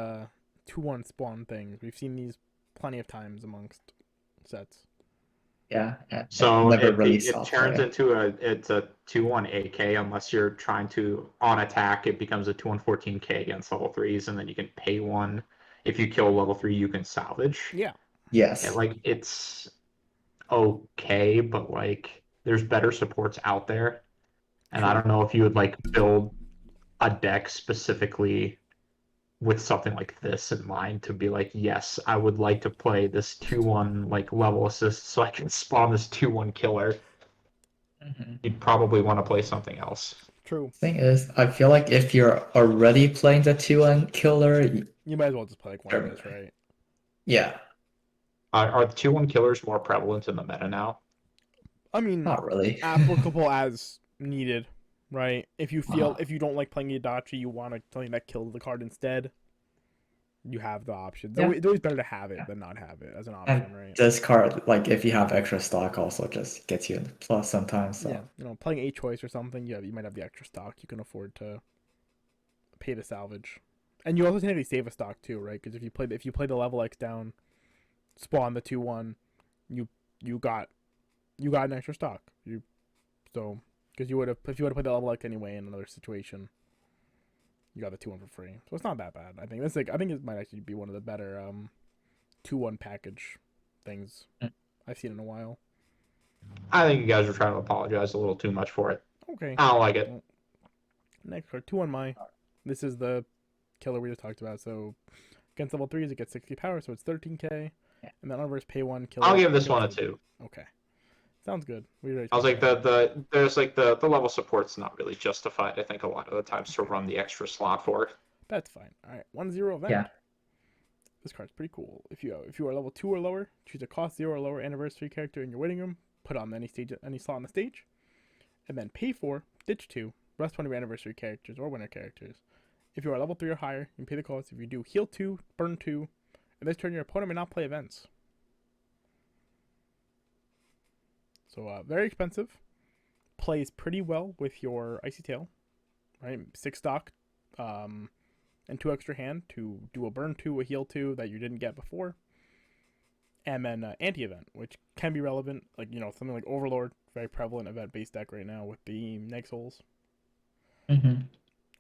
2-1 spawn things? We've seen these plenty of times amongst sets. Yeah. So it turns into a 2-1 AK unless you're trying to on attack. It becomes a 2-1 14K against level 3s, and then you can pay one. If you kill level 3, you can salvage. Yeah. Yes. And, like it's okay, but like there's better supports out there, and I don't know if you would like build a deck specifically with something like this in mind to be like, yes, I would like to play this 2-1 like level assist so I can spawn this 2-1 killer. Mm-hmm. You'd probably want to play something else. True. Thing is, I feel like if you're already playing the 2-1 killer, you might as well just play like one of those, right? Yeah. Are the 2-1 killers more prevalent in the meta now? I mean, not really. Applicable as needed, right? If you feel if you don't like playing Itachi, you want something that kills the card instead. You have the option. Yeah. It's always better to have it than not have it as an option, And right? this card, like if you have extra stock, also just gets you in plus sometimes. So. Yeah, playing a choice or something, you might have the extra stock. You can afford to pay the salvage, and you also technically save a stock too, right? Because if you play the level X down, spawn the 2-1, you got an extra stock. Because you would have if you would have played the level X anyway in another situation, you got the 2-1 for free. So it's not that bad. I think it might actually be one of the better 2-1 package things I've seen in a while. I think you guys are trying to apologize a little too much for it. Okay. I don't like it. Well, next card, 2-1 Mai. This is the killer we just talked about. So against level 3s, it gets 60 power, so it's 13k. And then unversed pay 1 killer. I'll give this one a 2. Okay. Sounds good. I was like there's like the level support's not really justified, I think, a lot of the times to run the extra slot for. That's fine. Alright, 1-0 event. Yeah. This card's pretty cool. If you are level 2 or lower, choose a cost 0 or lower anniversary character in your waiting room, put on any slot on the stage, and then pay 4, ditch 2, rest one of your anniversary characters or winner characters. If you are level 3 or higher, you can pay the cost. If you do, heal 2, burn 2, and this turn your opponent may not play events. So very expensive. Plays pretty well with your Icy Tail, right? 6 stock, and 2 extra hand to do a burn 2, a heal 2 that you didn't get before. And then anti-event, which can be relevant, like something like Overlord, very prevalent event-based deck right now with the Neg Souls. Mm-hmm.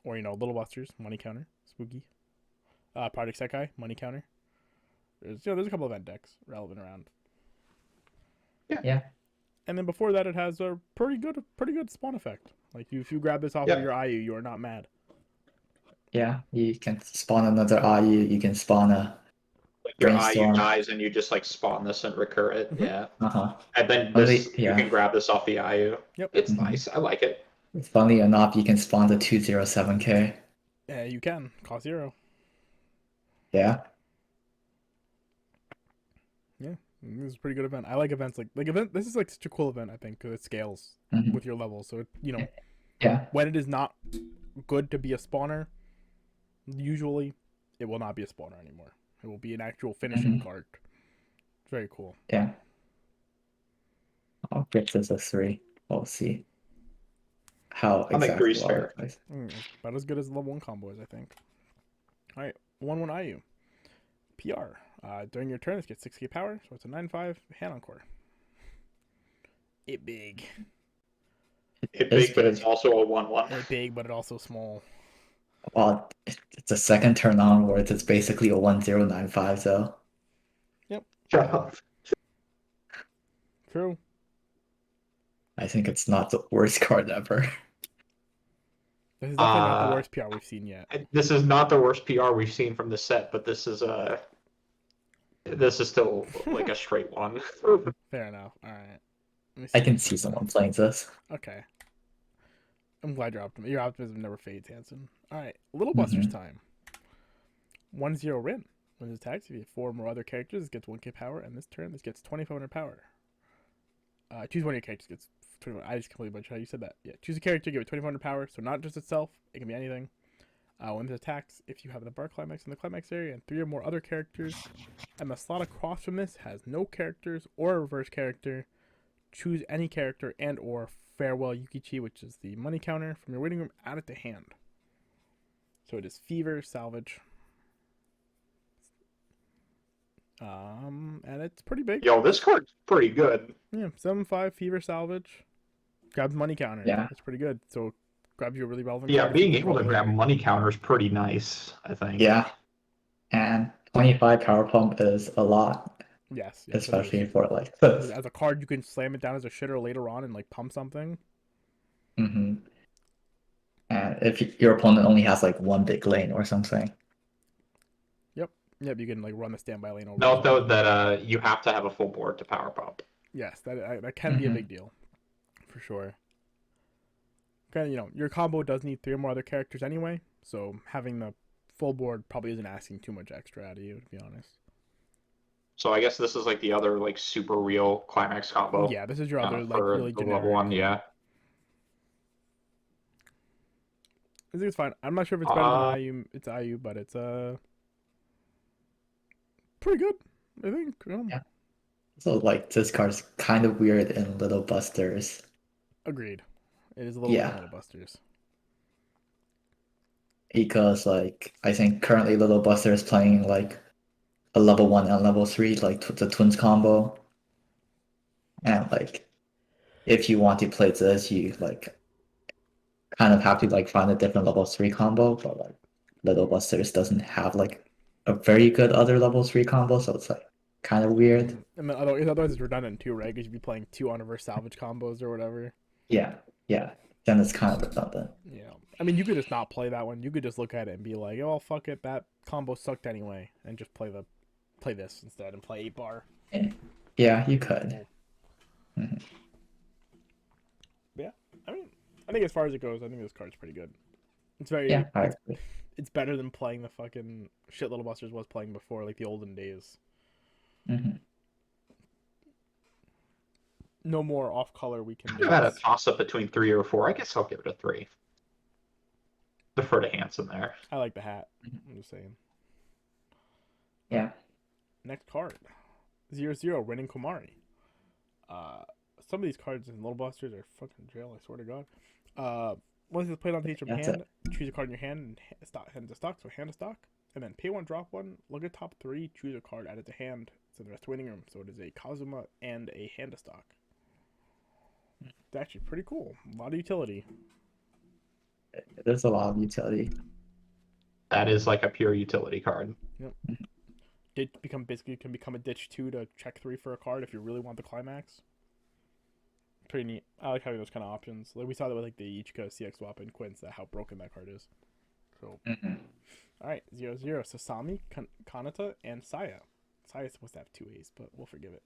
Or Little Busters, money counter, spooky. Project Sekai, money counter. There's a couple event decks relevant around. Yeah. And then before that, it has a pretty good spawn effect. Like if you grab this off of your IU, you are not mad. Yeah, you can spawn another IU. You can spawn a like your brainstorm. IU dies and you just like spawn this and recur it. Mm-hmm. Yeah. Uh-huh. And then you can grab this off the IU. Yep. It's nice. I like it. Funnily enough, you can spawn the 207k. Yeah, you can. Cost 0. Yeah. Yeah. This is a pretty good event. I like events like this is like such a cool event, I think, because it scales with your level. So Yeah. When it is not good to be a spawner, usually it will not be a spawner anymore. It will be an actual finishing card. It's very cool. Yeah. I'll give this a 3. We'll see how I think 3's exactly fair. About as good as the level 1 combo is, I think. All right, 1-1 IU. PR. During your turn, this gets 6k power, so it's a 9/5 hand encore. It big. It big, but it's also a 1/1. It big, but it also small. Well, it's a second turn onwards. It's basically a 1095, so. Yep. Shut up. True. I think it's not the worst card ever. This is definitely not the Uh, worst PR we've seen yet. This is not the worst PR we've seen from the set, but this is still like a straight one. Fair enough. All right. Let me I see. can see someone playing this. Okay. I'm glad your optimism never fades, Hanson. All right. Little Mm-hmm. Busters time. 1-0 Rin. When it attacks, if you have 4 more other characters, it gets 1k power, and this turn, this gets 2500 power. Choose one of your characters, gets 2500. I just completely butchered how you said that. Yeah, choose a character, give it 2500 power, so not just itself, it can be anything. When it attacks, if you have the bar climax in the climax area and 3 or more other characters, and the slot across from this has no characters or a reverse character, choose any character and or Farewell Yukichi, which is the money counter from your waiting room, add it to hand. So it is Fever, Salvage. And it's pretty big. Yo, this card's pretty good. Yeah, 7/5 Fever Salvage. Grabs money counter. Yeah. It's pretty good. So grabs you a really relevant Yeah, card. being able to grab money counter is pretty nice, I think. Yeah. And 25 power pump is a lot, Yes. especially for like this. As a card, you can slam it down as a shitter later on and like pump something. Mm-hmm. And if your opponent only has like one big lane or something. Yep, you can like run the standby lane over. Note though that you have to have a full board to power pump. Yes, that can be a big deal, for sure. Kind of, your combo does need 3 or more other characters anyway, so having the full board probably isn't asking too much extra out of you, to be honest. So I guess this is like the other like super real climax combo. Yeah, this is your other like for really the generic level 1, yeah. I think it's fine. I'm not sure if it's better than IU. It's IU, but it's pretty good, I think. Yeah. So like this card's kind of weird in Little Busters. Agreed. It is a little Little Busters. Because like I think currently Little Buster is playing like a level 1 and level 3, like the twins combo. And like if you want to play this, you like kind of have to like find a different level 3 combo, but like Little Busters doesn't have like a very good other level 3 combo, so it's like kind of weird. And then otherwise it's redundant too, right? Because you'd be playing 2 on reverse salvage combos or whatever. Yeah. Then it's kind of redundant. Yeah. I mean, you could just not play that one. You could just look at it and be like, oh, fuck it, that combo sucked anyway, and just play this instead and play 8-bar. Yeah, you could. Mm-hmm. Yeah, I mean, I think as far as it goes, I think this card's pretty good. It's very it's better than playing the fucking shit Little Busters was playing before, like the olden days. Mm-hmm. No more off color we can do. I've had a toss up between 3 or 4. I guess I'll give it a 3. Defer to Hanson there. I like the hat. I'm just saying. Yeah. Next card. 0/0 Ren and Komari. Some of these cards in Little Busters are fucking jail, I swear to God. Once it's played on page from hand, choose a card in your hand and hand to stock, so hand to stock. And then pay 1, drop 1, look at top 3, choose a card, add it to hand. So the rest waiting room. So it is a Kazuma and a hand to stock. It's actually pretty cool. A lot of utility. There's a lot of utility. That is like a pure utility card. Yep. It can become a ditch 2 to check 3 for a card if you really want the climax. Pretty neat. I like having those kind of options. Like we saw that with like the Ichika CX swap and Quince, how broken that card is. So, all right, 0/0 Sasami, Kanata, and Saya. Saya's supposed to have 2 A's, but we'll forgive it.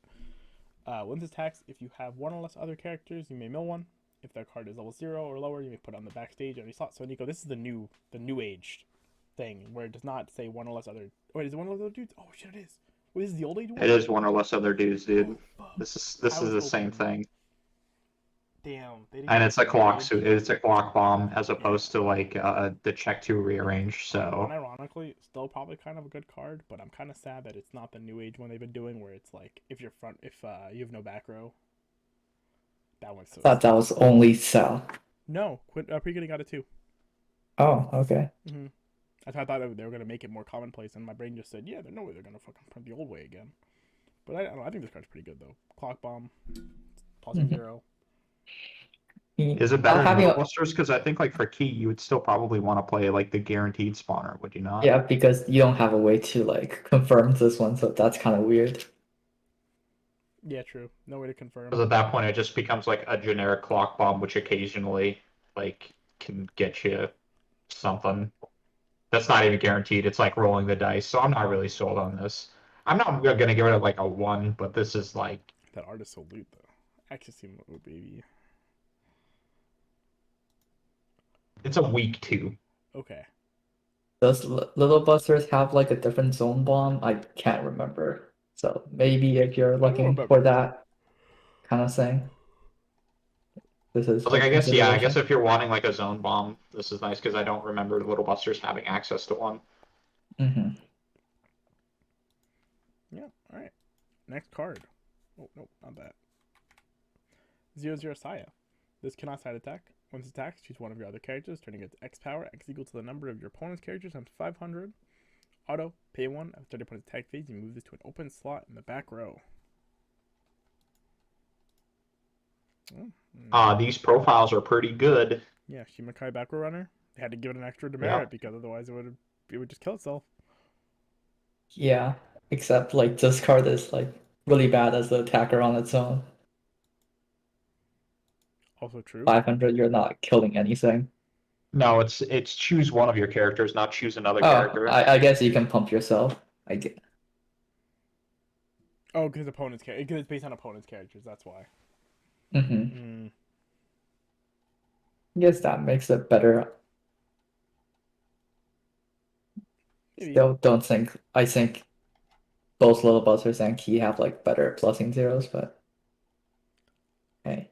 When this attacks, if you have 1 or less other characters, you may mill 1. If that card is level 0 or lower, you may put it on the backstage at any slot. So Nico, this is the new age thing where it does not say 1 or less other. Wait, is it 1 or less other dudes? Oh shit, it is. Wait, this is the old age one. It is 1 or less other dudes, dude. Oh, This is the same thing. Damn. And it's a clock suit. It's a clock bomb as opposed to like the check 2 rearrange. So ironically, still probably kind of a good card, but I'm kind of sad that it's not the new age one they've been doing, where it's like if you have no back row. That one's so. I thought that was only Cell. No, pre-getting got it too. Oh, okay. Mm-hmm. I thought they were gonna make it more commonplace, and my brain just said, yeah, there's no way they're gonna fucking print the old way again. But I don't know. I think this card's pretty good though. Clock bomb, plus 0. Is it better than Little Busters? Because I think like for key, you would still probably want to play like the guaranteed spawner, would you not? Yeah, because you don't have a way to like confirm this one, so that's kind of weird. Yeah, true. No way to confirm. Because at that point, it just becomes like a generic clock bomb, which occasionally like can get you something. That's not even guaranteed. It's like rolling the dice. So I'm not really sold on this. I'm not gonna give it like a 1, but this is like That art is so loot though. Accuracy mode, baby. it's a weak 2. Okay. Does Little Busters have like a different zone bomb? I can't remember. So maybe if you're I don't looking remember. for that kind of thing, this is I was like, a I guess, yeah, I guess consideration. if you're wanting like a zone bomb, this is nice because I don't remember Little Busters having access to one. Hmm. Yeah. All right. Next card. Oh nope, not that. 0-0 Saya. This cannot side attack. Once it attacks, choose one of your other characters, turning its X power. X equal to the number of your opponent's characters times 500. Auto, pay 1. After starting opponent's attack phase, you move this to an open slot in the back row. These profiles are pretty good. Yeah, Shimakai back row runner. They had to give it an extra demerit Yeah. because otherwise it would just kill itself. Yeah, except like this card is like really bad as the attacker on its own. Also true. 500, you're not killing anything. No, it's choose one of your characters, not choose another Oh, character. I guess you can pump yourself. I get. Oh, because it's based on opponent's characters. That's why. Mm-hmm. I guess that makes it better. Maybe. Still don't think. I think both Little Busters and Key have like better plusing zeros, but hey,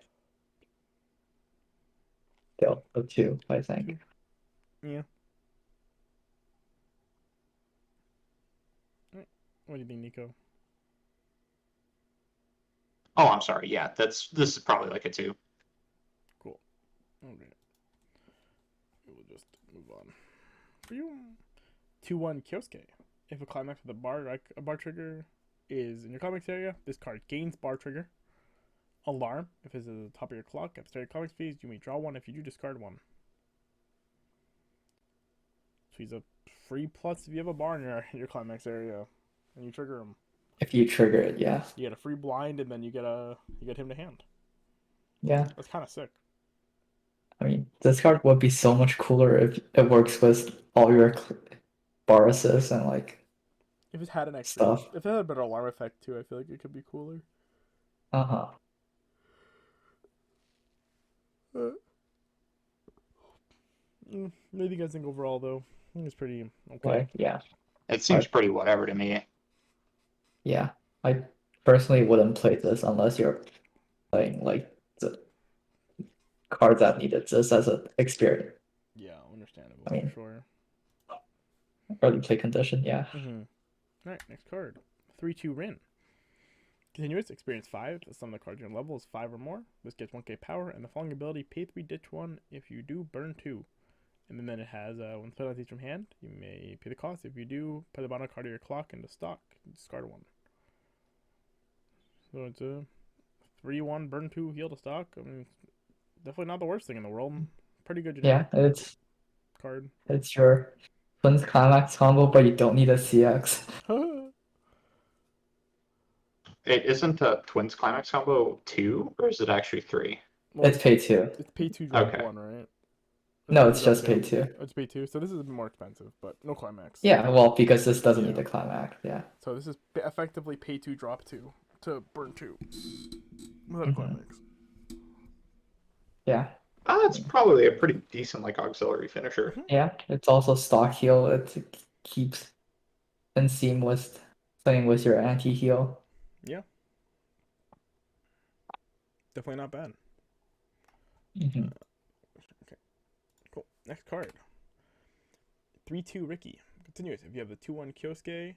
still a 2, I think. Yeah. What do you think, Nico? Oh, I'm sorry. Yeah, this is probably like a 2. Cool. Okay. We'll just move on. 2-1 Kyosuke. If a climax with a bar trigger is in your climax area, this card gains bar trigger. Alarm. If it's at the top of your clock, at the start of your climax phase, you may draw 1. If you do, discard 1. So he's a free plus if you have a bar in your climax area and you trigger him. If you trigger it, yeah. You get a free blind and then you get him to hand. Yeah. That's kind of sick. I mean, this card would be so much cooler if it works with all your bar assists and like If it had an extra, stuff. if it had a better alarm effect too, I feel like it could be cooler. Uh-huh. What do you guys think overall though? I think it's pretty okay. Like, yeah. It seems pretty whatever to me. Yeah. I personally wouldn't play this unless you're playing like the card that needed this as an experience. Yeah, understandable I mean, for sure. early play condition, yeah. Alright, next card. 3-2 Rin. Continuous, experience 5. The sum of the cards in your level is 5 or more. This gets 1k power, and the following ability, pay 3, ditch 1. If you do, burn 2. And then it has, when split on from hand, you may pay the cost. If you do, put the bottom card of your clock into stock, discard 1. So it's a 3-1, burn 2, heal to stock. I mean, definitely not the worst thing in the world. Pretty good generic card. It's your Twins Climax combo, but you don't need a CX. It isn't a Twins Climax combo 2, or is it actually 3? Well, It's pay 2. It's pay 2, drop Okay. 1, right? No, it's just pay 2. It's pay 2, so this is a bit more expensive, but no climax. Yeah, well, because this doesn't need a climax, yeah. So this is effectively pay 2, drop 2 to burn 2 without a climax. Yeah. It's probably a pretty decent like auxiliary finisher. Yeah, it's also stock heal. It keeps in seamless playing with your anti-heal. Yeah. Definitely not bad. Okay. Cool. Next card. 3-2 Ricky. Continuous. If you have the 2-1 Kyosuke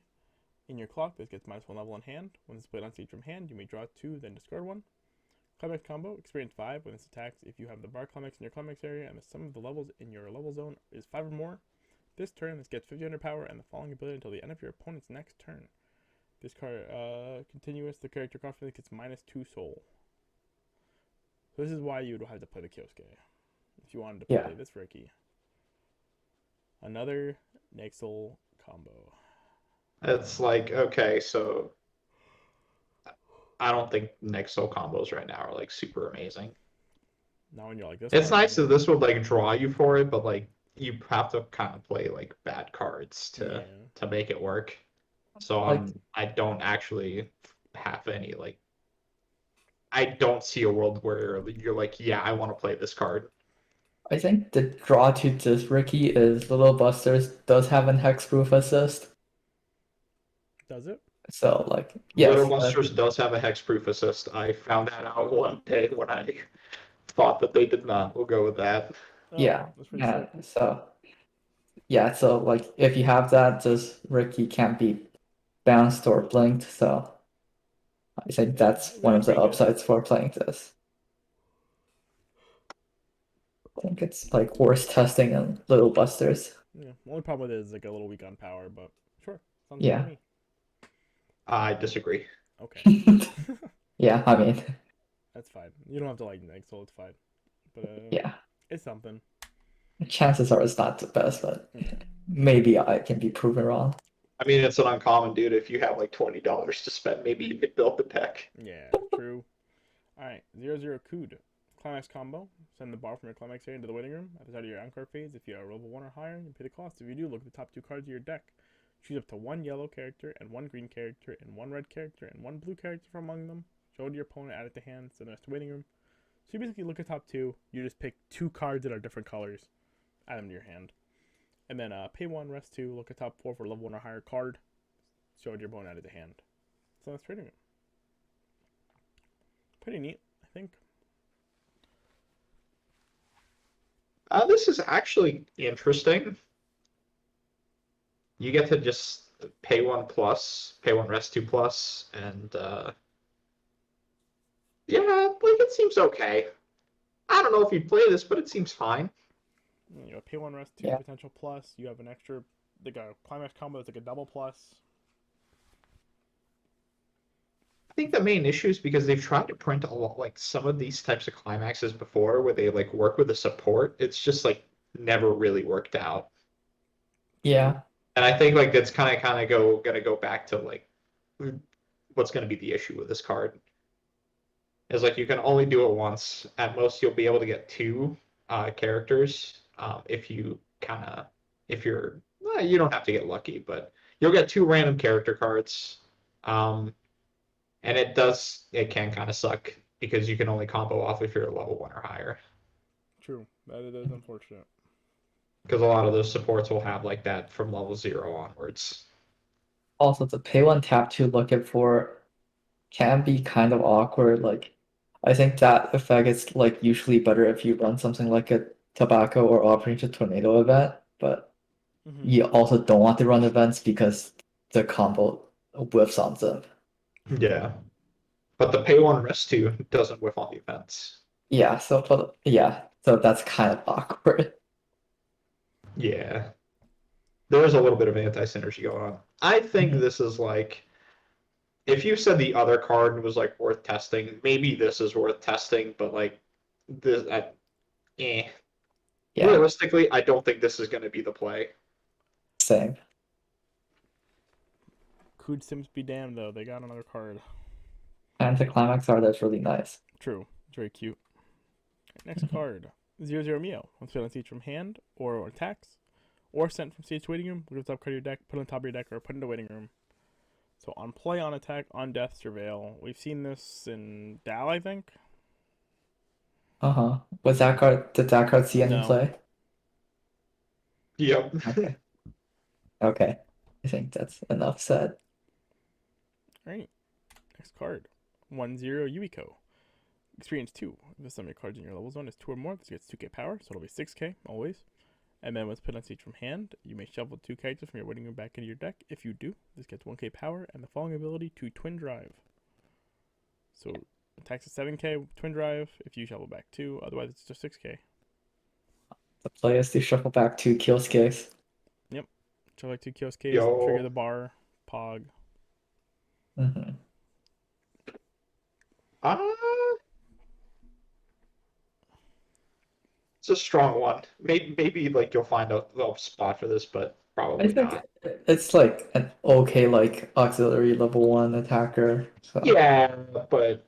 in your clock, this gets -1 level in hand. When it's played on stage from hand, you may draw 2, then discard 1. Climax combo, experience 5 when this attacks. If you have the bar climax in your climax area and the sum of the levels in your level zone is 5 or more, this turn this gets 500 power and the following ability until the end of your opponent's next turn. This card, continuous, the character confidence gets -2 soul. So this is why you would have to play the Kyosuke if you wanted to play this Ricky. Another Nexel combo. It's like, okay, so I don't think Nexo combos right now are like super amazing. Now when you're like this It's card, nice that this would like draw you for it, but like you have to kind of play like bad cards yeah. to make it work. So Like I don't actually have any like I don't see a world where you're like, yeah, I want to play this card. I think the draw to this Ricky is Little Busters does have an hexproof assist. Does it? So like Little yes, Busters does have a hexproof assist. I found that out one day when I thought that they did not. We'll go with that. Oh, yeah, that's pretty and sick. so yeah, so like if you have that, this Ricky can't be bounced or blinked. So I think Yeah, that's one that's of the pretty good. upsides for playing this. I think it's like worth testing in Little Busters. Yeah. Only problem with it is like a little weak on power, but sure, sounds good to Yeah. me. I disagree. Okay, Yeah, I mean, that's fine. You don't have to like Nexel, it's fine. But yeah. it's something. Chances are it's not the best, but Yeah. maybe I can be proven wrong. I mean, it's an uncommon, dude. If you have like $20 to spend, maybe you could build the deck. Yeah, true. Alright, 0 Cood. Climax combo. Send the bar from your climax area into the waiting room. At the start of your encore phase, if you are level 1 or higher, you pay the cost. If you do, look at the top 2 cards of your deck. Choose up to 1 yellow character, and 1 green character, and 1 red character, and 1 blue character from among them. Show it to your opponent, add it to hand, send the rest to waiting room. So you basically look at top 2, you just pick 2 cards that are different colors, add them to your hand. And then pay 1, rest 2, look at top 4 for level 1 or higher card, show it to your opponent, add it to hand. So that's trading it. Pretty neat, I think. This is actually interesting. You get to just pay 1 plus, pay 1 rest 2 plus, and yeah, like it seems okay. I don't know if you'd play this, but it seems fine. You know, pay 1 rest 2 Yeah. potential plus. You have an extra, like a climax combo that's like a double plus. I think the main issue is because they've tried to print a lot like some of these types of climaxes before where they like work with the support. It's just like never really worked out. Yeah. And I think like that's kind of gonna go back to like what's gonna be the issue with this card. Is like you can only do it once. At most, you'll be able to get 2 characters if you if you're you don't have to get lucky, but you'll get 2 random character cards. And it can kind of suck because you can only combo off if you're a level 1 or higher. True, that it is unfortunate. Because a lot of those supports will have like that from level 0 onwards. Also, the pay one tap two looking for can be kind of awkward. Like, I think that effect is like usually better if you run something like a tobacco or Operation Tornado event, but Mm-hmm. you also don't want to run events because the combo whiffs on them. Yeah. But the pay 1 rest 2 doesn't whiff on the events. Yeah, so that's kind of awkward. Yeah. There's a little bit of anti-synergy going on. I think Mhm. this is like if you said the other card was like worth testing, maybe this is worth testing, but like this eh. Yeah, Realistically, I don't think this is going to be the play. same. Could Sims be damned though? They got another card. Anticlimax art is really nice. True, it's very cute. Next card, 0 Mio. Once put on stage from hand or attacks, or sent from stage to waiting room. Look at the top card of your deck, put it on top of your deck, or put it into waiting room. So on play, on attack, on death, surveil. We've seen this in Dal, I think. Uh-huh. Did that card see any No. play? Yep. Okay. Okay. I think that's enough said. Alright. Next card. 1-0 Yuiko. Experience 2. If the sum of your cards in your level zone is 2 or more, this gets 2k power, so it'll be 6k, always. And then once put on stage from hand, you may shuffle 2 characters from your waiting room back into your deck. If you do, this gets 1k power and the following ability to Twin Drive. So attacks is 7k, Twin Drive, if you shuffle back 2, otherwise it's just 6k. The play is to shuffle back 2 Killskis. Yep. Shuffle like 2 Kyosuke's, Yo. trigger the bar, Pog. Mm-hmm. Uh, it's a strong one. Maybe like you'll find a little spot for this, but I Probably think not. it's like an okay like auxiliary level 1 attacker. So Yeah, but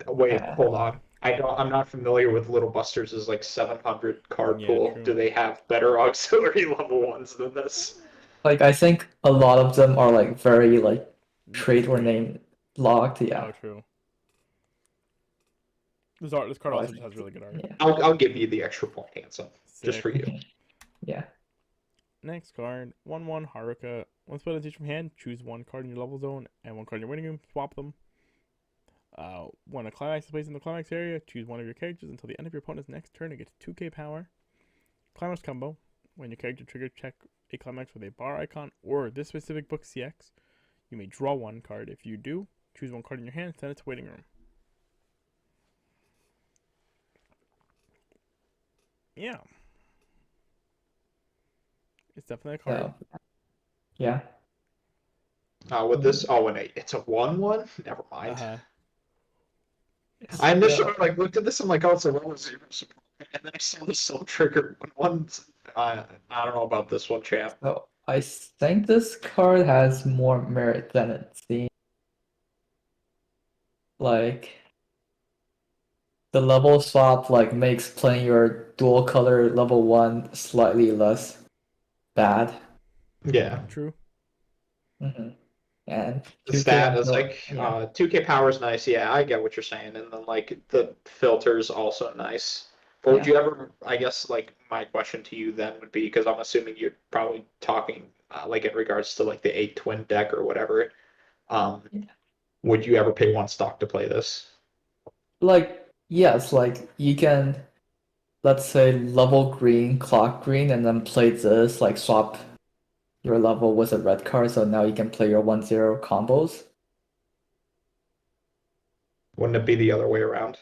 wait, yeah. hold on. I'm not familiar with Little Busters' like 700 card Yeah, pool. true. Do they have better auxiliary level ones than this? Like I think a lot of them are like very like trait or Trait. name locked. Yeah. Oh, true. This card So I also just think has really good art. yeah. I'll give you the extra point, Handsome, just Sick. for you. Yeah. Next card, 1/1 Haruka. One spell to each from hand. Choose one card in your level zone and one card in your waiting room. Swap them. When a climax is placed in the climax area, choose one of your characters until the end of your opponent's next turn and gets 2k power. Climax combo. When your character trigger check a climax with a bar icon or this specific book CX, you may draw one card. If you do, choose one card in your hand, send it to waiting room. Yeah. It's definitely a card. So yeah. With this, oh, and it's a 1/1. Never mind. Uh-huh. I Yeah. initially like looked at this. I'm like, oh, it's a 1/0 support, and then I saw the Soul Trigger one. I don't know about this one, champ. So I think this card has more merit than it seems. Like the level swap like makes playing your dual color level 1 slightly less bad. Yeah. True. hmm And The 2K stat is until like yeah. 2K power is nice. Yeah, I get what you're saying, and then like the filter's also nice. But would Yeah. you ever? I guess like my question to you then would be because I'm assuming you're probably talking like in regards to like the 8 twin deck or whatever. Um, Yeah. would you ever pay one stock to play this? Like yes, like you can let's say level green, clock green, and then play this, like swap your level with a red card, so now you can play your 1/0 combos. Wouldn't it be the other way around?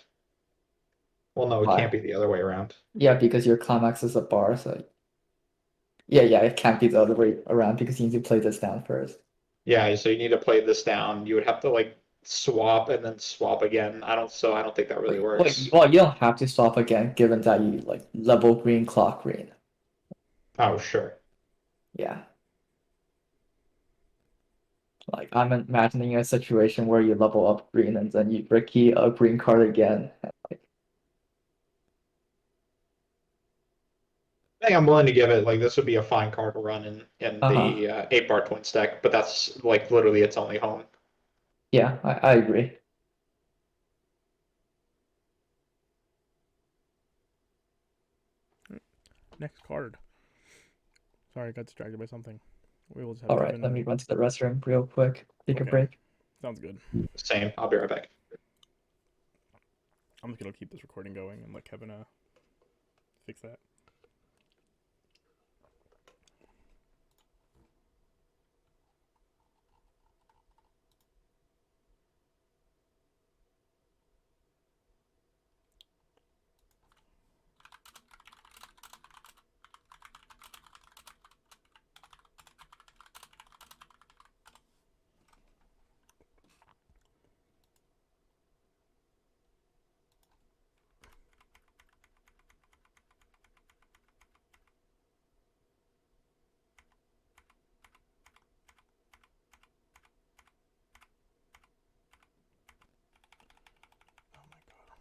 Well, no, it Why? can't be the other way around. Yeah, because your climax is a bar, so yeah, it can't be the other way around because you need to play this down first. Yeah, so you need to play this down. You would have to like swap and then swap again. I don't think that really works. Well, you don't have to swap again, given that you like level green, clock green. Oh, sure. Yeah. Like I'm imagining a situation where you level up green and then you Ricky a green card again. I think I'm willing to give it like this would be a fine card to run in Uh-huh. the 8 bar twin stack, but that's like literally its only home. Yeah, I agree. Next card. Sorry, I got distracted by something. We will just have All right, let Kevin. me run to the restroom real quick. Take a Okay. break. Sounds good. Same. I'll be right back. I'm just gonna keep this recording going and let Kevin fix that. Oh my god.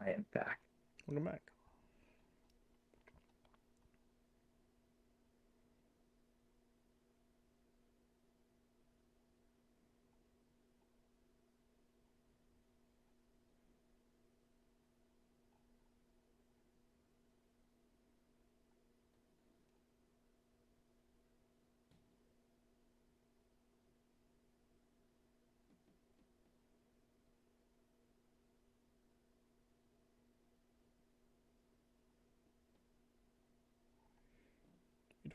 I am back. Welcome back.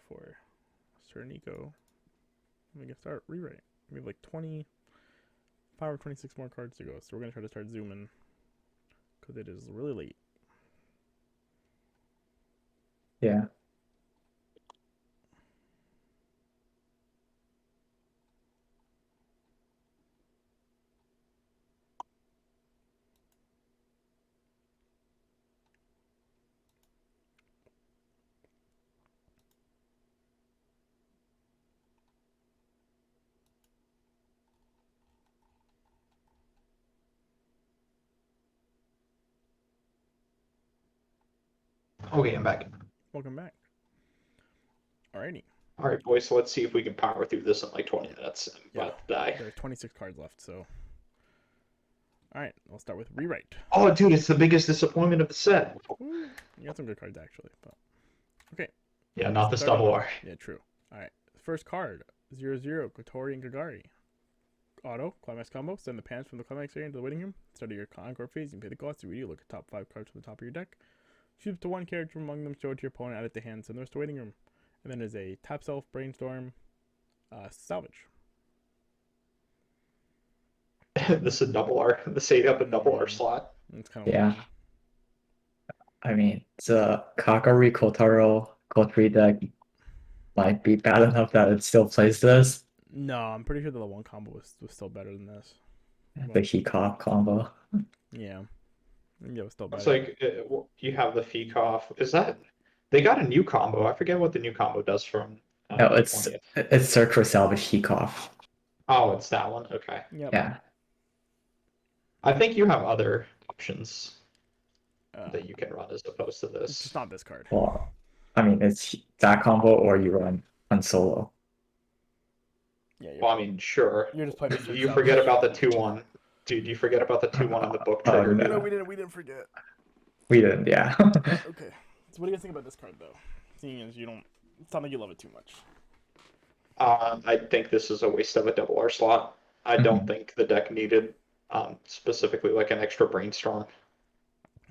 for Sir Nico. We can start rewrite. We have like 25 or 26 more cards to go, so we're gonna try to start zooming because it is really late. Yeah. Okay, I'm back. Welcome back. Alrighty. All right, boys. So let's see if we can power through this in like 20 minutes. I'm about to die. There are 26 cards left, so. Alright, we'll start with rewrite. Oh, dude, it's the biggest disappointment of the set. Ooh, you got some good cards actually, but okay. Yeah, not this Starting double off- R. Yeah, true. Alright, first card 0/0 Kotori and Gagari. Auto climax combo. Send the pants from the climax area into the waiting room. Start of your encore phase. You can pay the cost to read. Look at top 5 cards from the top of your deck. Choose up to one character from among them. Show it to your opponent. Add it to hand. Send the rest to waiting room. And then there's a tap self brainstorm. Salvage. This is a double R. This ate up a double R slot. It's kind of Yeah. I mean, the Kakari Kotaro Kotri deck might be bad enough that it still plays this. No, I'm pretty sure the one combo was still better than this. The Hikop combo. Yeah. Yeah, it was still better. It's like you have the Feekoff. Is that they got a new combo? I forget what the new combo does from. No, it's 20th. Search for Salvage Hikop. Oh, it's that one. Okay. Yep. Yeah. I think you have other options Uh, that you can run as opposed to it's this. just not this card. Well, I mean, it's that combo or you run on solo. Yeah, Well, I mean, sure. you're just playing this You yourself. forget about the 2-1. Dude, you forget about the 2-1 on the book Oh, trigger. no. No, we didn't forget. We didn't, yeah. Okay. So what do you guys think about this card though? Seeing as you don't, it's not like you love it too much. I think this is a waste of a double R slot. I don't think the deck needed specifically like an extra brainstorm.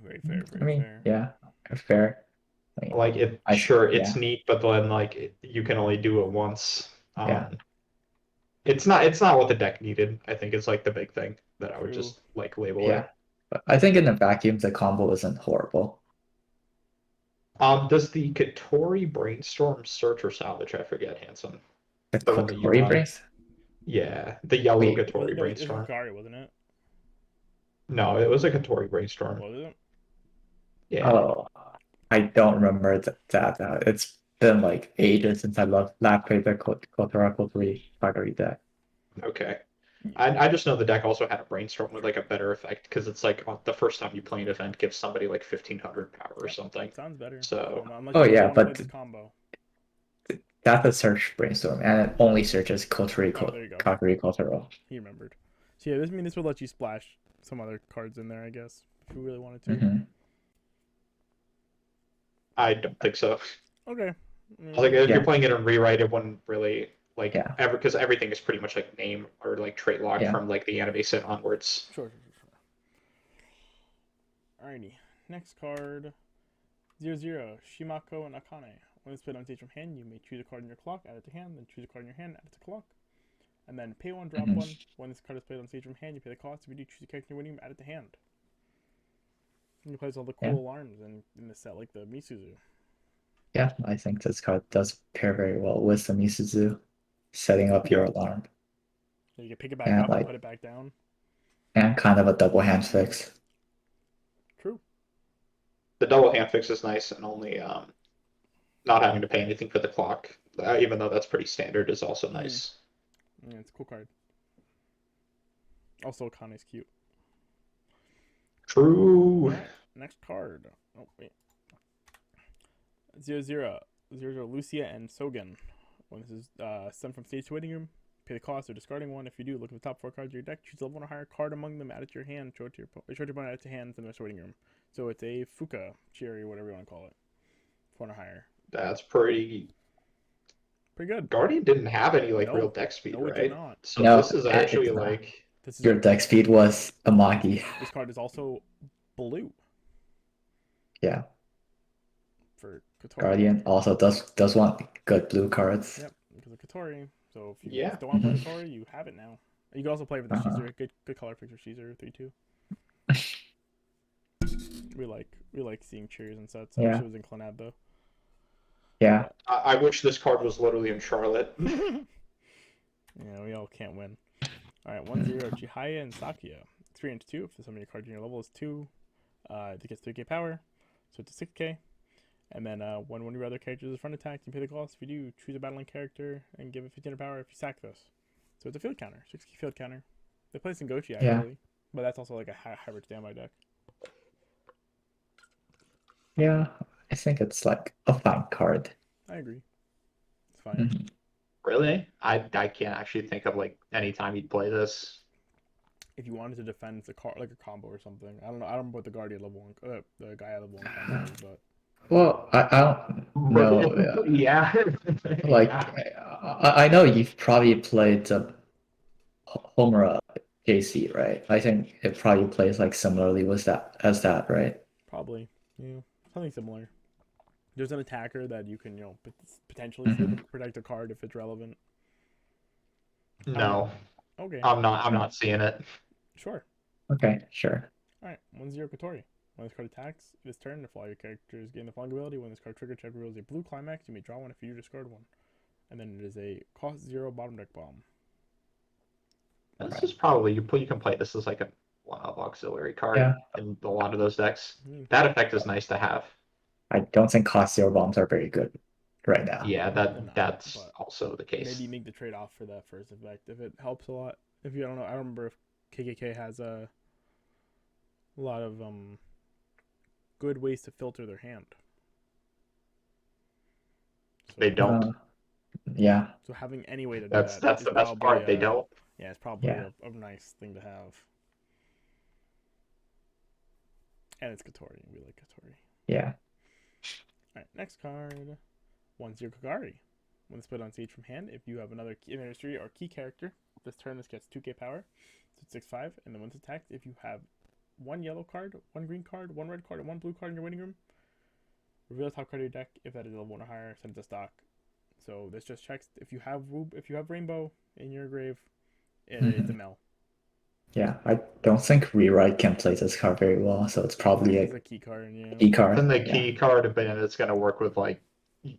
Very fair. Very I mean, fair. yeah, fair. I mean, Like it, sure, it's neat, but then like you can only do it once. Yeah. It's not what the deck needed. I think is like the big thing that I would True. just like label Yeah. it. But I think in the vacuum, the combo isn't horrible. Does the Katori brainstorm search or salvage? I forget, Hanson. The The one that you Kotori run. brings? Yeah, the yellow Wait. Katori No, it was brainstorm. Gary, wasn't it? No, it was a Katori brainstorm. Was it? Yeah. Oh, I don't remember that. It's been like ages since I last played the Kotaro Kotori Kagari deck. Okay. I just know the deck also had a brainstorm with like a better effect because it's like the first time you play an event gives somebody like 1500 power or something. Sounds better. So Unless Oh, you yeah, wanna play but this combo. That's a search brainstorm, and it only searches Kotori Oh, there you go. Kagari Kotaro. He remembered. So yeah, this would let you splash some other cards in there, I guess, if you really wanted to. Mhm. I don't think so. Okay. Like if Yeah. you're playing it in rewrite, it wouldn't really like Yeah. ever because everything is pretty much like name or like trait lock Yeah. from like the anime set onwards. Sure. Alrighty. Next card. 0/0 Shimako and Akane. When it's played on stage from hand, you may choose a card in your clock, add it to hand, then choose a card in your hand, add it to clock. And then pay one, drop Mhm. one. When this card is played on stage from hand, you pay the cost. If you do choose a character winning, add it to hand. And you plays all the cool Yeah. alarms in the set, like the Misuzu. Yeah, I think this card does pair very well with the Misuzu, setting up your alarm, So you can pick it back Yeah, up like- and put it back down. and kind of a double hand fix. True. The double hand fix is nice and only not having to pay anything for the clock, even though that's pretty standard, is also nice. Yeah, it's a cool card. Also, Akane's cute. True. Alright, next card. Oh, wait. 0/0 Lucia and Sogen. When this is sent from stage to waiting room, pay the cost of discarding one. If you do, look at the top 4 cards of your deck, choose a level 1 or higher card among them, add it to your hand, show it to your opponent, add it to hand, then the rest waiting room. So it's a Fuka, Cherry, whatever you want to call it. 4 or higher. That's pretty. Pretty good. Guardian didn't have any like No. real deck speed, No, it did right? not. So No, this is it actually did not. like This is Your deck speed was Amagi. This card is also blue Yeah. for Kotori. Guardian also does want good blue cards. Yep, because of Kotori. So if you Yeah. still want to play Mhm. Kotori, you have it now. You can also play with the Uh-huh. Caesar. Good color picture Caesar 3/2. We like seeing cheers and sets. I wish Yeah. it was in Clonab though. Yeah. I wish this card was literally in Charlotte. Yeah, we all can't win. All right, 1-0 Chihaya and Sakuya. Experience 2. If some of your cards in your level is 2, it gets 3k power, so it's a 6k. And then when one of your other characters is front attack, you pay the cost. If you do, choose a battling character and give it 15 power if you sack this. So it's a field counter, 6k field counter. They play Sengochi actually, but that's also like a hybrid standby deck. Yeah. I think it's like a fine card. I agree. It's fine. Mhm. Really? I can't actually think of like any time you'd play this. If you wanted to defend it's like a combo or something. I don't know. I don't remember what the Guardian level 1, the guy at level 1 combo is, but Well, I don't know. Yeah. Like, Yeah. I know you've probably played Homura JC, right? I think it probably plays like similarly with that as that, right? probably yeah, something similar. There's an attacker that you can potentially Mhm. protect a card if it's relevant. No, Okay, I'm not seeing it. sure. Okay, sure. All right, 1-0 Kotori. When this card attacks this turn, if all your characters gain the following ability, when this card trigger check reveals a blue climax, you may draw one if you do discard one. And then it is a cost 0 bottom deck bomb. This is probably you can play this as like a one-of auxiliary card Yeah. in a lot of those decks. Mm. That effect is nice to have. I don't think cost zero bombs are very good right now. Yeah, They're not, that's but also the case. maybe make the trade off for that first effect if it helps a lot. If you I don't know, I don't remember if KKK has a lot of good ways to filter their hand. So, They don't. Yeah. So having any way to do That's that is the best probably part. They don't. Yeah, it's probably Yeah. a nice thing to have. And it's Kotori. We like Kotori. Yeah. Alright, next card. 1-0 Kagari. When it's put on stage from hand, if you have another key ministry or key character, this turn this gets 2k power. So it's 6/5. And then once attacked, if you have one yellow card, one green card, one red card, and one blue card in your waiting room, reveal the top card of your deck. If that is level 1 or higher, send it to stock. So this just checks if you have rainbow in your grave, it's a mill. Yeah, I don't think Rewrite can play this card very well, so it's probably It's a key card, yeah. key card. Then the Yeah. key card, but it's going to work with like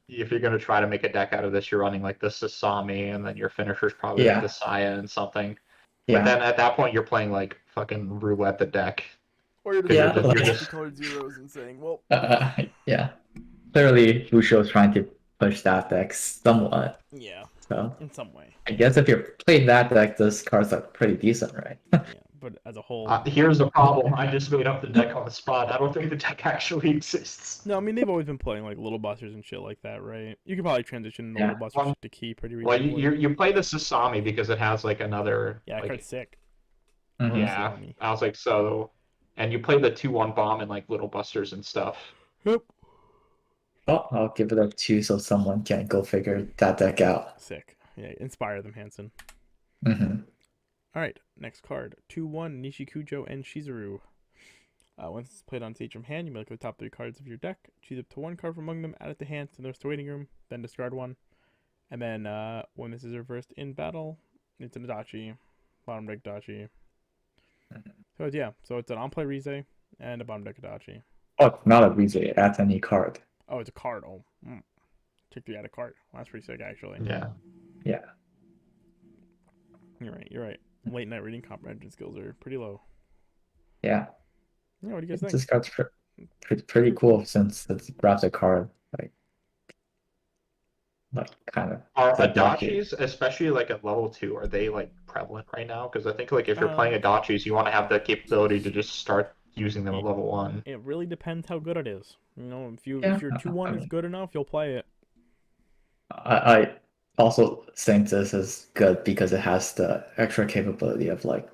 if you're going to try to make a deck out of this, you're running like the Sasami, and then your finisher's probably like the Saya and something. Yeah. But then at that point, you're playing like fucking roulette the deck. Or you're Yeah, just like- just colored zeros and saying, well, Yeah. Clearly, Wusho's trying to push that deck somewhat. yeah, So in some way. I guess if you're playing that deck, those cards are pretty decent, right? Yeah, but as a whole, Here's the problem. I just made up the deck on the spot. I don't think the deck actually exists. no, I mean they've always been playing like little busters and shit like that, right? You could probably transition Yeah. little busters Well, to key pretty Well, reasonably. you play the Sasami because it has like another. Yeah, that like, card's sick. Mhm. yeah. Sasami. I was like, so, and you play the 2/1 bomb and like little busters and stuff. Yep. Oh, I'll give it up to so someone can go figure that deck out. Sick. Yeah, inspire them, Hansen. Mm-hmm. All right, next card. 2/1 Nishikujo and Shizuru. Once it's played on stage from hand, you may look at the top 3 cards of your deck. Choose up to 1 card from among them, add it to hand, send the rest to waiting room, then discard 1. And then when this is reversed in battle, it's an Adachi, bottom deck Adachi. So yeah, so it's an on-play Rize and a bottom deck Adachi. Oh, it's not a Rize, add any card. Oh, it's a card. Oh, took you out a card. Well, that's pretty sick, actually. Yeah. Yeah. You're right. Late night reading comprehension skills are pretty low. Yeah. Yeah, what do you guys think? This card's pretty cool since it grabs a card like kind of. Are the docket. Adachis, especially like at level 2, are they like prevalent right now? Because I think like if you're playing Adachis, you want to have the capability to just start using them at level 1. It really depends how good it is. You know, if your Yeah, 2/1 I is mean- good enough, you'll play it. I also think this is good because it has the extra capability of like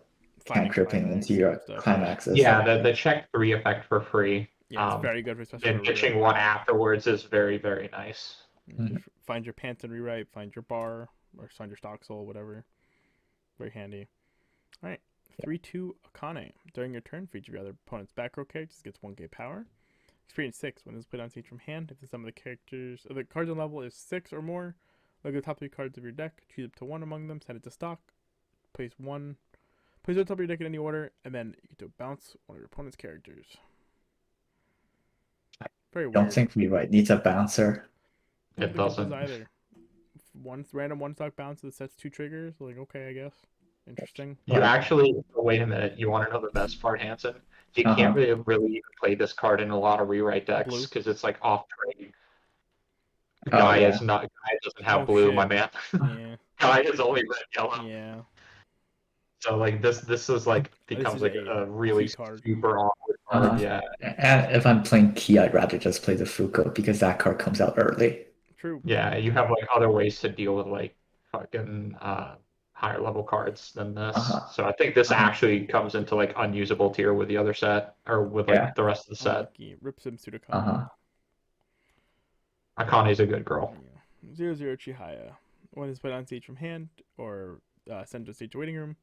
Finding cantripping climax into your and stuff. climaxes. Yeah, the check 3 effect for free. Yeah, it's very good for especially And for pitching rewrite. 1 afterwards is very, very nice. Just find your pants and rewrite, find your bar, or find your stock soul, whatever. Very handy. Alright. 3/2 Akane. During your turn, for each of your other opponent's back row characters gets 1k power. Experience 6. When this is played on stage from hand, if the sum of the cards on level is 6 or more, look at the top 3 cards of your deck, choose up to 1 among them, set it to stock, place it on the top of your deck in any order, and then you get to bounce one of your opponent's characters. Very weird. Don't think rewrite needs a bouncer. It doesn't. Either. Random one stock bounce that sets 2 triggers. Like, okay, I guess. Interesting. You actually, wait a minute. You want to know the best part, Hanson? You can't really even play this card in a lot of rewrite decks because it's like off trade. Guy doesn't have blue, shit. my man. Yeah. Guy is only red yellow. Yeah. So like this is like becomes like a really super awkward card. Yeah. And if I'm playing Key, I'd rather just play the Fuko because that card comes out early. True. Yeah, you have like other ways to deal with like fucking higher level cards than this. So I think this actually comes into like unusable tier with the other set or with like the rest of the set. Rip Sim Sudokon. Akane's a good girl. 0/0 Chihaya. When it's played on stage from hand or sent to stage waiting room,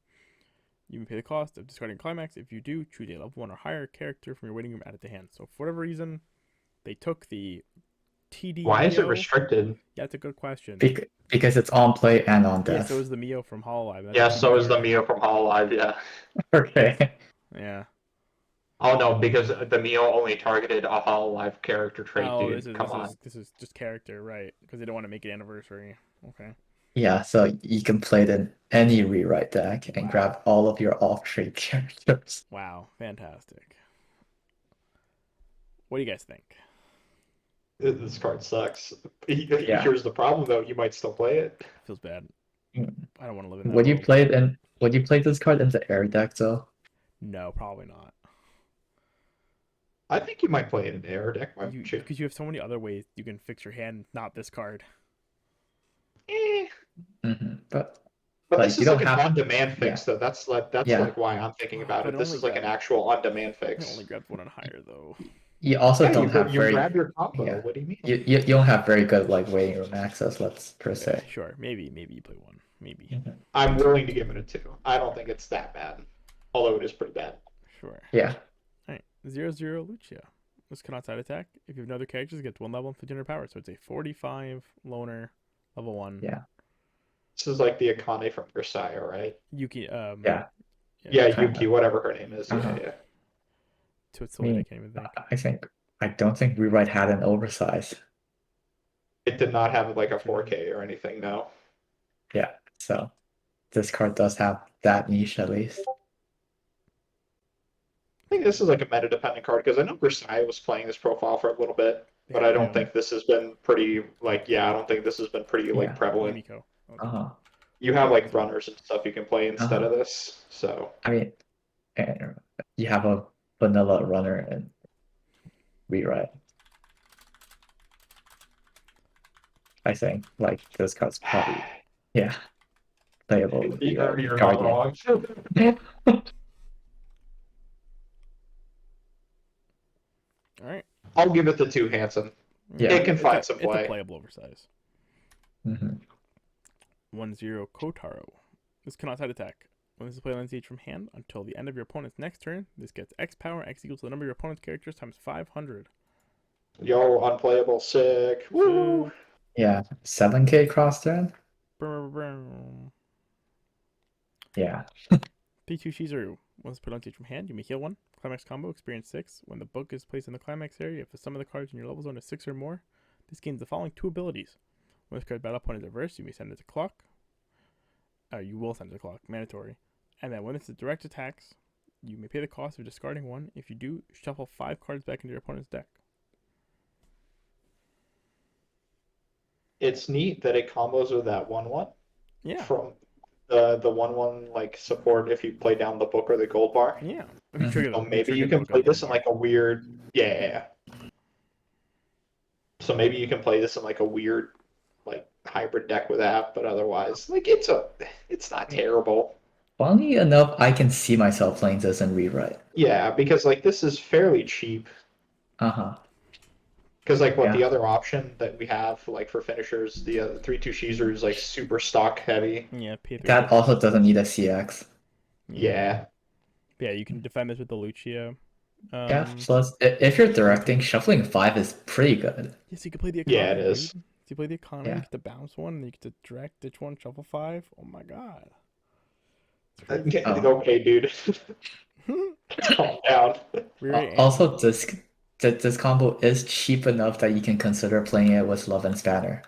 you may pay the cost of discarding climax. If you do, choose a level 1 or higher character from your waiting room, add it to hand. So for whatever reason, they took the TD. Why is it restricted? Yeah, that's a good question. Because it's on play and on death. Yeah, so is the Mio from Hololive. Yeah, so is the Mio from Hololive, yeah. Okay. Yeah. Oh no, because the Mio only targeted a Hololive character trait, dude. This is just character, right? Because they don't want to make it anniversary. Okay. Yeah, so you can play it in any rewrite deck and grab all of your off-trade characters. Wow, fantastic. What do you guys think? This card sucks. Here's the problem, though. You might still play it. Feels bad. I don't want to live in that Would you world. play it in? Would you play this card in the air deck though? No, probably not. I think you might play it in air deck, because you have so many other ways you can fix your hand. Not this card. But this is like an on-demand fix, though. That's like why I'm thinking about it. This is like an actual on-demand fix. I only grabbed 1 on higher though. You also don't have you grab your combo. Yeah. What do you mean? You don't have very good like waiting room access. Per se. Sure, maybe you play 1. Maybe. I'm willing to give it a 2. I don't think it's that bad, although it is pretty bad. Sure. Yeah. All right. 0/0 Lucia. This cannot side attack. If you have another character, it gets 1 level and 1500 power. So it's a 45 loner, level 1. Yeah. This is like the Akane from Versailles, right? Yuki. Yeah, Yuki, whatever her name is. Yeah. So it's I can't even think. I don't think rewrite had an oversize. It did not have like a 4K or anything, no. Yeah, so this card does have that niche at least. I think this is like a meta dependent card because I know Versailles was playing this profile for a little bit, but I don't think this has been pretty I don't think this has been pretty prevalent. Okay. You have like runners and stuff you can play instead of this, so I mean, you have a vanilla runner and rewrite. I think like this card's probably playable. You're not wrong. All right. I'll give it the 2, Hanson. Yeah. It can find some play. It's a playable oversize. 1/0 Kotaro. This cannot side attack. When this is played on stage from hand until the end of your opponent's next turn, this gets X power. X equals the number of your opponent's characters times 500. Yo, unplayable, sick. Woo! Yeah, 7K cross turn. Yeah. P2 Shizuru. When it's put on stage from hand, you may heal 1. Climax combo, experience 6. When the book is placed in the climax area, if the sum of the cards in your level zone is 6 or more, this gains the following 2 abilities. When this card's battle point is reversed, you may send it to clock. You will send it to clock, mandatory. And then when it's direct attacks, you may pay the cost of discarding 1. If you do, shuffle 5 cards back into your opponent's deck. It's neat that it combos with that 1/1. Yeah. From the 1/1 like support if you play down the book or the gold bar. Yeah. So maybe you can play this in like a weird So maybe you can play this in like a weird like hybrid deck with that, but otherwise like it's not terrible. Funny enough, I can see myself playing this in rewrite. Yeah, because like this is fairly cheap. Because like the other option that we have like for finishers, the 3/2 Shizuru is like super stock heavy. Yeah, that also doesn't need a CX. Yeah. Yeah, you can defend this with the Lucio. Yeah, plus if you're directing, shuffling 5 is pretty good. Yes, you can play the Yeah, economy, it is. dude. You play the economy, you Yeah. get to bounce one, and you get to direct, ditch one, shuffle 5. Oh my god. It's crazy. Oh. Okay, dude. Calm down. Very Also, animated. this combo is cheap enough that you can consider playing it with Love and Spanner.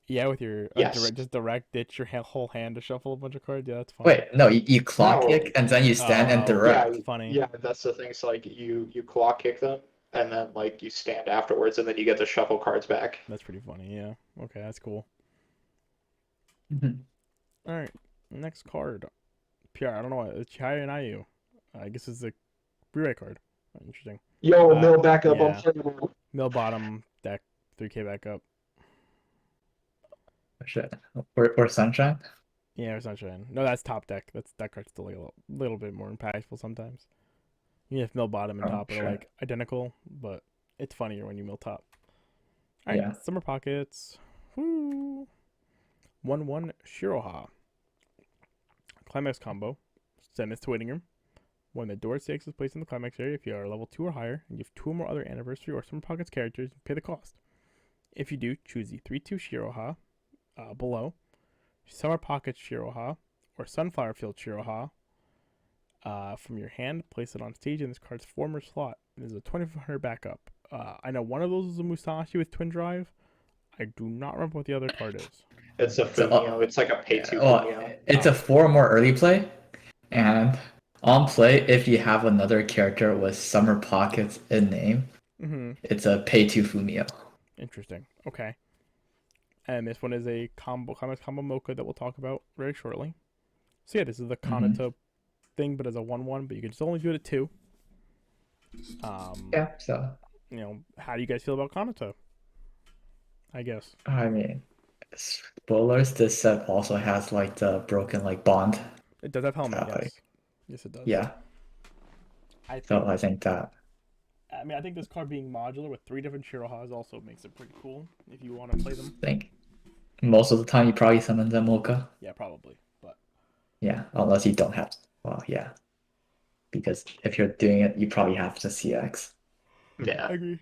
Yeah, with your Yes. just direct ditch your whole hand to shuffle a bunch of cards. Yeah, that's fun. Wait, no, you clock No. kick and then you stand and Oh, Yeah, direct. funny. yeah, that's the thing. So like you clock kick them and then like you stand afterwards and then you get to shuffle cards back. That's pretty funny. Yeah. Okay, that's cool. Mhm. All right, next card. PR. I don't know what it's Chai and IU. I guess it's a rewrite card. Interesting. Yo, mill back up. Yeah. I'm sorry. Mill bottom deck, 3K back up. Shit. Or Sunshine? Yeah, or Sunshine. No, that's top deck. That card's still like a little bit more impactful sometimes. Even if mill bottom and Oh, top are sure. like identical, but it's funnier when you mill top. All right, Yeah. Summer Pockets. Woo. 1/1 Shiroha. Climax combo. Send this to waiting room. When the door 6 is placed in the climax area, if you are level 2 or higher, and you have 2 or more other anniversary or Summer Pockets characters, pay the cost. If you do, choose the 3/2 Shiroha below, Summer Pockets Shiroha, or Sunflower Field Shiroha from your hand, place it on stage in this card's former slot. It is a 2500 backup. I know one of those is a Musashi with Twin Drive. I do not remember what the other card is. It's a Fumio. It's like a pay two Well, Fumio. it's a 4 more early play, and on play, if you have another character with Summer Pockets in name, Mm-hmm. it's a pay 2 Fumio. Interesting. Okay. And this one is a climax combo mocha that we'll talk about very shortly. So yeah, this is the Kanata thing, but as a 1/1, but you can just only do it at 2. Yeah, so How do you guys feel about Kanata? I guess. I mean, spoilers, this set also has like the broken like bond. It does have helmet, Like, yes. Yes, it does. yeah, so I think that. I think this card being modular with 3 different Shirohas also makes it pretty cool if you want to play them. I think most of the time you probably summon them Mocha. Yeah, probably. But Yeah, unless you don't have. Well, yeah, because if you're doing it, you probably have to CX. Yeah. I agree.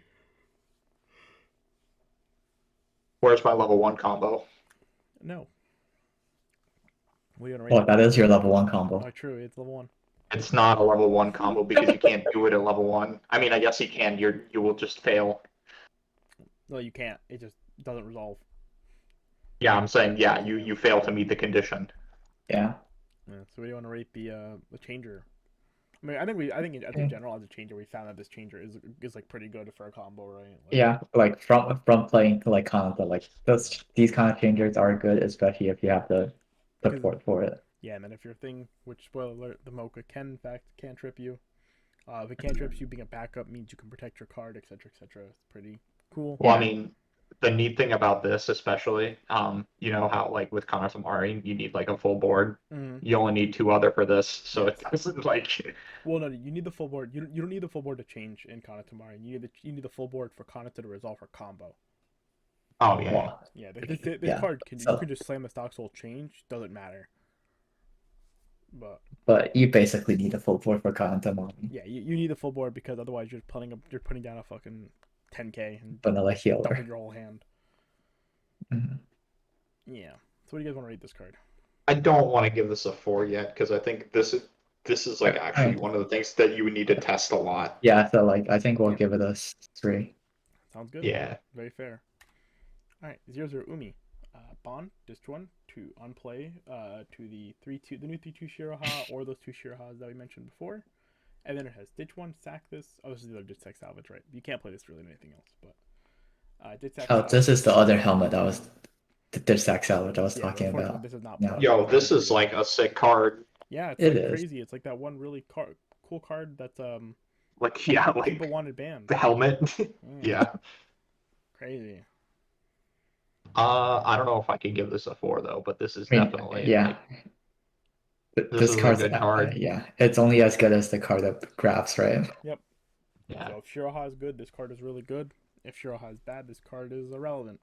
Where's my level 1 combo? No. What are you gonna Oh, rate that it? is your level 1 combo. Oh, true. It's level 1. It's not a level 1 combo because you can't do it at level 1. I mean, I guess you can. You will just fail. No, you can't. It just doesn't resolve. Yeah, I'm saying yeah. You fail to meet the condition. Yeah. Yeah. So what do you want to rate the changer? I mean, I think as a general, as a changer, we found that this changer is like pretty good for a combo, right? Like, Yeah, like from playing like Kanata, like these kind of changers are good, especially if you have the support for it. Yeah, and then if your thing, which spoiler alert, the Mocha can in fact cantrip you. If it cantrips you, being a backup means you can protect your card, etc., etc. It's pretty cool. Well, Yeah. I mean, the neat thing about this, especially, you know how like with Kanasamari, you need like a full board. Mm-hmm. You only need 2 other for this, so Yes. it doesn't like. Well, no, you need the full board. You don't need the full board to change in Kanatamari. You need the full board for Kanata to resolve her combo. Oh yeah. Well, Yeah, this yeah, card you so- can just slam the stock soul change, doesn't matter. But you basically need a full board for Kanata Mommy. Yeah, you need the full board because otherwise you're putting down a fucking 10k and Vanilla healer. dumping your whole hand. Mhm. Yeah. So what do you guys want to rate this card? I don't want to give this a 4 yet because I think this is like actually one of the things that you would need to test a lot. Yeah, so like I think we'll give it a 3. Sounds good. Yeah. Very fair. All right, 0/0 Umi. Bond, dist 1 to unplay to the new 3/2 Shiroha or those 2 Shirohas that we mentioned before. And then it has ditch 1, sack this. Oh, this is the other ditch sack salvage, right? You can't play this really in anything else, but ditch sack salvage. This is the other helmet that was the sack salvage I was talking unfortunately, about. This is not No. Yo, this is like a sick card. Yeah, it's It like is. crazy. It's like that one really cool card that's Like yeah, like people wanted banned. the helmet. Yeah. Crazy. I don't know if I could give this a 4 though, but this is definitely yeah. This This is a card's good card. yeah, it's only as good as the card that grabs, right? Yep. Yeah. So if Shiroha is good, this card is really good. If Shiroha is bad, this card is irrelevant.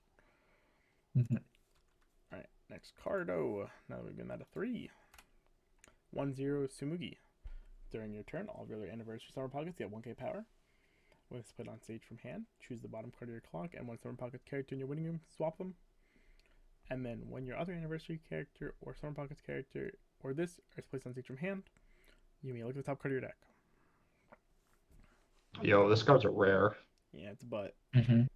Mhm. All right, next card. Oh, now we're getting that a 3. 1/0 Sumugi. During your turn, all of your other anniversary summer pockets get 1k power. When it's put on stage from hand, choose the bottom card of your clock and one summer pocket character in your winning room, swap them. And then when your other anniversary character or summer pockets character or this is placed on stage from hand, you may look at the top card of your deck. Yo, this card's a rare. Yeah, it's a butt. I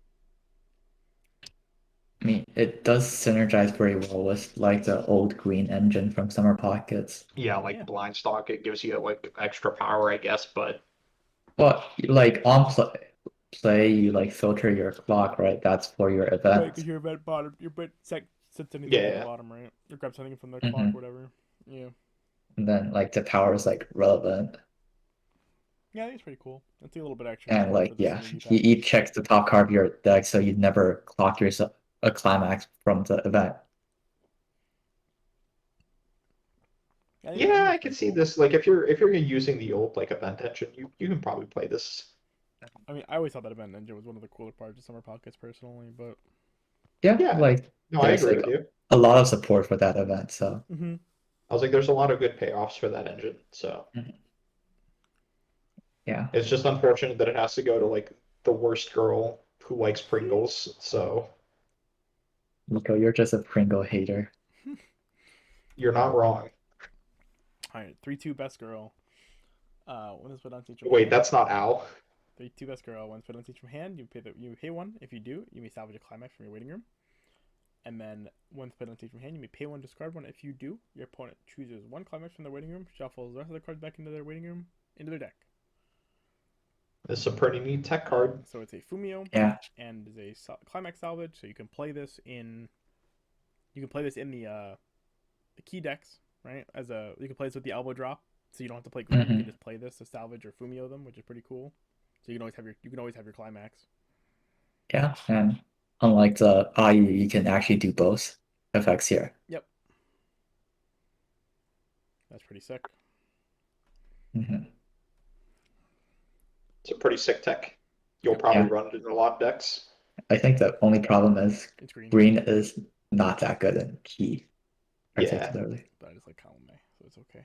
mean, it does synergize very well with like the old green engine from Summer Pockets. Yeah, like Yeah. blind stock, it gives you like extra power, I guess, but But like on play, you like filter your clock, right? That's for your Right, event. because your event bottom, your event sets anything Yeah, at yeah. the bottom, right? Or grab something from the clock or whatever. Yeah. And then like the power is like relevant. Yeah, I think it's pretty cool. It's a little bit extra And power like for the yeah, synergy he package. checks the top card of your deck so you never clock yourself a climax from the event. I think Yeah, it's I can pretty see cool. this. Like if you're using the old like event engine, you can probably play this. I mean, I always thought that Event Engine was one of the cooler parts of Summer Pockets personally, but Yeah, Yeah, like no, I there's agree like with you. a lot of support for that event. So I was like, there's a lot of good payoffs for that engine. So yeah, it's just unfortunate that it has to go to like the worst girl who likes Pringles. So Nico, you're just a Pringle hater. you're not wrong. Alright, 3-2 best girl. When it's put on stage from Wait, hand. that's not Al. 3-2 best girl. When it's put on stage from hand, you pay one. If you do, you may salvage a climax from your waiting room. And then when it's put on stage from hand, you may pay one, discard one. If you do, your opponent chooses one climax from their waiting room, shuffles the rest of the cards back into their waiting room, into their deck. This is a pretty neat tech card. So it's a Fumio, Yeah. and is a climax salvage. So you can play this in, the key decks, right? You can play this with the elbow drop, so you don't have to play green. You can just play this to salvage or Fumio them, which is pretty cool. So you can always have your climax. Yeah, and unlike the IU, you can actually do both effects here. Yep, that's pretty sick. It's a pretty sick tech. You'll probably run it in a lot of decks. I think the only problem is It's green. green is not that good in key, Yeah. particularly. But I just like column A, so it's okay.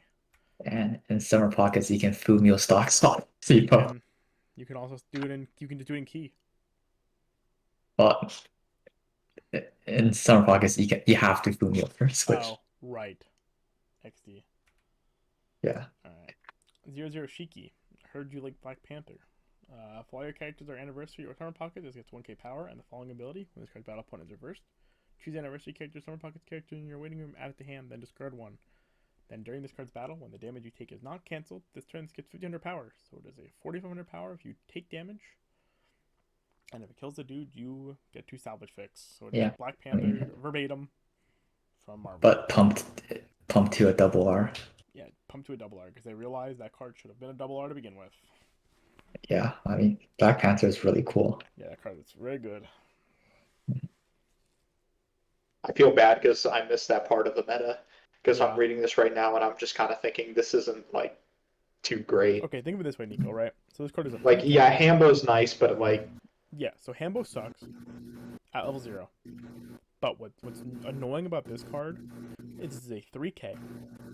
And in Summer Pockets, you can Fumio stock swap. You can also do it in. You can just do it in key. But in Summer Pockets, you have to Fumio first switch. Oh, right. XD. Yeah. Alright. 0-0 Shiki. Heard you like Black Panther. If all your characters are anniversary or summer pocket, this gets 1k power and the following ability. When this card's battle opponent is reversed, choose anniversary character, summer pocket character in your waiting room, add it to hand, then discard one. Then during this card's battle, when the damage you take is not cancelled, this turn gets 1500 power. So it is a 4500 power if you take damage. And if it kills the dude, you get 2 salvage fix. So it is Black Panther verbatim from Marvel. But pumped to a double R. Yeah, pumped to a double R because they realized that card should have been a double R to begin with. Yeah, I mean, Black Panther is really cool. Yeah, that card is very good. I feel bad because I missed that part of the meta because I'm reading this right now and I'm just kind of thinking this isn't like too great. Okay, think of it this way, Nico, right? So this card is a like, yeah, Hambo's nice, but like, yeah, so Hambo sucks at level 0. But what's annoying about this card is it's a 3k.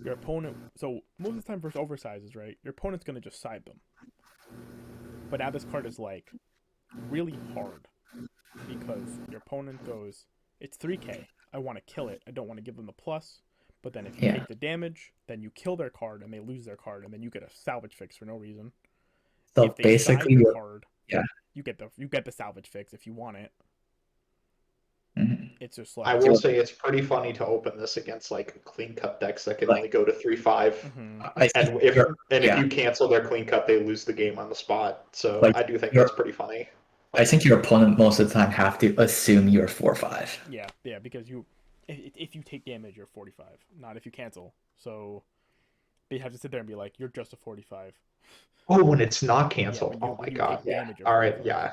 Your opponent, so most of the time versus oversizes, right? Your opponent's gonna just side them. But now this card is like really hard because your opponent goes, it's 3k. I want to kill it. I don't want to give them the plus. But then if you take the damage, then you kill their card and they lose their card, and then you get a salvage fix for no reason. So if they basically, side your card, you get the salvage fix if you want it. It's just like I will say it's pretty funny to open this against like clean cut decks that can only go to 3/5. And if you cancel their clean cut, they lose the game on the spot. So like, I do think that's pretty funny. I think your opponent most of the time have to assume you're 4/5. Yeah, because if you take damage, you're 45, not if you cancel. So they have to sit there and be like, you're just a 45. Oh, when it's not canceled. Yeah, oh my god. Yeah. Damage, All right. Yeah.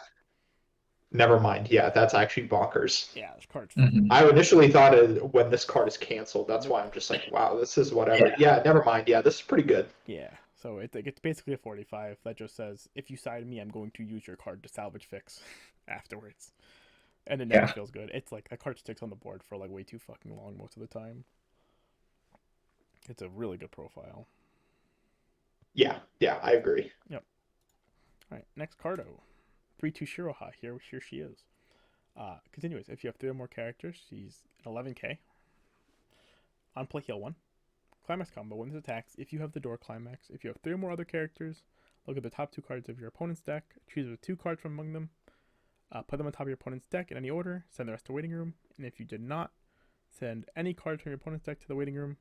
Never mind. Yeah, that's actually bonkers. Yeah, this card's I initially thought when this card is canceled. That's why I'm just like, wow, this is whatever. Yeah, never mind. Yeah, this is pretty good. Yeah, so it's basically a 45 that just says, if you side me, I'm going to use your card to salvage fix afterwards. And it never feels good. It's like that card sticks on the board for like way too fucking long most of the time. It's a really good profile. Yeah, yeah, I agree. Yep. All right, next cardo. 3-2 Shiroha. Here she is. Continuous. If you have 3 or more characters, she's an 11k. On play, heal 1. Climax combo. When this attacks, if you have the door climax, if you have 3 or more other characters, look at the top 2 cards of your opponent's deck, choose the 2 cards from among them, put them on top of your opponent's deck in any order, send the rest to waiting room, and if you did not send any cards from your opponent's deck to the waiting room,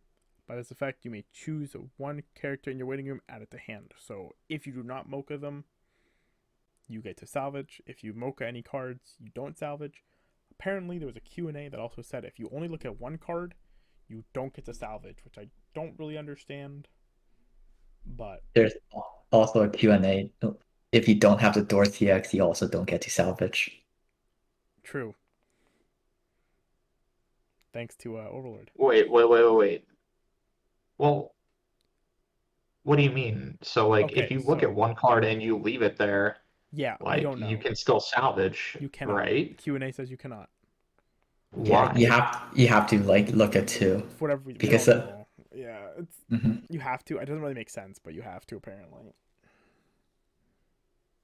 by this effect, you may choose 1 character in your waiting room, add it to hand. So if you do not mocha them, you get to salvage. If you mocha any cards, you don't salvage. Apparently, there was a Q&A that also said if you only look at 1 card, you don't get to salvage, which I don't really understand. But There's also a Q&A. If you don't have the door CX, you also don't get to salvage. true. Thanks to Overlord. Wait. Well, what do you mean? So, like, if Okay, you look so at one card and you leave it there, yeah, I like, don't you know. can still salvage, You cannot. right? Q&A says you cannot. Yeah, Why? you have to like look at 2 For whatever reason, we because don't know. Yeah, it's mhm. you have to. It doesn't really make sense, but you have to apparently.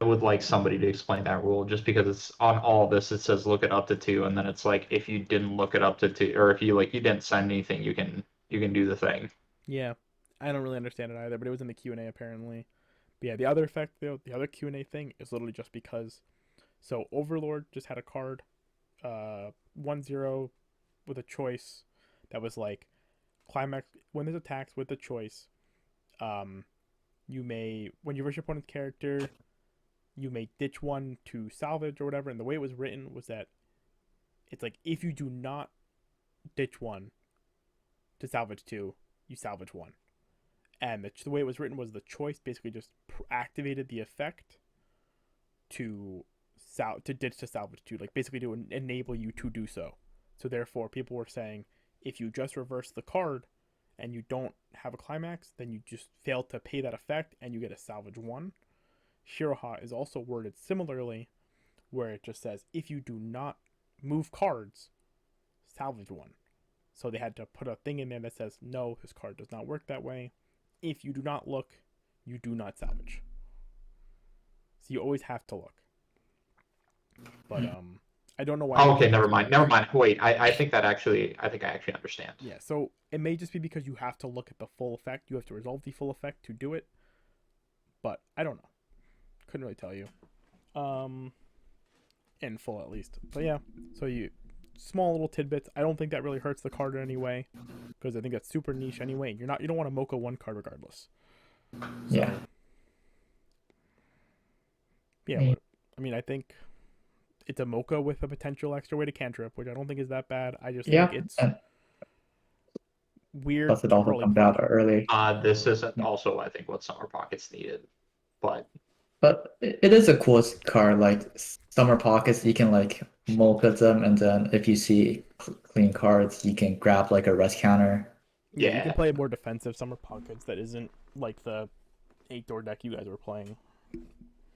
I would like somebody to explain that rule, just because it's on all of this. It says look it up to 2, and then it's like if you didn't look it up to 2, or if you didn't send anything, you can do the thing. Yeah, I don't really understand it either, but it was in the Q&A apparently. But yeah, the other effect though, the other Q&A thing is literally just because. So Overlord just had a card, 1-0 with a choice that was like climax when this attacks with the choice. You may when you rush your opponent's character, you may ditch 1 to salvage or whatever. And the way it was written was that it's like if you do not ditch 1 to salvage 2, you salvage 1. And the way it was written was the choice basically just activated the effect to ditch to salvage 2, like basically to enable you to do so. So therefore, people were saying if you just reverse the card and you don't have a climax, then you just fail to pay that effect and you get a salvage 1. Shiroha is also worded similarly, where it just says if you do not move cards, salvage 1. So they had to put a thing in there that says no, this card does not work that way. If you do not look, you do not salvage. So you always have to look. But I don't know why. Oh, okay, never mind. Wait, I think I actually understand. Yeah, so it may just be because you have to look at the full effect. You have to resolve the full effect to do it. But I don't know. Couldn't really tell you. In full at least. But yeah, so you small little tidbits. I don't think that really hurts the card in any way because I think that's super niche anyway. You don't want to mocha 1 card regardless. So, Yeah. Yeah, but, I mean, I think it's a mocha with a potential extra way to cantrip, which I don't think is that bad. I just think it's weird. Plus it also comes out early. This isn't also, I think, what Summer Pockets needed, but it is a cool card. Like Summer Pockets, you can like mocha them, and then if you see clean cards, you can grab like a rest counter. Yeah, you can play a more defensive Summer Pockets that isn't like the 8-door deck you guys were playing.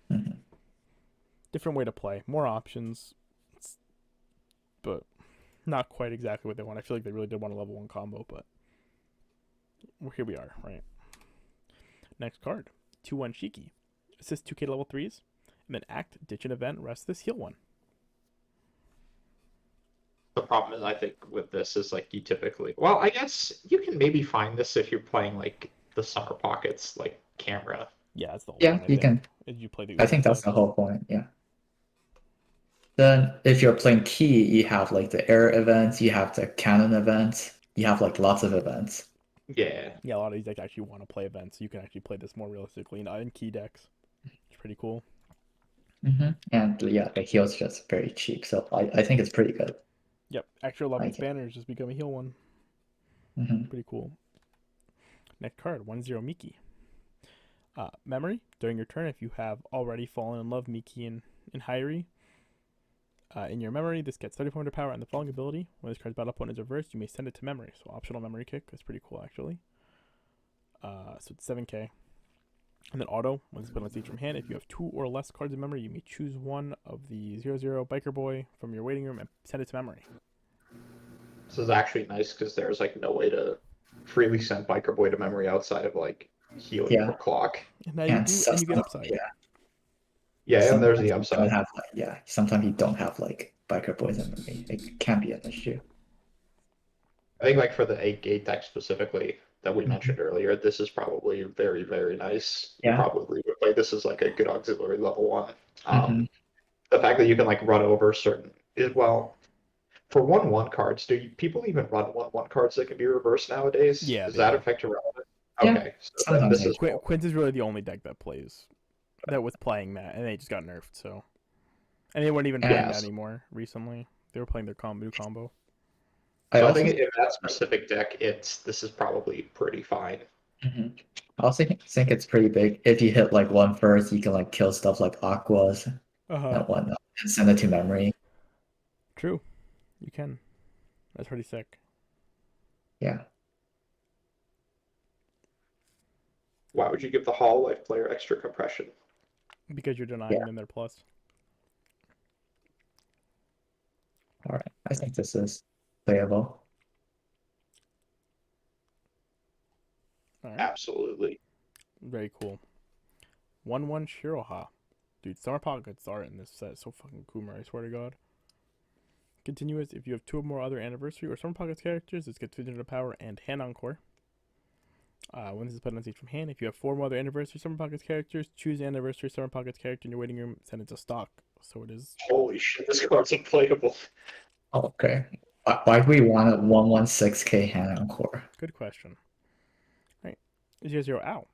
Mm-hmm. Different way to play, more options, but not quite exactly what they want. I feel like they really did want a level 1 combo, but here we are, right? Next card, 2-1 Shiki. Assist 2k to level 3s, and then act, ditch an event, rest this, heal 1. the problem is, I think, with this is like you typically, well, I guess you can maybe find this if you're playing like the Summer Pockets like camera. Yeah, that's the whole Yeah, point, you can. You play the I think that's the whole point. Yeah. Then if you're playing key, you have like the air events, you have the cannon events, you have like lots of events. Yeah. Yeah, a lot of these decks actually want to play events, so you can actually play this more realistically in key decks. It's pretty cool. Mm-hmm. And yeah, the heal's just very cheap, so I think it's pretty good. Yep, extra 11 banners just become a heal 1. Mm-hmm. Pretty cool. Next card, 1-0 Miki. Memory, during your turn, if you have already fallen in love Miki and Hyrie, in your memory, this gets 3400 power and the following ability. When this card's battle opponent is reversed, you may send it to memory. So optional memory kick. That's pretty cool, actually. So it's 7k. And then auto, when this ability leaves from hand, if you have 2 or less cards in memory, you may choose one of the 0-0 Biker Boy from your waiting room and send it to memory. This is actually nice because there's like no way to freely send Biker Boy to memory outside of like healing Yeah. for clock. And now And and you get some, upside. yeah, Yeah, and there's sometimes the you don't upside. have like, yeah, sometimes you don't have like biker poison memory. It can be an issue. I think like for the 8 gate deck specifically that we Mhm. mentioned earlier, this is probably very, very nice. You Yeah. probably would play this as like a good auxiliary level one. Mhm. The fact that you can like run over certain is well for 1/1 cards, people even run 1/1 cards that can be reversed nowadays? Yeah, Does they that do. affect your relevant? Yeah, Okay, so then sometimes this they is more. Quint is really the only deck that was playing that, and they just got nerfed. So, and they weren't even playing that Yes. anymore recently. They were playing their new combo. So I also think in that specific deck, this is probably pretty fine. Mhm. I also think it's pretty big. If you hit like one first, you can like kill stuff like aquas and whatnot and send it to memory. True, you can. That's pretty sick. Yeah. Why would you give the Hololive player extra compression? Because you're denying Yeah. them their plus. All right. I think this is playable. All right. Absolutely. Very cool. 1/1 Shiroha. Dude, Summer Pockets art in this set is so fucking cool, I swear to God. Continuous, if you have 2 or more other Anniversary or Summer Pockets characters, this gets 200 power and hand encore. When this is put on stage from hand, if you have 4 more other Anniversary Summer Pockets characters, choose the Anniversary Summer Pockets character in your waiting room, send it to stock. So it is. Holy shit, this card's unplayable. Okay. Why do we want a 116k hand encore? Good question. Alright. 0/0 ow.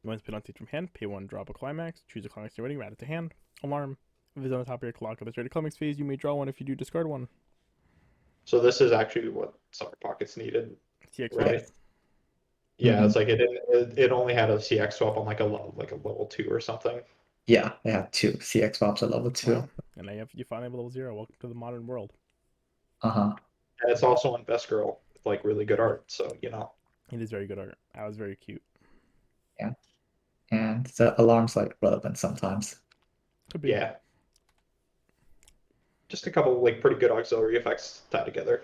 When it's put on stage from hand, pay 1, drop a climax, choose a climax you're waiting, add it to hand. Alarm. If it's on the top of your clock of the started climax phase, you may draw 1. If you do, discard 1. So this is actually what Summer Pockets needed, CX right? swap. Yeah, it's like it only had a CX swap on like a level 2 or something. Yeah, they have 2 CX swaps at level 2. Wow. And now you finally have level 0. Welcome to the modern world. Uh-huh. And it's also on Best Girl, with like really good art. So It is very good art. That was very cute. Yeah. And the alarm's like relevant sometimes. Could be. yeah, just a couple like pretty good auxiliary effects tied together.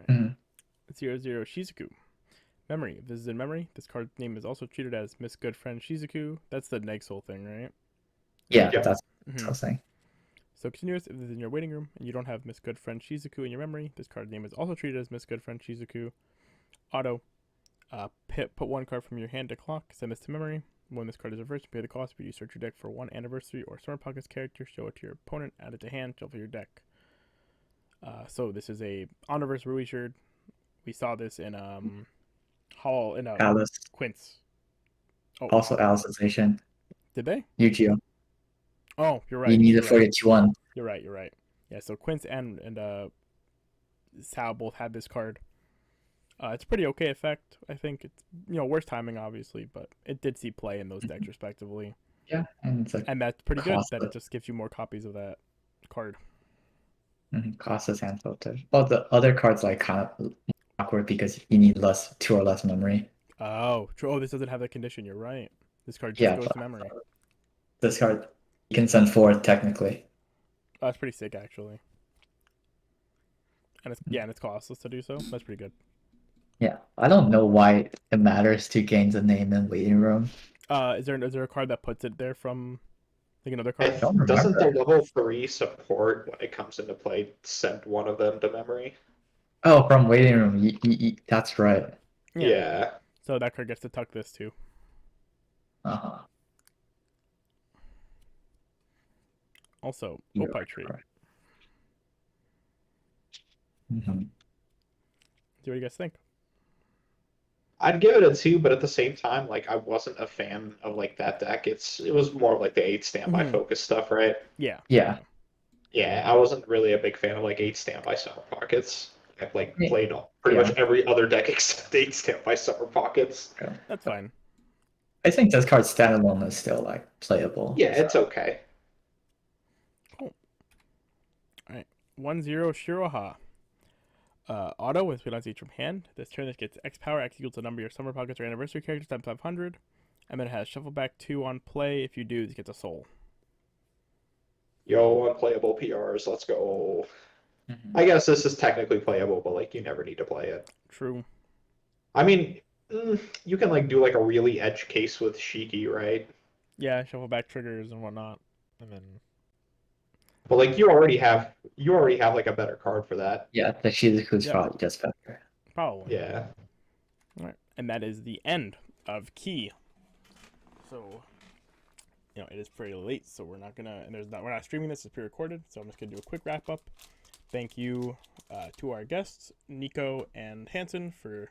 Mhm. 0/0 Shizuku. Memory. If this is in memory, this card's name is also treated as Miss Good Friend Shizuku. That's the Neg Soul thing, right? Yeah, Yeah. that's Mhm. what I'm saying. So continuous, if this is in your waiting room and you don't have Miss Good Friend Shizuku in your memory, this card's name is also treated as Miss Good Friend Shizuku. Auto. Put 1 card from your hand to clock, send this to memory. When this card is reversed, pay the cost, but you search your deck for 1 Anniversary or Summer Pockets character, show it to your opponent, add it to hand, shuffle your deck. So this is a Omniverse Rui shirt. We saw this in Alice. Quince. Oh, Also Alicization. did they? Yu-Gi-Oh! Oh, you're right. You need you're it for right. your 2-1. You're right. Yeah, so Quince and Sal both had this card. It's a pretty okay effect. I think it's worse timing obviously, but it did see play in those decks respectively, Yeah, and it's like and that's pretty good. That costless. it just gives you more copies of that card. Costless hand filter. Well, the other cards like kind of awkward because you need 2 or less memory. Oh, true. Oh, this doesn't have that condition. You're right. This card just Yeah, goes but to memory. this card you can send 4 technically. Oh, that's pretty sick actually. And it's costless to do so. That's pretty good. Yeah, I don't know why it matters to gain the name in waiting room. Is there a card that puts it there from like another I card? don't doesn't the remember. level 3 support when it comes into play send one of them to memory? Oh, from waiting room. That's right. Yeah. So that card gets to tuck this too. Uh-huh. Also, You're Opie Tree. right. Mm-hmm. See what you guys think. I'd give it a 2, but at the same time, like I wasn't a fan of like that deck. It was more of like the 8 standby focus stuff, right? Yeah. Yeah. Yeah, I wasn't really a big fan of like 8 standby Summer Pockets. I've like Yeah. played pretty much every other deck except 8 standby Summer Pockets. That's fine. I think this card standalone is still like playable. Yeah, it's okay. Cool. All right. 1/0 Shiroha. Auto with speed each from hand. This turn this gets X power. X equals the number of your Summer Pockets or Anniversary characters times 500. And then it has Shuffle Back 2 on play. If you do, this gets a soul. Yo, unplayable PRs, let's go. Mm-hmm. I guess this is technically playable, but like you never need to play it. True. I mean, You can like do like a really edge case with Shiki, right? Yeah, shuffle back triggers and whatnot, and then But like you already have like a better card for that. Yeah, the Shizuku's yep, probably just better. probably. Yeah. All right, and that is the end of Key. So, it is pretty late, so we're not gonna, and we're not streaming this; it's pre-recorded. So I'm just gonna do a quick wrap up. Thank you to our guests, Nico and Hanson, for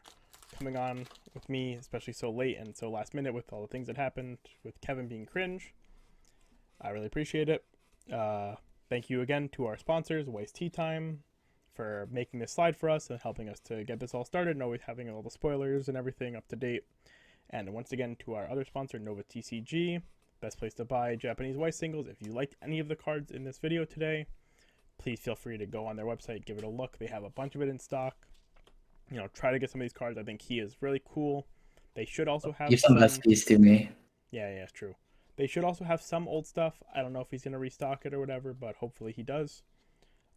coming on with me, especially so late and so last minute with all the things that happened with Kevin being cringe. I really appreciate it. Thank you again to our sponsors, Weiss Tea Time, for making this slide for us and helping us to get this all started and always having all the spoilers and everything up to date. And once again to our other sponsor, Nova TCG, best place to buy Japanese Weiss singles. If you liked any of the cards in this video today, please feel free to go on their website, give it a look. They have a bunch of it in stock. Try to get some of these cards. I think he is really cool. They should also have Give some SPs to me. Yeah, it's true. They should also have some old stuff. I don't know if he's going to restock it or whatever, but hopefully he does.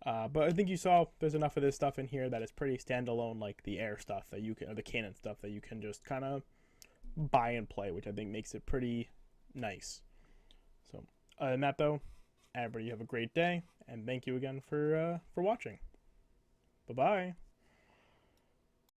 But I think you saw there's enough of this stuff in here that is pretty standalone, like the air stuff that you can, or the cannon stuff that you can just kind of buy and play, which I think makes it pretty nice. So other than that, though, everybody have a great day, and thank you again for watching. Bye-bye.